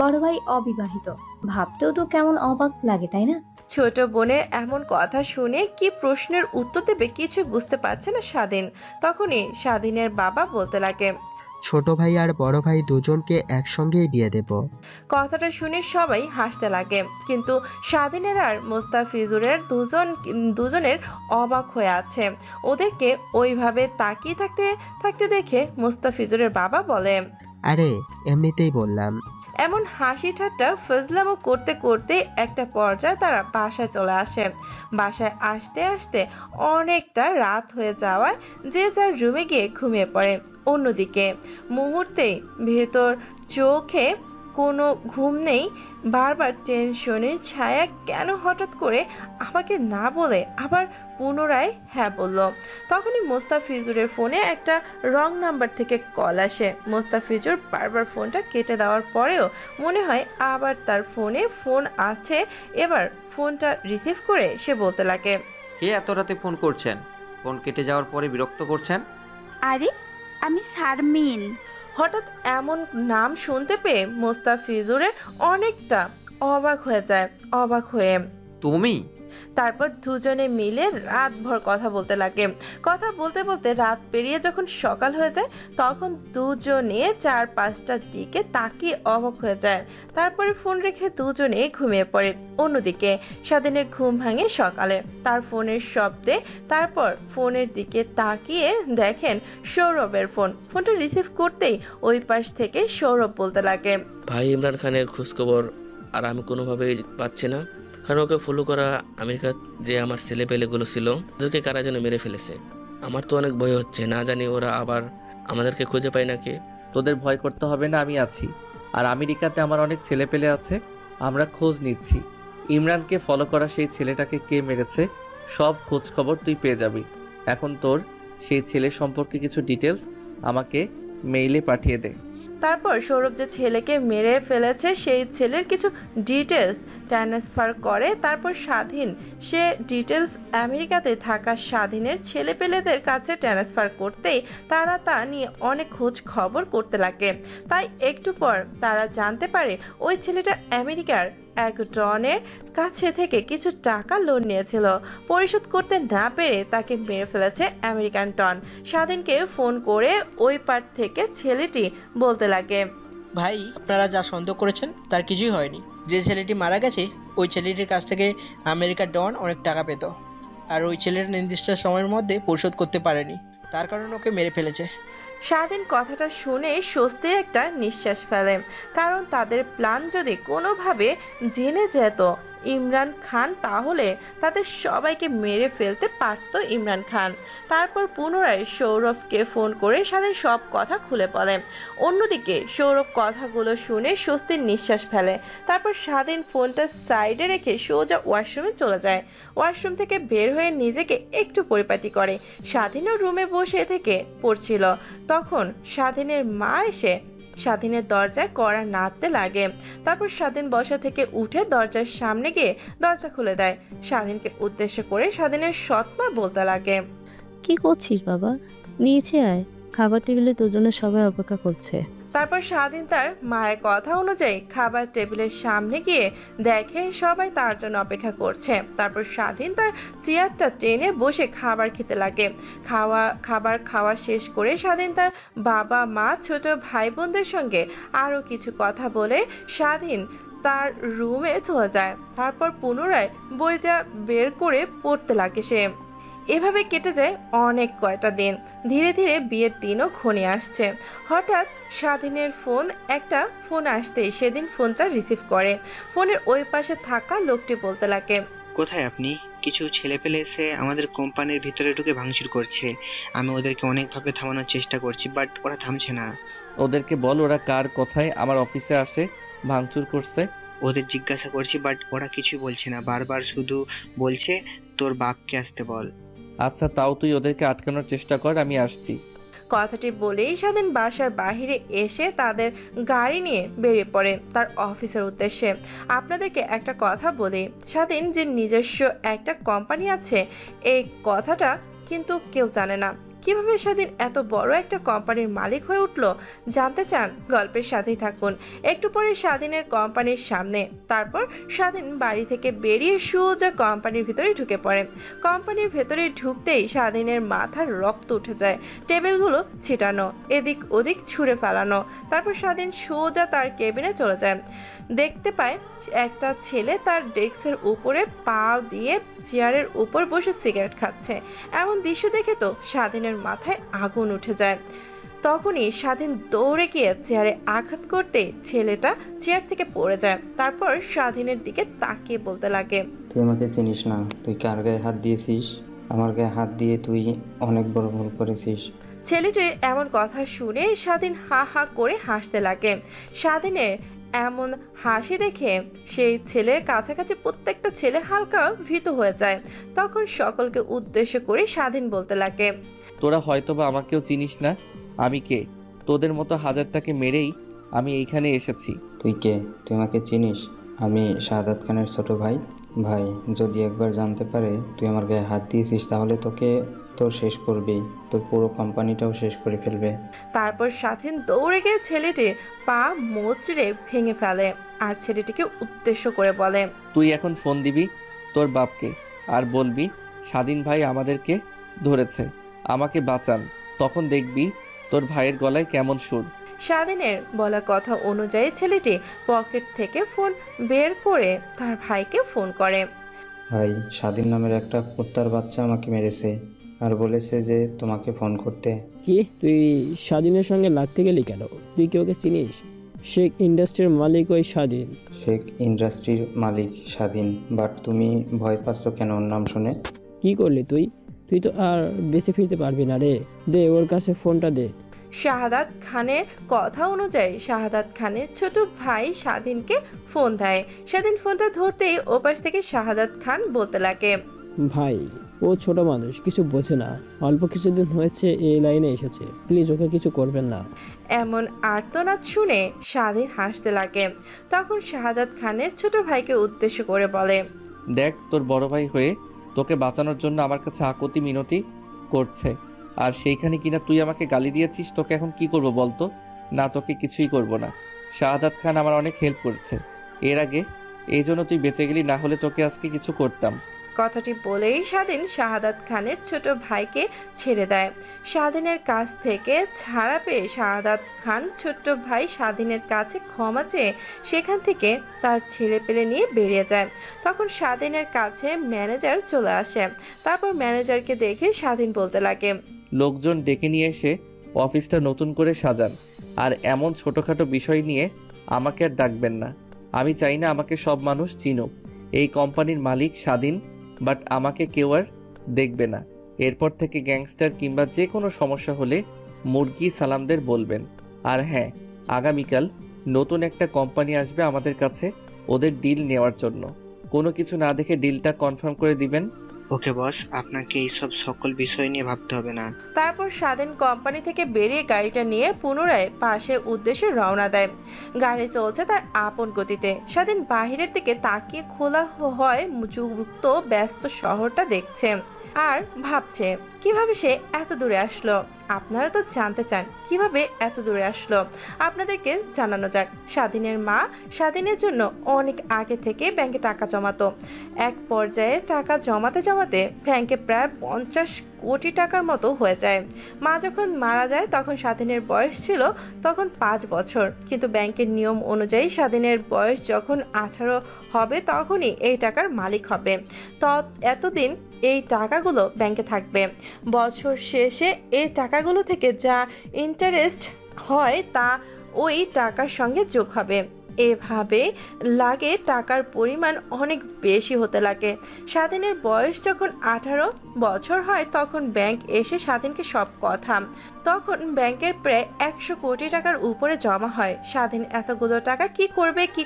বড় ভাই অবিবাহিত, ভাবতেও তো কেমন অবাক লাগে, তাই না? ছোট বোনের এমন কথা শুনে কি প্রশ্নের উত্তর দেবে কিছু বুঝতে পারছে না স্বাধীন। তখনই স্বাধীনের বাবা বলতে লাগে, ছোট ভাই আর বড় ভাই দুজনকে একসঙ্গেই বিয়ে দেব। কথাটা শুনে সবাই হাসতে লাগে, কিন্তু স্বাধীনের আর মুস্তাফিজুরের দুজনের অবাক হয়ে আছে। ওদেরকে ওইভাবে তাকিয়ে থাকতে থাকতে দেখে মুস্তাফিজুরের বাবা বলে, আরে এমনিতেই বললাম। এমন হাসি ঠাট্টা ফজলামো করতে করতে একটা পর্যায়ে তারা বাসায় চলে আসে। বাসায় আসতে আসতে অনেকটা রাত হয়ে যাওয়ায় যে যার রুমে গিয়ে ঘুমিয়ে পড়ে। অন্যদিকে মুহূর্তেই ভেতর চোখে কোনো ঘুম নেই। বারবার টেনশনের ছায়া কেন হঠাৎ করে আমাকে না বলে আবার পুনরায় হ্যাঁ বলল। তখনই মুস্তাফিজুরের ফোনে একটা রং নাম্বার থেকে কল আসে। মুস্তাফিজুর বারবার ফোনটা কেটে দেওয়ার পরেও মনে হয় আবার তার ফোনে ফোন আছে। এবার ফোনটা রিসিভ করে সে বলতে লাগে, কে এত রাতে ফোন করছেন? ফোন কেটে যাওয়ার পরে বিরক্ত করছেন। আরে আমি শারমিন। হঠাৎ এমন নাম শুনতে পেয়ে মুস্তাফিজুরের অনেকটা অবাক হয়ে যায়। অবাক হয়ে তুমি? তারপর দুজনে মিলে রাতভর কথা বলতে লাগে। কথা বলতে বলতে রাত পেরিয়ে যখন সকাল হয়ে যায় তখন দুজনে 4-5টার দিকে তাকিয়ে অবাক হয়ে যায়। তারপরে ফোন রেখে দুজনে ঘুমিয়ে পড়ে। অন্যদিকে স্বাধীনের ঘুম ভাঙে সকালে তার ফোনের শব্দে। তারপর ফোনের দিকে তাকিয়ে দেখেন সৌরভের ফোন। ফোনটা রিসিভ করতেই ওই পাশ থেকে সৌরভ বলতে লাগে, ভাই ইমরান খানের খোঁজখবর আর আমি কোনোভাবেই পাচ্ছি না। কারণ ওকে ফলো করা আমেরিকার যে আমার ছেলেপেলেগুলো ছিল ওদেরকে কারা যেন মেরে ফেলেছে। আমার তো অনেক ভয় হচ্ছে, না জানি ওরা আবার আমাদেরকে খুঁজে পায় নাকি। তোদের ভয় করতে হবে না, আমি আছি। আর আমেরিকাতে আমার অনেক ছেলেপেলে আছে, আমরা খোঁজ নিচ্ছি। ইমরানকে ফলো করা সেই ছেলেটাকে কে মেরেছে সব খোঁজ খবর তুই পেয়ে যাবি। এখন তোর সেই ছেলে সম্পর্কে কিছু ডিটেলস আমাকে মেইলে পাঠিয়ে দে। তারপর সৌরভ যে ছেলেকে মেরে ফেলেছে সেই ছেলের কিছু ডিটেলস ট্রান্সফার করে। তারপর স্বাধীন সে ডিটেলস আমেরিকাতে থাকা স্বাধীনের ছেলেপেলেদের কাছে ট্রান্সফার করতেই তারা তা নিয়ে অনেক খোঁজ খবর করতে লাগে। তাই একটু পর তারা জানতে পারে ওই ছেলেটা আমেরিকার এক ডনের কাছে থেকে কিছু টাকা লোন নিয়েছিল, পরিশোধ করতে না পেরে তাকে মেরে ফেলেছে আমেরিকান ডন। স্বাধীনকে ফোন করে ওই পার থেকে ছেলেটি বলতে লাগে, ভাই আপনারা যা সন্দেহ করেছেন তার কিছুই হয়নি। যে ছেলেটি মারা গেছে ওই ছেলেটির কাছ থেকে আমেরিকার ডন অনেক টাকা পেত, আর ওই ছেলেটা নির্দিষ্ট সময়ের মধ্যে পরিশোধ করতে পারেনি, তার কারণে ওকে মেরে ফেলেছে। স্বাধীন কথাটা শুনে স্বস্তির একটা নিঃশ্বাস ফেলে, কারণ তাদের প্ল্যান যদি কোনোভাবে জেনে যেত ইমরান খান তাহলে তাদের সবাইকে মেরে ফেলতে পারত ইমরান খান। তারপর পুনরায় সৌরভকে ফোন করে স্বাধীন সব কথা খুলে বলে। অন্যদিকে সৌরভ কথাগুলো শুনে স্বস্তির নিঃশ্বাস ফেলে। তারপর স্বাধীন ফোনটা সাইডে রেখে সোজা ওয়াশরুমে চলে যায়। ওয়াশরুম থেকে বের হয়ে নিজেকে একটু পরিপাটি করে স্বাধীনও রুমে বসে থেকে পড়ছিল। তখন স্বাধীনের মা এসে স্বাধীনের দরজায় কড়া নাড়তে লাগে। তারপর স্বাধীন বসা থেকে উঠে দরজার সামনে গিয়ে দরজা খুলে দেয়। স্বাধীনকে উদ্দেশ্য করে স্বাধীনের সৎমা বলতে লাগে, কি করছিস বাবা? নিচে আয়, খাবার টেবিলে তোর জন্য সবাই অপেক্ষা করছে। তারপর স্বাধীন তার মায়ের কথা অনুযায়ী খাবার টেবিলের সামনে গিয়ে দেখে সবাই তার জন্য অপেক্ষা করছে। তারপর স্বাধীন তার চেয়ারটা টেনে বসে খাবার খেতে লাগে। খাবার খাওয়া শেষ করে স্বাধীন তার বাবা মা ছোট ভাই বোনদের সঙ্গে আরো কিছু কথা বলে স্বাধীন তার রুমে চলে যায়। তারপর পুনরায় বইটা বের করে পড়তে লাগে সে। এভাবে কেটে যায় অনেক কয়টা দিন। ধীরে ধীরে বিয়ের দিনও ঘনিয়ে আসছে। হঠাৎ স্বাধীনের একটা ফোন আসতেই সেদিন ফোনটা রিসিভ করে। ফোনের ওই পাশে থাকা লোকটি বলতে লাগে, কোথায় আপনি? কিছু ছেলেপেলে এসে আমাদের কোম্পানির ভিতরে ঢুকে ভাঙচুর করছে। আমি ওদেরকে অনেকভাবে থামানোর চেষ্টা করছি, বাট ওরা থামছে না। ওদেরকে বল ওরা কার কথায় আমার অফিসে আসে ভাঙচুর করছে। ওদের জিজ্ঞাসা করছি, বাট ওরা কিছুই বলছে না। বারবার শুধু বলছে তোর বাপকে আসতে বল। আচ্ছা, তাও তুই ওদেরকে আটকানোর চেষ্টা কর, আমি আসছি। কথাটি বলেই স্বাধীন বাসার বাহিরে এসে তাদের গাড়ি নিয়ে বেরিয়ে পড়ে তার অফিসের উদ্দেশ্যে। আপনাদেরকে একটা কথা বলি, স্বাধীন যে নিজস্ব একটা কোম্পানি আছে এই কথাটা কিন্তু কেউ জানে না। কিভাবে স্বাধীন এত বড় একটা কোম্পানির মালিক হয়ে উঠলো? জানতে চান? গল্পের সাথেই থাকুন। একটু পরে স্বাধীনের কোম্পানির সামনে। তারপর স্বাধীন বাড়ি থেকে বেরিয়ে সোজা কোম্পানির ভিতরে ঢুকে পড়ে। কোম্পানির ভেতরে ঢুকতেই স্বাধীনের মাথার রক্ত উঠে যায়। টেবিলগুলো ছিটানো, এদিক ওদিক ছুঁড়ে ফেলানো। তারপর স্বাধীন সোজা তার কেবিনে চলে যায়। দেখতে পায় একটা ছেলে তার ডেস্কের উপরে পা দিয়ে চেয়ারের উপর বসে সিগারেট খাচ্ছে। এমন দৃশ্য দেখে তো স্বাধীনের মাথায় আগুন উঠে যায়। তখনই স্বাধীন দৌড়ে গিয়ে চেয়ারে আঘাত করতে ছেলেটা চেয়ার থেকে পড়ে যায়। তারপর স্বাধীনের দিকে তাকিয়ে বলতে লাগে, তুই আমাকে চিনিস না, তুই কার গায়ে হাত দিয়েছিস? আমার গায়ে হাত দিয়ে তুই অনেক বড় ভুল করেছিস। ছেলেটির এমন কথা শুনে স্বাধীন হা হা করে হাসতে লাগে। স্বাধীনের এমন হাসি দেখে সেই ছেলের কাছাকাছি প্রত্যেকটা ছেলে হালকা ভীত হয়ে যায়। তখন সকলকে উদ্দেশ্য করে স্বাধীন বলতে লাগে, তোরা হয়তোবা আমাকেও চিনিস না, আমি কে? তোদের মতো হাজারটাকে মেরেই আমি এইখানে এসেছি। তুই কে? তুই আমাকে চিনিস? আমি শাহাদাত খানের ছোট ভাই। ভাই যদি একবার জানতে পারে তুই আমার গায়ে হাত দিয়েছিস তাহলে তোকে তো শেষ করবেই, তোর পুরো কোম্পানিটাও শেষ করে ফেলবে। তারপর স্বাধীন দৌড়ে গিয়ে ছেলেটির পা মোচড়ে ভেঙে ফেলে আর ছেলেটিকে উদ্দেশ্য করে বলে, তুই এখন ফোন দিবি তোর বাপকে আর বলবি স্বাধীন ভাই আমাদেরকে ধরেছে, আমাকে বাঁচান। তখন দেখবি তোর ভাইয়ের গলায় কেমন সুর। স্বাধীনের বলা কথা অনুযায়ী ছেলেটি পকেট থেকে ফোন বের করে তার ভাইকে ফোন করে। ভাই, স্বাধীন নামের একটা কুত্তার বাচ্চা আমাকে মেরেছে আর বলেছে যে তোমাকে ফোন করতে। কি তুই স্বাধীনের সঙ্গে লাগতে গেলি কেন? তুই কি ওকে চিনিস? শেখ ইন্ডাস্ট্রির মালিক ওই স্বাধীন। শেখ ইন্ডাস্ট্রির মালিক স্বাধীন, বাট তুমি ভয় পাচ্ছ কেন ওর নাম শুনে? কি করলি তুই? তুই তো আর বেঁচে ফিরতে পারবি না রে। দে ওর কাছে ফোনটা দে। শাহাদাত খানের কথা অনুযায়ী শাহাদাত খানের ছোট ভাই স্বাধীনকে ফোন দেয়। স্বাধীন ফোনটা ধরতেই ওপাশ থেকে শাহাদাত খান বলতে লাগে, ভাই ও ছোট মানুষ, কিছু বোঝে না, অল্প কিছুদিন হয়েছে এই লাইনে এসেছে, প্লিজ ওকে কিছু করবেন না। এমন আর্তনাদ শুনে স্বাধীন হাসতে লাগে। তখন শাহাদাত খানের ছোট ভাইকে উদ্দেশ্য করে বলে, দেখ তোর বড় ভাই হয়ে তোকে বাঁচানোর জন্য আমার কাছে আকুতি মিনতি করছে, আর সেইখানে কিনা তুই আমাকে গালি দিয়েছিস। তোকে এখন কি করব বলতো? না, তোকে কিছুই করব না। শাহাদাত খান আমার অনেক হেল্প করেছে এর আগে, এই জন্য তুই বেঁচে গেলি, না হলে তোকে আজকে কিছু করতাম। কথাটি বলেই স্বাধীন শাহাদাত খানের ছোট ভাইকে ছেড়ে দেয়। স্বাধীনের কাছ থেকে ছাড়া পেয়ে শাহাদাত খান ছোট্ট ভাই স্বাধীনের কাছে ক্ষমা চেয়ে সেখান থেকে তার ছেলে পেলে নিয়ে বেরিয়ে যায়। তখন স্বাধীনের কাছে ম্যানেজার চলে আসে। তারপর ম্যানেজারকে দেখে স্বাধীন বলতে লাগে, লোকজন ডেকে নিয়ে এসে অফিসটা নতুন করে সাজান, আর এমন ছোটোখাটো বিষয় নিয়ে আমাকে আর ডাকবেন না। আমি চাই না আমাকে সব মানুষ চিনুক। এই কোম্পানির মালিক স্বাধীন, বাট আমাকে কেউ আর দেখবে না। এরপর থেকে গ্যাংস্টার কিংবা যে কোনো সমস্যা হলে মুরগি সালামদের বলবেন। আর হ্যাঁ, আগামীকাল নতুন একটা কোম্পানি আসবে আমাদের কাছে ওদের ডিল নেওয়ার জন্য। কোনো কিছু না দেখে ডিলটা কনফার্ম করে দিবেন। ওকে বস, আপনাকে এইসব সকল বিষয় নিয়ে ভাবতে হবে না। তারপর স্বাধীন কোম্পানি থেকে বেরিয়ে গাড়িটা নিয়ে পুনরায় পাশের উদ্দেশ্যে রওনা দেয়। গাড়ি চলছে তার আপন গতিতে। স্বাধীন বাহিরের দিকে তাকিয়ে খোলা হয় যুক্ত ব্যস্ত শহরটা দেখছে আর ভাবছে কিভাবে সে এত দূরে আসলো। আপনারা তো জানতে চান কিভাবে এত দূরে আসলো। আপনাদেরকে জানানো যাক, স্বাধীনের মা স্বাধীনের জন্য অনেক আগে থেকে ব্যাংকে টাকা জমাতো। এক পর্যায়ে টাকা জমাতে জমাতে ব্যাংকে প্রায় 50 কোটি টাকার মতো হয়ে যায়। মা যখন মারা যায় তখন স্বাধীনের বয়স ছিল তখন 5 বছর, কিন্তু ব্যাংকের নিয়ম অনুযায়ী স্বাধীনের বয়স যখন 18 হবে তখনই এই টাকার মালিক হবে। এতদিন এই টাকাগুলো ব্যাংকে থাকবে। বছর শেষে এই টাকাগুলো থেকে যা ইন্টারেস্ট হয় তা ওই টাকার সঙ্গে যোগ হবে। এভাবে লাগে টাকার পরিমাণ অনেক বেশি হতে লাগে। স্বাধীনের বয়স যখন 18 বছর হয় তখন ব্যাংক এসে স্বাধীনকে সব কথা। তখন ব্যাংকের প্রায় 100 কোটি টাকার উপরে জমা হয়। স্বাধীন এতগুলো টাকা কি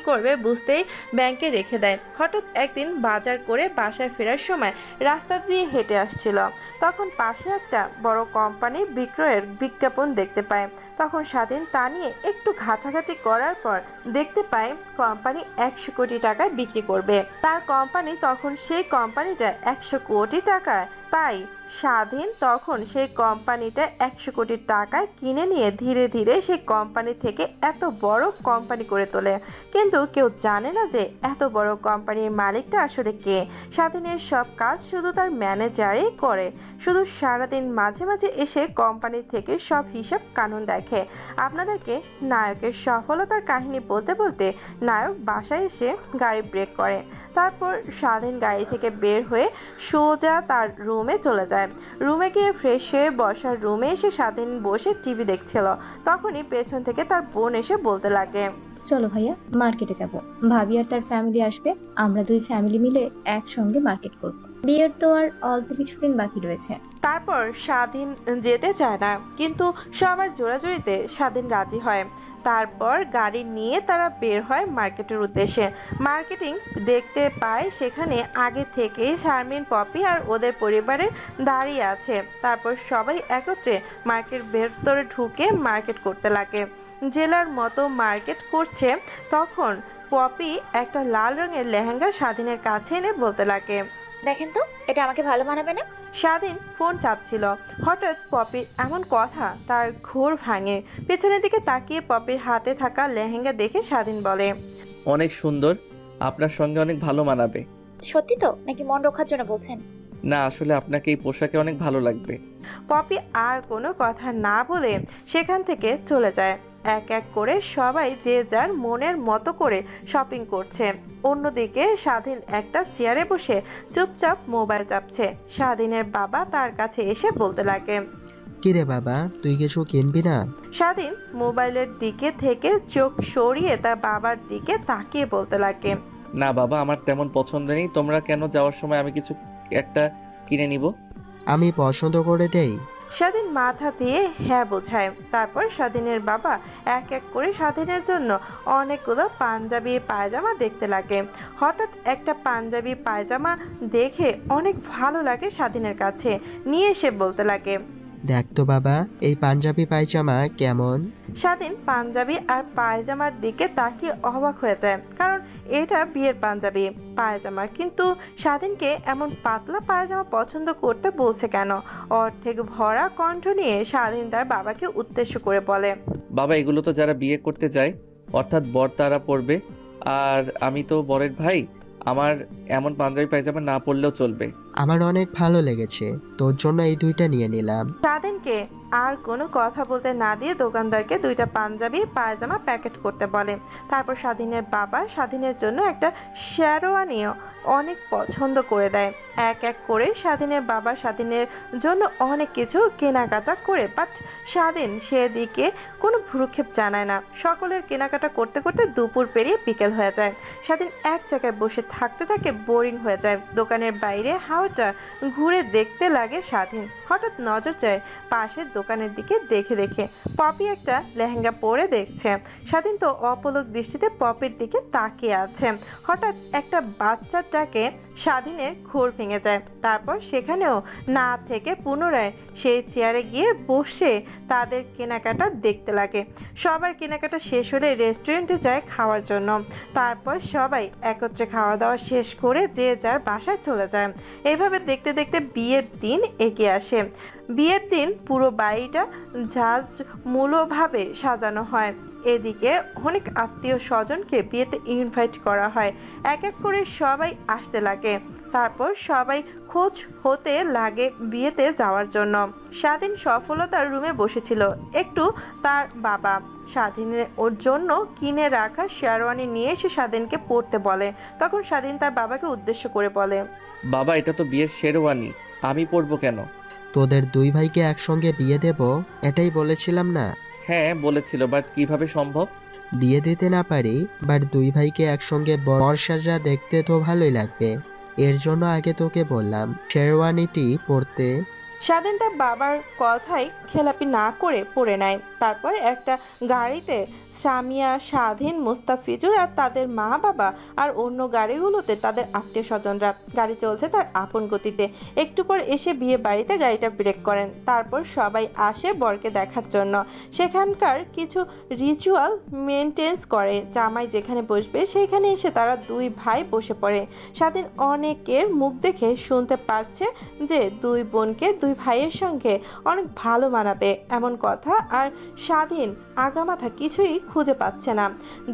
করবে বুঝতেই ব্যাংকে রেখে দেয়। হঠাৎ একদিন বাজার করে বাসায় ফেরার সময় রাস্তা দিয়ে হেঁটে আসছিল। তখন পাশে একটা বড় কোম্পানির বিক্রয়ের বিজ্ঞাপন দেখতে পায়। তখন স্বাধীন তা নিয়ে একটু ঘাটাঘাটি করার পর দেখতে পায় কোম্পানি 100 কোটি টাকায় বিক্রি করবে। তার কোম্পানি তখন সেই কোম্পানিটা 100 কোটি টাকায়, তাই স্বাধীন তখন সেই কোম্পানিটা 100 কোটি টাকায় কিনে নিয়ে ধীরে ধীরে সেই কোম্পানি থেকে এত বড় কোম্পানি করে তোলে। কিন্তু কেউ জানে না যে এত বড় কোম্পানির মালিকটা আসলে কে। স্বাধীনের সব কাজ শুধু তার ম্যানেজারই করে, শুধু সারাদিন মাঝে মাঝে এসে কোম্পানি থেকে সব হিসাব কানুন দেখে। আপনাদেরকে নায়কের সফলতার কাহিনী বলতে বলতে নায়ক বাসায় এসে গাড়ি ব্রেক করে। তারপর স্বাধীন গাড়ি থেকে বের হয়ে সোজা তার রুমে চলে যায়। রুমে গিয়ে ফ্রেশ হয়ে বসার রুমে এসে স্বাধীন বসে টিভি দেখছিল। তখনই পেছন থেকে তার বোন এসে বলতে লাগে, চলো ভাইয়া মার্কেটে যাব, ভাবি আর তার ফ্যামিলি আসবে, আমরা দুই ফ্যামিলি মিলে একসঙ্গে মার্কেট করব। বিয়ের তো আর অল্প কিছুদিন বাকি রয়েছে। তারপর স্বাধীন যেতে চায় না, কিন্তু সবার জোরাজোরিতে স্বাধীন রাজি হয়। তারপর গাড়ি নিয়ে তারা বের হয় মার্কেটের উদ্দেশ্যে। মার্কেটিং দেখতে পায় সেখানে আগে থেকে শারমিন, পপি আর ওদের পরিবারের দাঁড়িয়ে আছে। তারপর সবাই একত্রে মার্কেট ভেতরে ঢুকে মার্কেট করতে লাগে। জেলার মতো মার্কেট করছে। তখন পপি একটা লাল রঙের লেহেঙ্গা স্বাধীনের কাছে এনে বলতে লাগে, দেখেন তো এটা আমাকে ভালো মানাবে না? স্বাধীন ফোন চাপছিল। হঠাৎ পপির এমন কথা তার ঘোর ভাঙে। পেছনের দিকে তাকিয়ে পপির হাতে থাকা লেহেঙ্গা দেখে স্বাধীন বলে, অনেক সুন্দর, আপনার সঙ্গে অনেক ভালো মানাবে। সত্যি তো নাকি মন রক্ষার জন্য বলছেন? না, আসলে আপনাকে এই পোশাকে অনেক ভালো লাগবে। পপি আর কোনো কথা না বলে সেখান থেকে চলে যায়। এক এক করে সবাই যে যার মনের মতো করে শপিং করছে। অন্যদিকে স্বাধীন একটা চেয়ারে বসে চুপচাপ মোবাইল চাপছে। স্বাধীনের বাবা তার কাছে এসে বলতে লাগে, কিরে বাবা, তুই কিছু কিনবি না? স্বাধীন মোবাইলের দিকে থেকে চোখ সরিয়ে তার বাবার দিকে তাকিয়ে বলতে লাগে, না বাবা, আমার তেমন পছন্দ নেই। তোমরা কেন যাওয়ার সময় আমি কিছু একটা কিনে নিব? আমি পছন্দ করে দেই। স্বাধীন মাথা দিয়ে হ্যাঁ বোঝায়। তারপর স্বাধীনের বাবা এক এক করে স্বাধীনের জন্য অনেকগুলো পাঞ্জাবি পায়জামা দেখতে লাগে। হঠাৎ একটা পাঞ্জাবি পায়জামা দেখে অনেক ভালো লাগে স্বাধীনের কাছে, নিয়ে এসে বলতে লাগে, দেখ তো বাবা, এই পাঞ্জাবি পায়জামা কেমন? স্বাধীন পাঞ্জাবি আর পায়জামার দিকে তাকিয়ে অবাক হয়ে যায়, কারণ এটা বিয়ের পাঞ্জাবি পায়জামা, কিন্তু স্বাধীনকে এমন পাতলা পায়জামা পছন্দ করতে বলছে কেন? অর্ধেক ভরা কণ্ঠ নিয়ে স্বাধীন তার বাবাকে উদ্দেশ্য করে বলে, বাবা, এগুলো তো যারা বিয়ে করতে যায় অর্থাৎ বর তারা পরবে, আর আমি তো বরের ভাই। আমার এমন পাঞ্জাবি পায়জামা না পরলেও চলবে। আমার অনেক ভালো লেগেছে, তোর জন্য এই দুইটা নিয়ে নিলাম। স্বাধীনকে আর কোনো কথা বলতে না দিয়ে দোকানদারকে দুইটা পাঞ্জাবি পায়জামা প্যাকেট করতে বলে। তারপর স্বাধীনের বাবা স্বাধীনের জন্য একটা শেরওয়ানিও অনেক পছন্দ করে দেয়। এক এক করে স্বাধীনের বাবা স্বাধীনের জন্য অনেক কিছু কেনাকাটা করে, বাট স্বাধীন সেদিকে কোনো ভ্রুক্ষেপ জানায় না। সকলের কেনাকাটা করতে করতে দুপুর পেরিয়ে বিকেল হয়ে যায়। স্বাধীন এক জায়গায় বসে থাকতে থাকে বোরিং হয়ে যায়। দোকানের বাইরে হাওয়াটা ঘুরে দেখতে লাগে স্বাধীন। হঠাৎ নজর যায় পাশের দোকানের দিকে, দেখে পপি একটা লেহেঙ্গা পরে দেখছে। স্বাধীন তো অপলক দৃষ্টিতে পপির দিকে তাকিয়ে আছে। হঠাৎ একটা বাচ্চার ডাকে স্বাধীনের ঘোর ভেঙে যায়। তারপর সেখানেও না থেকে পুনরায় সেই চেয়ারে গিয়ে বসে তাদের কেনাকাটা দেখতে লাগে। সবার কেনাকাটা শেষ হলে রেস্টুরেন্টে যায় খাওয়ার জন্য। তারপর সবাই একত্রে খাওয়া দাওয়া শেষ করে যে যার বাসায় চলে যায়। এইভাবে দেখতে দেখতে বিয়ের দিন এগিয়ে আসে। বিয়ের দিন পুরো বাড়িটা জাঁকজমূলভাবে সাজানো হয়। এদিকে অনেক আত্মীয় স্বজনকে বিয়েতে ইনভাইট করা হয়। এক এক করে সবাই আসতে লাগে। তারপর সবাই খোঁজ হতে লাগে বিয়েতে যাওয়ার জন্য। স্বাধীন সফলতার রুমে বসেছিল। একটু তার বাবা স্বাধীনের ওর জন্য কিনে রাখা শেরওয়ানি নিয়ে এসে স্বাধীনকে পরতে বলে। তখন স্বাধীন তার বাবাকে উদ্দেশ্য করে বলে, বাবা, এটা তো বিয়ের শেরওয়ানি, আমি পরবো কেন? তোদের দুই ভাইকে একসঙ্গে বিয়ে দেব, এটাই বলেছিলাম না? হ্যাঁ বলেছিল, বাট কিভাবে সম্ভব? বিয়ে দিতে না পারি, বাট দুই ভাইকে একসঙ্গে বর সাজা দেখতে তো ভালোই লাগবে। এর জন্য আগে তোকে বললাম শেরওয়ানিটি পরতে। স্বাধীন তার বাবার কথাই খেলাপি না করে পড়ে নেয়। তারপর একটা গাড়িতে সামিয়া, স্বাধীন, মুস্তাফিজুর আর তাদের মা বাবা, আর অন্য গাড়িগুলোতে তাদের আত্মীয় স্বজনরা। গাড়ি চলছে তার আপন গতিতে। একটু পর এসে বিয়ে বাড়িতে গাড়িটা ব্রেক করেন। তারপর সবাই আসে বরকে দেখার জন্য। সেখানকার কিছু রিচুয়াল মেনটেন্স করে। জামাই যেখানে বসবে সেখানে এসে তারা দুই ভাই বসে পড়ে। স্বাধীন অনেকের মুখ দেখে শুনতে পারছে যে দুই বোনকে দুই ভাইয়ের সঙ্গে অনেক ভালো মানাবে এমন কথা, আর স্বাধীন আগামাথা কিছুই খুঁজে পাচ্ছে না।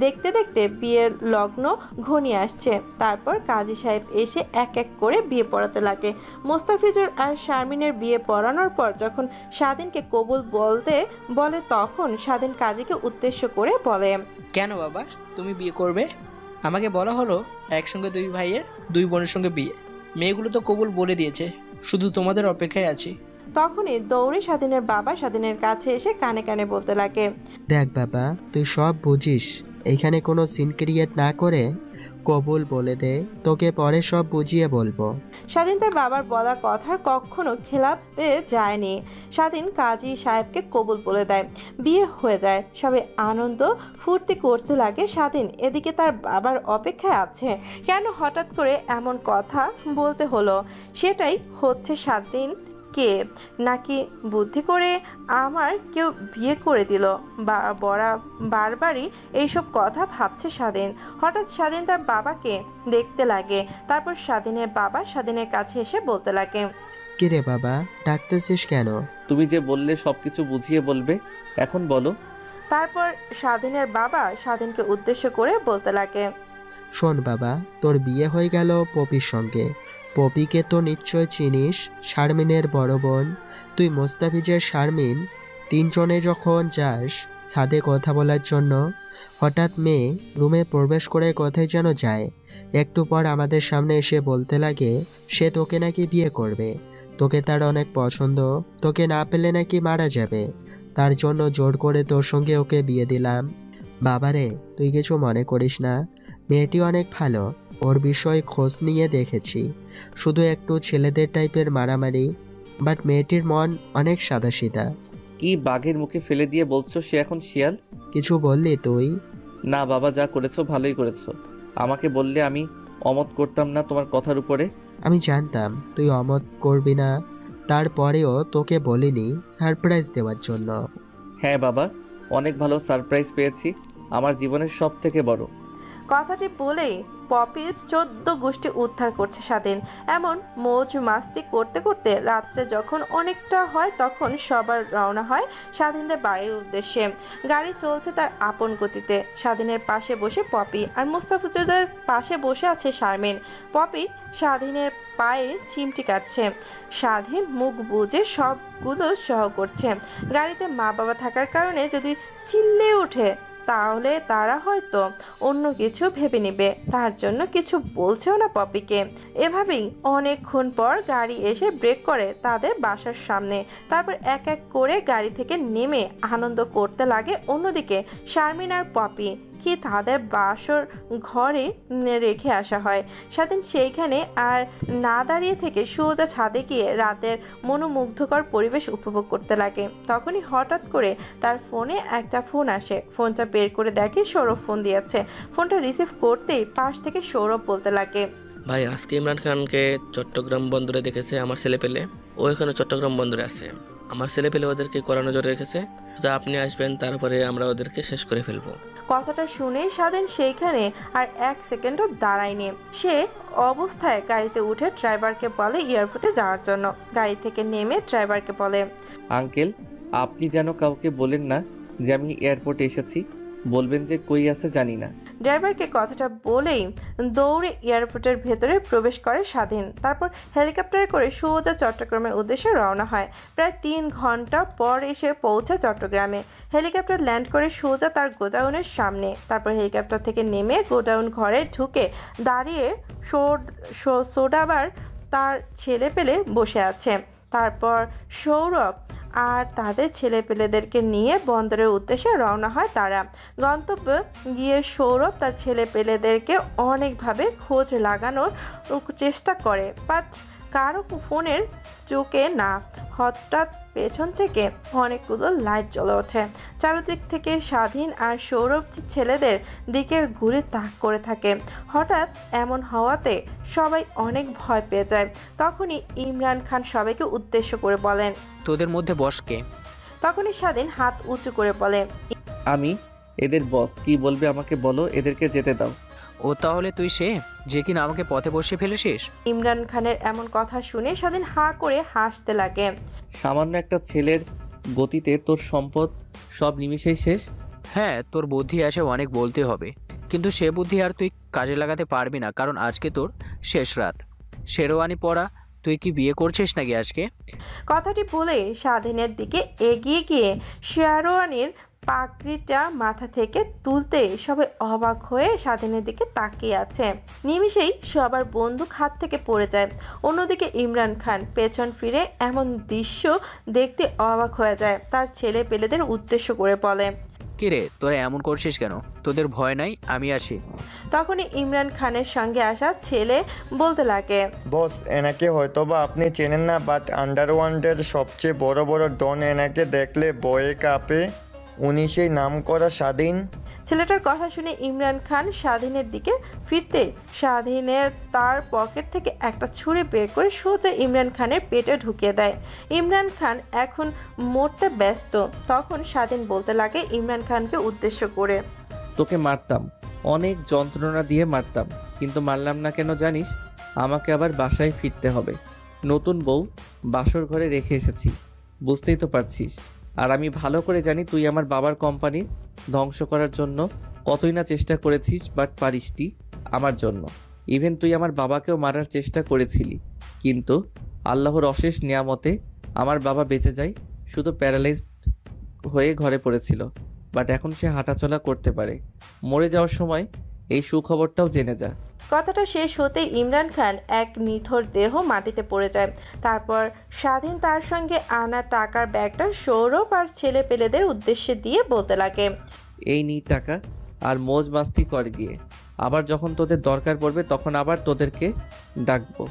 দেখতে দেখতে বিয়ের লগ্ন ঘনিয়ে আসছে। তারপর কাজী সাহেব এসে এক এক করে বিয়ে পড়াতে লাগে। মোস্তাফিজুর আর শারমিনের বিয়ে পড়ানোর পর যখন স্বাধীনকে কবুল বলতে বলে, তখন স্বাধীন কাজীকে উদ্দেশ্য করে বলে, কেন বাবা, তুমি বিয়ে করবে? আমাকে বলা হলো একসঙ্গে দুই ভাইয়ের দুই বোনের সঙ্গে বিয়ে। মেয়েগুলো তো কবুল বলে দিয়েছে, শুধু তোমাদের অপেক্ষায় আছি। তখনই দৌড়ে স্বাধীনের বাবা স্বাধীনের কাছে এসে কানে কানে বলতে লাগে, দেখ বাবা, তুই সব বুঝিস, এইখানে কোনো সিন ক্রিয়েট না করে কবুল বলে দে, তোকে পরে সব বুঝিয়ে বলবো। স্বাধীন তার বাবার বলা কথার কখনো খেলাপতে যায়নি। স্বাধীন কাজী সাহেবকে কবুল বলে দেয়। বিয়ে হয়ে যায়। সবাই আনন্দ ফুর্তি করতে লাগে। স্বাধীন এদিকে তার বাবার অপেক্ষায় আছে। কেন হঠাৎ করে এমন কথা বলতে হলো? সেটাই হচ্ছে স্বাধীন কে নাকি বুদ্ধি করে আমার কেউ বিয়ে করে দিল? বারবারই এইসব কথা ভাবছে স্বাধীন। হঠাৎ স্বাধীন তার বাবাকে দেখতে লাগে। তারপর স্বাধীনের বাবা স্বাধীনের কাছে এসে বলতে লাগে, কিরে বাবা, ডাকতেছিস কেন? তুমি যে বললে সবকিছু বুঝিয়ে বলবে, এখন বলো। তারপর স্বাধীনের বাবা স্বাধীনকে উদ্দেশ্য করে বলতে লাগে, শোন বাবা, তোর বিয়ে হয়ে গেল পপির সঙ্গে। পপিকে তো নিশ্চয় চিনিস, শারমিনের বড় বোন। তুই মোস্তাফিজের শারমিন তিনজনে যখন যাস ছাদে কথা বলার জন্য, হঠাৎ মেয়ে রুমে প্রবেশ করে কোথায় যেন যায়। একটু পর আমাদের সামনে এসে বলতে লাগে সে তোকে নাকি বিয়ে করবে। তোকে তার অনেক পছন্দ, তোকে না পেলে নাকি মারা যাবে, তার জন্য জোর করে তোর সঙ্গে ওকে বিয়ে দিলাম। বাবারে, তুই কিছু মনে করিস না, মেয়েটি অনেক ভালো, ওর বিষয়ে খোঁজ নিয়ে দেখেছি, শুধু একটু ছেলেদের টাইপের মারামারি, বাট মেয়েটির মন অনেক সাদাসিধা। কি বাঘের মুখে ফেলে দিয়ে বলছো সে এখন শিয়াল? কিছু বললি তুই? না বাবা, যা করেছো ভালোই করেছো। আমাকে বললে আমি অমত করতাম না তোমার কথার উপরে। আমি জানতাম তুই অমত করবি না, তারপরেও তোকে বলিনি সারপ্রাইজ দেওয়ার জন্য। হ্যাঁ বাবা, অনেক ভালো সারপ্রাইজ পেয়েছি, আমার জীবনের সব থেকে বড়। কথাটি বলেই পপির 14 গোষ্ঠী উদ্ধার করছে স্বাধীন। এমন মৌজ মাস্তি করতে করতে রাত্রে যখন অনেকটা হয় তখন সবার রওনা হয় স্বাধীনদের বাড়ির উদ্দেশ্যে। গাড়ি চলছে তার আপন গতিতে। স্বাধীনের পাশে বসে পপি আর মুস্তাফিজুদের পাশে বসে আছে শারমিন। পপি স্বাধীনের পায়ে চিমটি কাটছে, স্বাধীন মুখ বুজে সবগুলো সহ করছে। গাড়িতে মা বাবা থাকার কারণে যদি চিল্লে ওঠে তাহলে তারা হয়তো অন্য কিছু ভেবে নেবে, তার জন্য কিছু বলছেও না পপিকে। এভাবেই অনেকক্ষণ পর গাড়ি এসে ব্রেক করে তাদের বাসার সামনে। তারপর এক এক করে গাড়ি থেকে নেমে আনন্দ করতে লাগে। অন্যদিকে শারমিন আর পপি কি তাদের বাসর ঘরে রেখে আসা হয়। স্বাধীন সেইখানে আর না দাঁড়িয়ে থেকে সোজা ছাদে গিয়ে রাতের মনোমুগ্ধকর পরিবেশ উপভোগ করতে লাগে। তখনই হঠাৎ করে তার ফোনে একটা ফোন আসে। ফোনটা বের করে দেখে সৌরভ ফোন দিয়েছে। ফোনটা রিসিভ করতেই পাশ থেকে সৌরভ বলতে লাগে, ভাই আজকে ইমরান খানকে চট্টগ্রাম বন্দরে দেখেছে আমার ছেলেপেলে, ও এখানে চট্টগ্রাম বন্দরে আছে। আমার ছেলেপেলে ওদেরকে কড়া নজরে রেখেছে, যা আপনি আসবেন তারপরে আমরা ওদেরকে শেষ করে ফেলবো। কথাটা শুনে স্বাধীন সেইখানে আর এক সেকেন্ডও দাঁড়ায়নি। সে অবস্থায় গাড়িতে উঠে ড্রাইভারকে বলে এয়ারপোর্টে যাওয়ার জন্য। গাড়ি থেকে নেমে ড্রাইভারকে বলে, আঙ্কেল আপনি যেন কাউকে বলেন না যে আমি এয়ারপোর্টে এসেছি, বলবেন যে কই আছে জানি না। ড্রাইভারকে কথাটা বলেই দৌড়ে এয়ারপোর্টের ভেতরে প্রবেশ করে স্বাধীন। তারপর হেলিকপ্টারে করে সোজা চট্টগ্রামের উদ্দেশ্যে রওনা হয়। প্রায় 3 ঘন্টা পর এসে পৌঁছায় চট্টগ্রামে। হেলিকপ্টার ল্যান্ড করে সোজা তার গোডাউনের সামনে। তারপর হেলিকপ্টার থেকে নেমে গোডাউন ঘরে ঢুকে দাঁড়িয়ে সোডাবার তার ছেলে পেলে বসে আছে। তারপর সৌরভ আর তাদের ছেলেপেলেদেরকে নিয়ে বন্দরের উদ্দেশ্যে রওনা হয় তারা। গন্তব্যে গিয়ে সৌরভ তার ছেলেপেলেদেরকে অনেকভাবে খোঁজ লাগানোর চেষ্টা করে, বাট কারো ফোনের চোখে না। হঠাৎ পেছন থেকে অনেকগুলো লাইট জ্বলে ওঠে। চারদিক থেকে স্বাধীন আর সৌরভ ছেলেদের দিকে ঘুরে তাক করে থাকে। হঠাৎ এমন হওয়াতে সবাই অনেক ভয় পেয়ে যায়। তখনই ইমরান খান সবাইকে উদ্দেশ্য করে বলেন, তোদের মধ্যে বস কে? তখনই স্বাধীন হাত উঁচু করে বলে, আমি এদের বস, কি বলবে আমাকে বলো, এদেরকে যেতে দাও। ও তাহলে তুই সে যে কিনা আমাকে পথে বসিয়ে ফেলেছিস? ইমরান খানের এমন কথা শুনে স্বাধীন হাঁ করে হাসতে লাগে। সামান্য একটা ছেলের গতিতে তোর সম্পদ সব নিমিষেই শেষ। হ্যাঁ, তোর বুদ্ধি আছে অনেক বলতে হবে, কিন্তু সে বুদ্ধি আর তুই কাজে লাগাতে পারবি না, কারণ আজকে তোর শেষ রাত। শেরওয়ানি পরা তুই কি বিয়ে করছিস নাকি আজকে? কথাটি বলে স্বাধীনের দিকে এগিয়ে গিয়ে শেরওয়ানির পাগড়িটা মাথা থেকে তুলতে সবাই অবাক হয়ে স্বাধীনের দিকে তাকিয়ে আছে। নিমিষেই সবার বন্দুক হাত থেকে পড়ে যায়। অন্যদিকে ইমরান খান পেছন ফিরে এমন দৃশ্য দেখতে অবাক হয়ে যায়। তার ছেলে পেলেদের উদ্দেশ্য করে বলে, কিরে তোরা এমন করছিস কেন? তোদের ভয় নাই? আমি আছি। তখনই ইমরান খানের সঙ্গে আসা ছেলে বলতে লাগে, বস এনাকে হয়তোবা আপনি চেনেন না, বাট আন্ডারওয়ার্ল্ডের সবচেয়ে বড় বড় ডন, এনাকে দেখলে ভয়ে কাঁপে। উনি সেই নাম করা স্বাধীন। ছেলেটার কথা শুনে ইমরান খান স্বাধীনের দিকে ফিরতে স্বাধীনের তার পকেট থেকে একটা ছুরি বের করে সোজা ইমরান খানের পেটে ঢুকিয়ে দেয়। ইমরান খান এখন মরতে ব্যস্ত। তখন স্বাধীন বলতে লাগে ইমরান খানকে উদ্দেশ্য করে, তোকে মারতাম, অনেক যন্ত্রণা দিয়ে মারতাম, কিন্তু মারলাম না কেন জানিস? আমাকে আবার বাসায় ফিরতে হবে। নতুন বউ বাসর ঘরে রেখে এসেছি, বুঝতেই তো পারছিস। আর আমি ভালো করে জানি তুই আমার বাবার কোম্পানি ধ্বংস করার জন্য কতই না চেষ্টা করেছিস, বাট পারিসটি আমার জন্য। ইভেন তুই আমার বাবাকেও মারার চেষ্টা করেছিলি, কিন্তু আল্লাহর অশেষ নিয়ামতে আমার বাবা বেঁচে যায়, শুধু প্যারালাইজড হয়ে ঘরে পড়েছিল, বাট এখন সে হাঁটাচলা করতে পারে। মরে যাওয়ার সময় এই সুখবরটাও জেনে যা। কথাটা শেষ হতে ইমরান খান এক নিথর দেহ মাটিতে পড়ে যায়। তারপর স্বাধীন তার সঙ্গে আনা টাকার ব্যাগটা সৌরভ আর ছেলে পেলেদের উদ্দেশ্যে দিয়ে বলতে লাগে, এই নি টাকা, আর মৌজ মাস্তি কর গিয়ে। আবার যখন তোদের দরকার পড়বে তখন আবার তোদেরকে ডাকবো।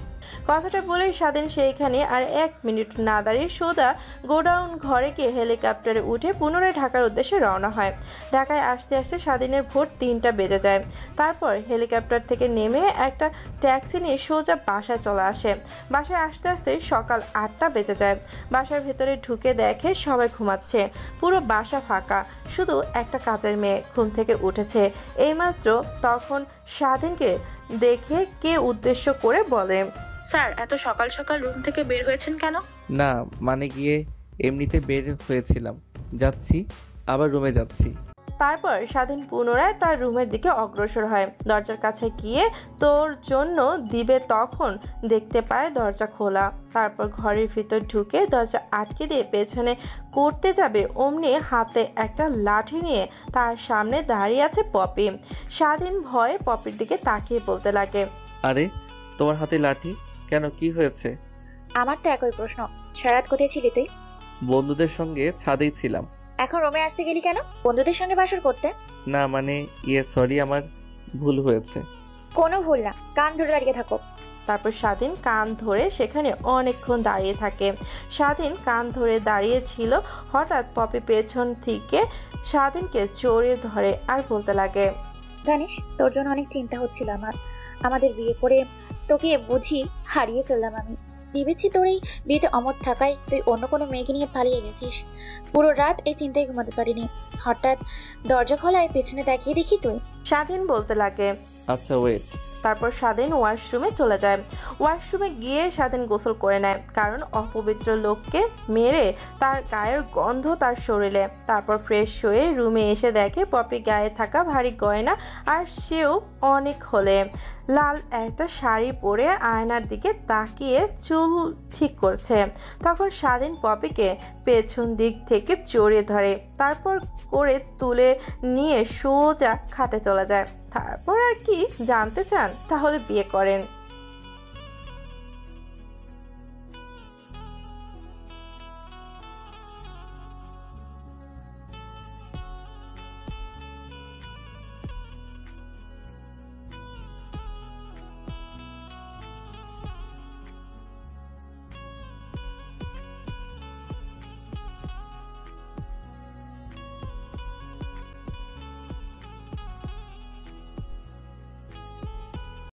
কথাটা বলেই স্বাধীন সেইখানে আর 1 মিনিট না দাঁড়িয়ে সোজা গোডাউন ঘরে গিয়ে হেলিকপ্টারে উঠে পুনরায় ঢাকার উদ্দেশ্যে রওনা হয়। ঢাকায় আসতে আসতে স্বাধীনের ভোর 3টা বেজে যায়। তারপর হেলিকপ্টার থেকে নেমে একটা ট্যাক্সি নিয়ে সোজা বাসায় চলে আসে। বাসায় আসতে আসতে সকাল 8টা বেজে যায়। বাসার ভেতরে ঢুকে দেখে সবাই ঘুমাচ্ছে, পুরো বাসা ফাঁকা, শুধু একটা কাজের মেয়ে ঘুম থেকে উঠেছে এইমাত্র। তখন স্বাধীনকে দেখে কে উদ্দেশ্য করে বলে, স্যার এত সকাল সকাল রুম থেকে বের হয়েছেন কেন? না মানে গিয়ে এমনিতে বের হয়েছিলাম, যাচ্ছি, আবার রুমে যাচ্ছি। তারপর স্বাধীন পুনরায় তার রুমের দিকে অগ্রসর হয়। দরজার কাছে গিয়ে তোর জন্য দিবে, তখন দেখতে পায় দরজা খোলা। তারপর ঘরের ভিতর ঢুকে দরজা আটকে দিয়ে পেছনে করতে যাবে, অমনি হাতে একটা লাঠি নিয়ে তার সামনে দাঁড়িয়ে আছে পপি। স্বাধীন ভয়ে পপির দিকে তাকিয়ে বলতে লাগে, আরে তোমার হাতে লাঠি কেন, কি হয়েছে? আমার তো একই প্রশ্ন। সারাত কোথায় ছিলি তুই? বন্ধুদের সঙ্গে ছাদেই ছিলাম। এখন রুমে আসতে গেলি কেন? বন্ধুদের সঙ্গে বাসর করতে? না মানে সরি, আমার ভুল হয়েছে। কোনো ভুল না, কান ধরে দাঁড়িয়ে থাকো। তারপর স্বাধীন কান ধরে সেখানে অনেকক্ষণ দাঁড়িয়ে থাকে। স্বাধীন কান ধরে দাঁড়িয়ে ছিল, হঠাৎ পপি পেছন থেকে স্বাধীনকে জড়িয়ে ধরে আর বলতে লাগে, জানিস তোর জন্য অনেক চিন্তা হচ্ছিল আমার। আমাদের বিয়ে করে তোকে বুঝি হারিয়ে ফেললাম আমি। ভেবেছি তোর এই বিয়েতে অমত থাকায় তুই অন্য কোনো মেয়েকে নিয়ে পালিয়ে গেছিস। পুরো রাত এই চিন্তায় ঘুমাতে পারিনি। হঠাৎ দরজা খোলায় পেছনে তাকিয়ে দেখি তুই। স্বাধীন বলতে লাগে, আচ্ছা ওয়েট। তারপর স্বাধীন ওয়াশরুমে চলে যায়। ওয়াশরুমে গিয়ে স্বাধীন গোসল করে নেয়, কারণ অপবিত্র লোককে মেরে তার গায়ের গন্ধ তার শরীরে। তারপর ফ্রেশ হয়ে রুমে এসে দেখে পপি গায়ে থাকা ভারী গয়না আর সেও অনেক হলে লাল একটা শাড়ি পরে আয়নার দিকে তাকিয়ে চুল ঠিক করছে। তখন স্বাধীন পপিকে পেছন দিক থেকে জড়িয়ে ধরে, তারপর করে তুলে নিয়ে সোজা খাটে চলে যায়। তারপর আর কি জানতে চান? তাহলে বিয়ে করেন।